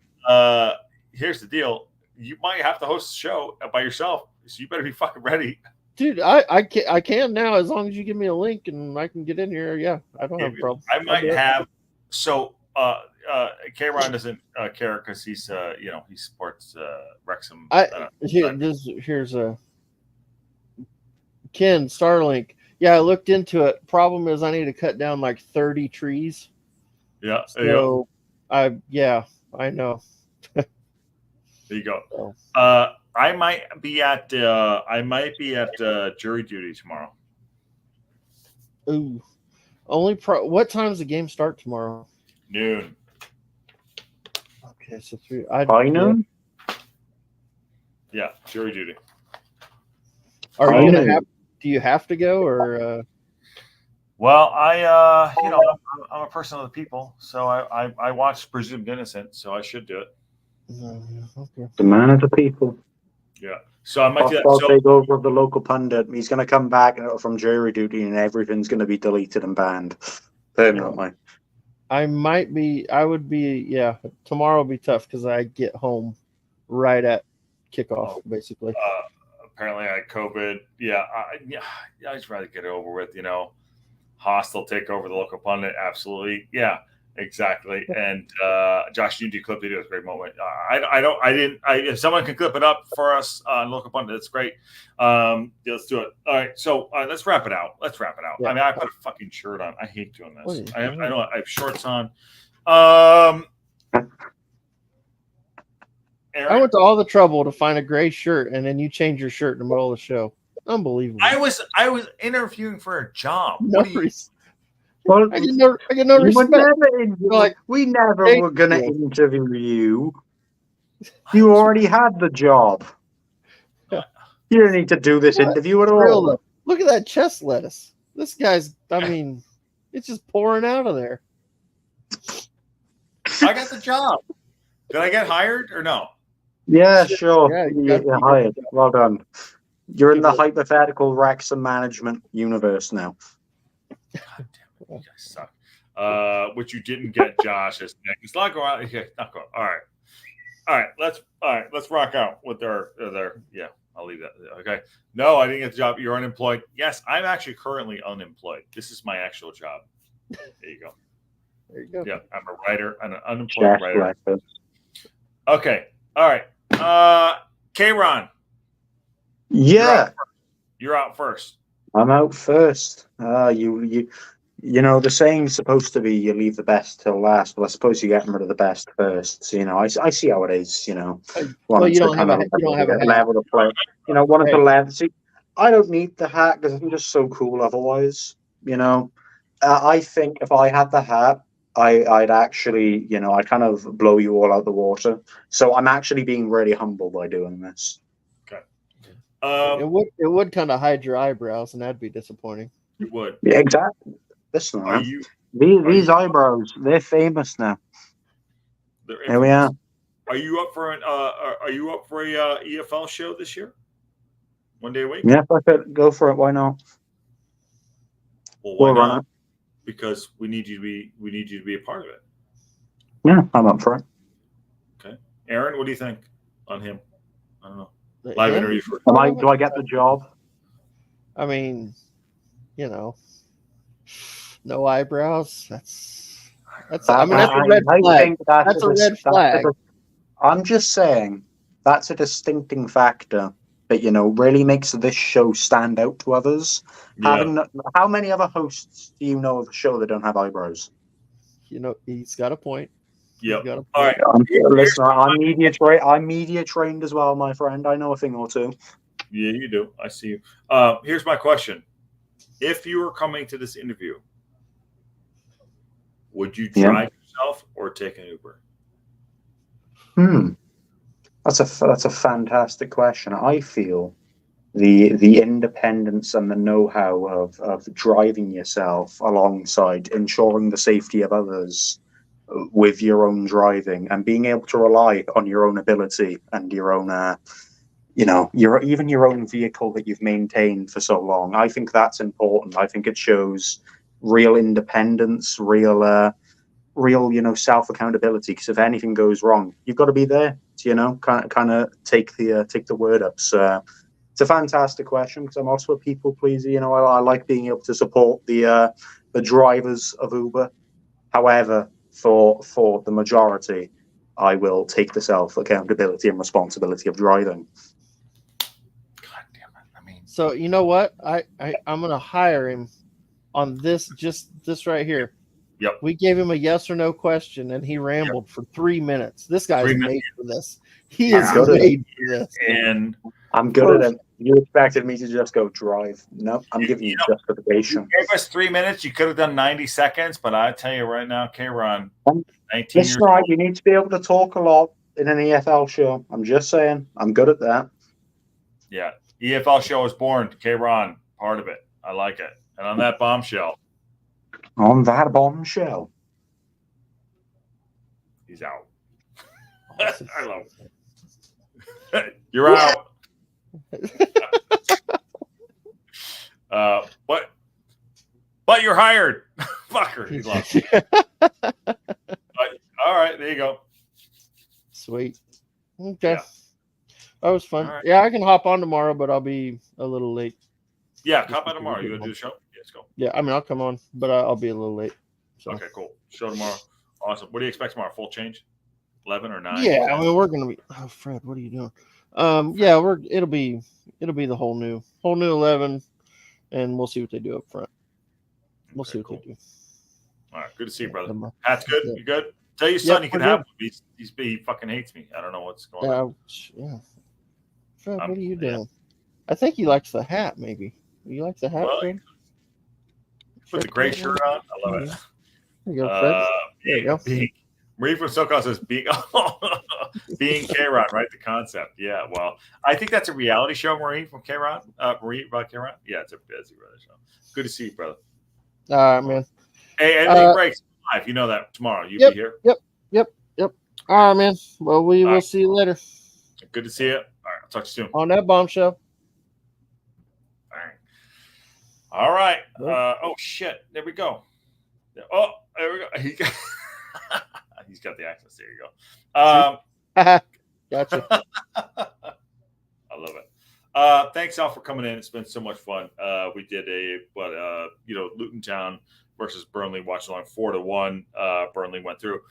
Here's the deal. You might have to host the show by yourself, so you better be fucking ready. Dude, I can now as long as you give me a link and I can get in here. Yeah, I don't have a problem. I might have. So, K-Ron doesn't care because he's he supports Wrexham. Here's a Ken Starlink. Yeah, I looked into it. Problem is, I need to cut down like 30 trees. Yeah. So I know. There you go. I might be at jury duty tomorrow. Ooh, what time does the game start tomorrow? Noon. Okay, so 3. By noon. Yeah, jury duty. Are you gonna have? Do you have to go or? Well, I'm a person of the people, so I watched Presumed Innocent, so I should do it. Okay. The man of the people. Yeah. So I might do that. I'll take over the local pundit. He's going to come back from jury duty, and everything's going to be deleted and banned permanently. I would be. Yeah. Tomorrow will be tough because I get home right at kickoff, basically. Apparently, I had COVID. Yeah. I just rather get it over with. hostile take over the local pundit. Absolutely. Yeah, exactly. And Josh, you do clip video. It's a great moment. If someone can clip it up for us on local pundit, that's great. Let's do it. All right. So let's wrap it out. Yeah. I mean, I put a fucking shirt on. I hate doing this. I have shorts on. Aaron? I went to all the trouble to find a gray shirt, and then you change your shirt in the middle of the show. Unbelievable. I was interviewing for a job. No reason. Well, I get no respect. We never were going to interview you. You already had the job. You don't need to do this interview at all. Look at that chest lettuce. This guy's, it's just pouring out of there. I got the job. Did I get hired or no? Yeah, sure. Yeah, you're hired. Well done. You're in the hypothetical Wrexham management universe now. God damn it, you guys suck. Which you didn't get, Josh. It's not going out. Okay, not going. All right. Let's rock out with their. Yeah, I'll leave that. Okay. No, I didn't get the job. You're unemployed. Yes, I'm actually currently unemployed. This is my actual job. There you go. There you go. Yeah, I'm a writer. I'm an unemployed writer. Okay. All right. K-Ron. Yeah. You're out first. I'm out first. You know, the saying's supposed to be you leave the best till last, but I suppose you get rid of the best first. So, I see how it is, you don't have a level to play. One of the levels. See, I don't need the hat because I'm just so cool otherwise. I think if I had the hat, I'd actually, I'd kind of blow you all out the water. So I'm actually being really humble by doing this. Okay. It would kind of hide your eyebrows, and that'd be disappointing. It would. Yeah, exactly. Listen, these eyebrows, they're famous now. Here we are. Are you up for a EFL show this year? One day a week? Yeah, if I could go for it, why not? Well, why not? Because we need you to be a part of it. Yeah, I'm up for it. Okay, Aaron, what do you think on him? I don't know. Live interview for. Do I get the job? I mean, no eyebrows. That's a red flag. That's a red flag. I'm just saying that's a distincting factor that really makes this show stand out to others. Yeah. How many other hosts do you know of a show that don't have eyebrows? He's got a point. Yeah. All right. Listen, I'm media trained as well, my friend. I know a thing or two. Yeah, you do. I see you. Here's my question: if you were coming to this interview, would you drive yourself or take an Uber? That's a fantastic question. I feel the independence and the know-how of driving yourself alongside ensuring the safety of others with your own driving and being able to rely on your own ability and your own your own vehicle that you've maintained for so long. I think that's important. I think it shows real independence, real self accountability. Because if anything goes wrong, you've got to be there to kind of take the word up. So it's a fantastic question because I'm also a people pleaser. I like being able to support the drivers of Uber. However, for the majority, I will take the self accountability and responsibility of driving. God damn it! So you know what? I'm gonna hire him on this right here. Yep. We gave him a yes or no question, and he rambled for 3 minutes. This guy's made for this. He is made for this. And I'm good at it. You expected me to just go drive. No, I'm giving you justification. You gave us 3 minutes. You could have done 90 seconds, but I tell you right now, K-Ron, 19 years old. You need to be able to talk a lot in an EFL show. I'm just saying. I'm good at that. Yeah. EFL show is born. K-Ron, part of it. I like it. And on that bombshell. He's out. I love it. You're out. But you're hired. Fucker. He loves it. All right, there you go. Sweet. Okay. Yeah. That was fun. Right. Yeah, I can hop on tomorrow, but I'll be a little late. Yeah, hop on tomorrow. You gonna do the show? Yeah. Let's go. Yeah, I mean, I'll come on, but I'll be a little late. So. Okay, cool. Show tomorrow. Awesome. What do you expect tomorrow? Full change? 11 or 9? Yeah, 10? I mean, we're gonna be. Oh, Fred, what are you doing? It'll be the whole new 11, and we'll see what they do up front. We'll see what they do. All right, good to see you, brother. Pat's good. You good? Tell your son he can have him. He fucking hates me. I don't know what's going on. Yeah. Fred, what are you doing? Yeah. I think he likes the hat. Maybe you like the hat, Fred? Put the gray shirt on. I love it. There you go, Fred. There you go. Marie from SoCal says being K-Rod, right? The concept. Yeah, well, I think that's a reality show, Marie from K-Rod. Marie about K-Rod? Yeah, it's a busy brother show. Good to see you, brother. All right, man. Hey, anything breaks live. You know that tomorrow. You'll be here. Yep. All right, man. Well, we will see you later. Good to see you. All right, I'll talk to you soon. On that bombshell. All right. Oh, shit. There we go. Oh, there we go. He's got the accents. There you go. Gotcha. I love it. Thanks all for coming in. It's been so much fun. We did Luton Town versus Burnley watch along 4-1. Burnley went through.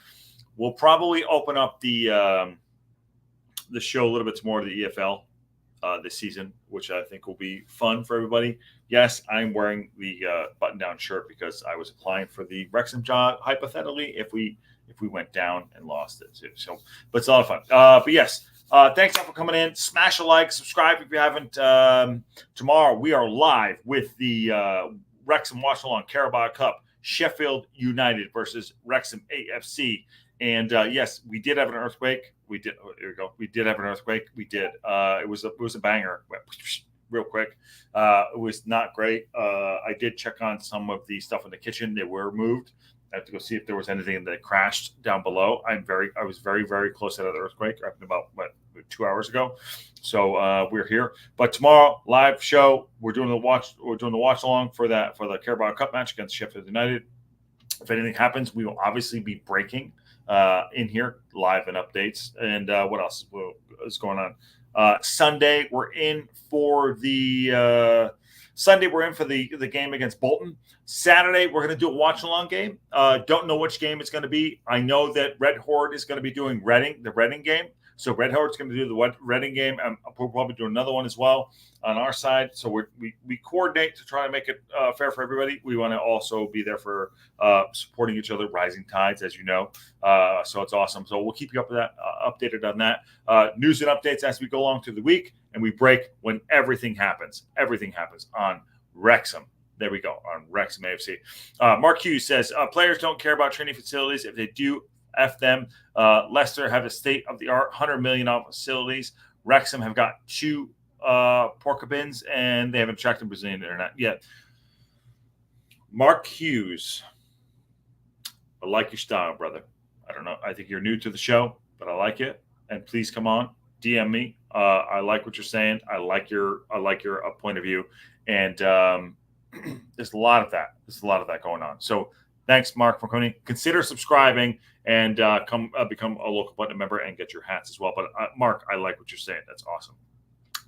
We'll probably open up the show a little bit more to the EFL this season, which I think will be fun for everybody. Yes, I'm wearing the button-down shirt because I was applying for the Wrexham job hypothetically if we went down and lost it too. So, but it's a lot of fun. But yes, thanks all for coming in. Smash a like, subscribe if you haven't. Tomorrow we are live with the Wrexham Watch Along Carabao Cup, Sheffield United versus Wrexham AFC. And yes, we did have an earthquake. We did. Oh, there we go. We did have an earthquake. We did. It was a banger. Real quick. It was not great. I did check on some of the stuff in the kitchen. They were moved. I have to go see if there was anything that crashed down below. I was very, very close to that earthquake. Happened about 2 hours ago. So we're here. But tomorrow, live show. We're doing the watch along for the Carabao Cup match against Sheffield United. If anything happens, we will obviously be breaking in here live and updates. And what else is going on? Sunday, we're in for the game against Bolton. Saturday, we're going to do a watch-along game. Don't know which game it's going to be. I know that Red Horde is going to be doing the Reading game. So Red Horde's going to do the Reading game. We'll probably do another one as well on our side. So we coordinate to try to make it fair for everybody. We want to also be there for supporting each other, rising tides, as you know. So it's awesome. So we'll keep you updated on that. News and updates as we go along through the week, and we break when everything happens. Everything happens on Wrexham. There we go, on Wrexham AFC. Mark Hughes says, players don't care about training facilities. If they do, F them. Leicester have a state-of-the-art $100 million facilities. Wrexham have got 2 pork bins, and they haven't attracted Brazilian internet yet. Mark Hughes, I like your style, brother. I don't know. I think you're new to the show, but I like it. And please come on, DM me. I like what you're saying. I like your point of view, and there's a lot of that. There's a lot of that going on. So thanks, Mark, for coming. Consider subscribing and come become a local button member and get your hats as well. But Mark, I like what you're saying. That's awesome.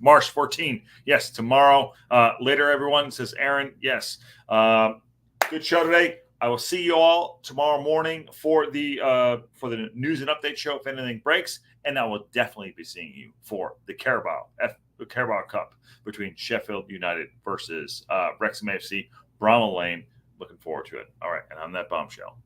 March 14. Yes, tomorrow. Later, everyone, says Aaron. Yes. Good show today. I will see you all tomorrow morning for the news and update show if anything breaks. And I will definitely be seeing you for the Carabao Cup between Sheffield United versus Wrexham AFC, Bramall Lane. Looking forward to it. All right. And on that bombshell.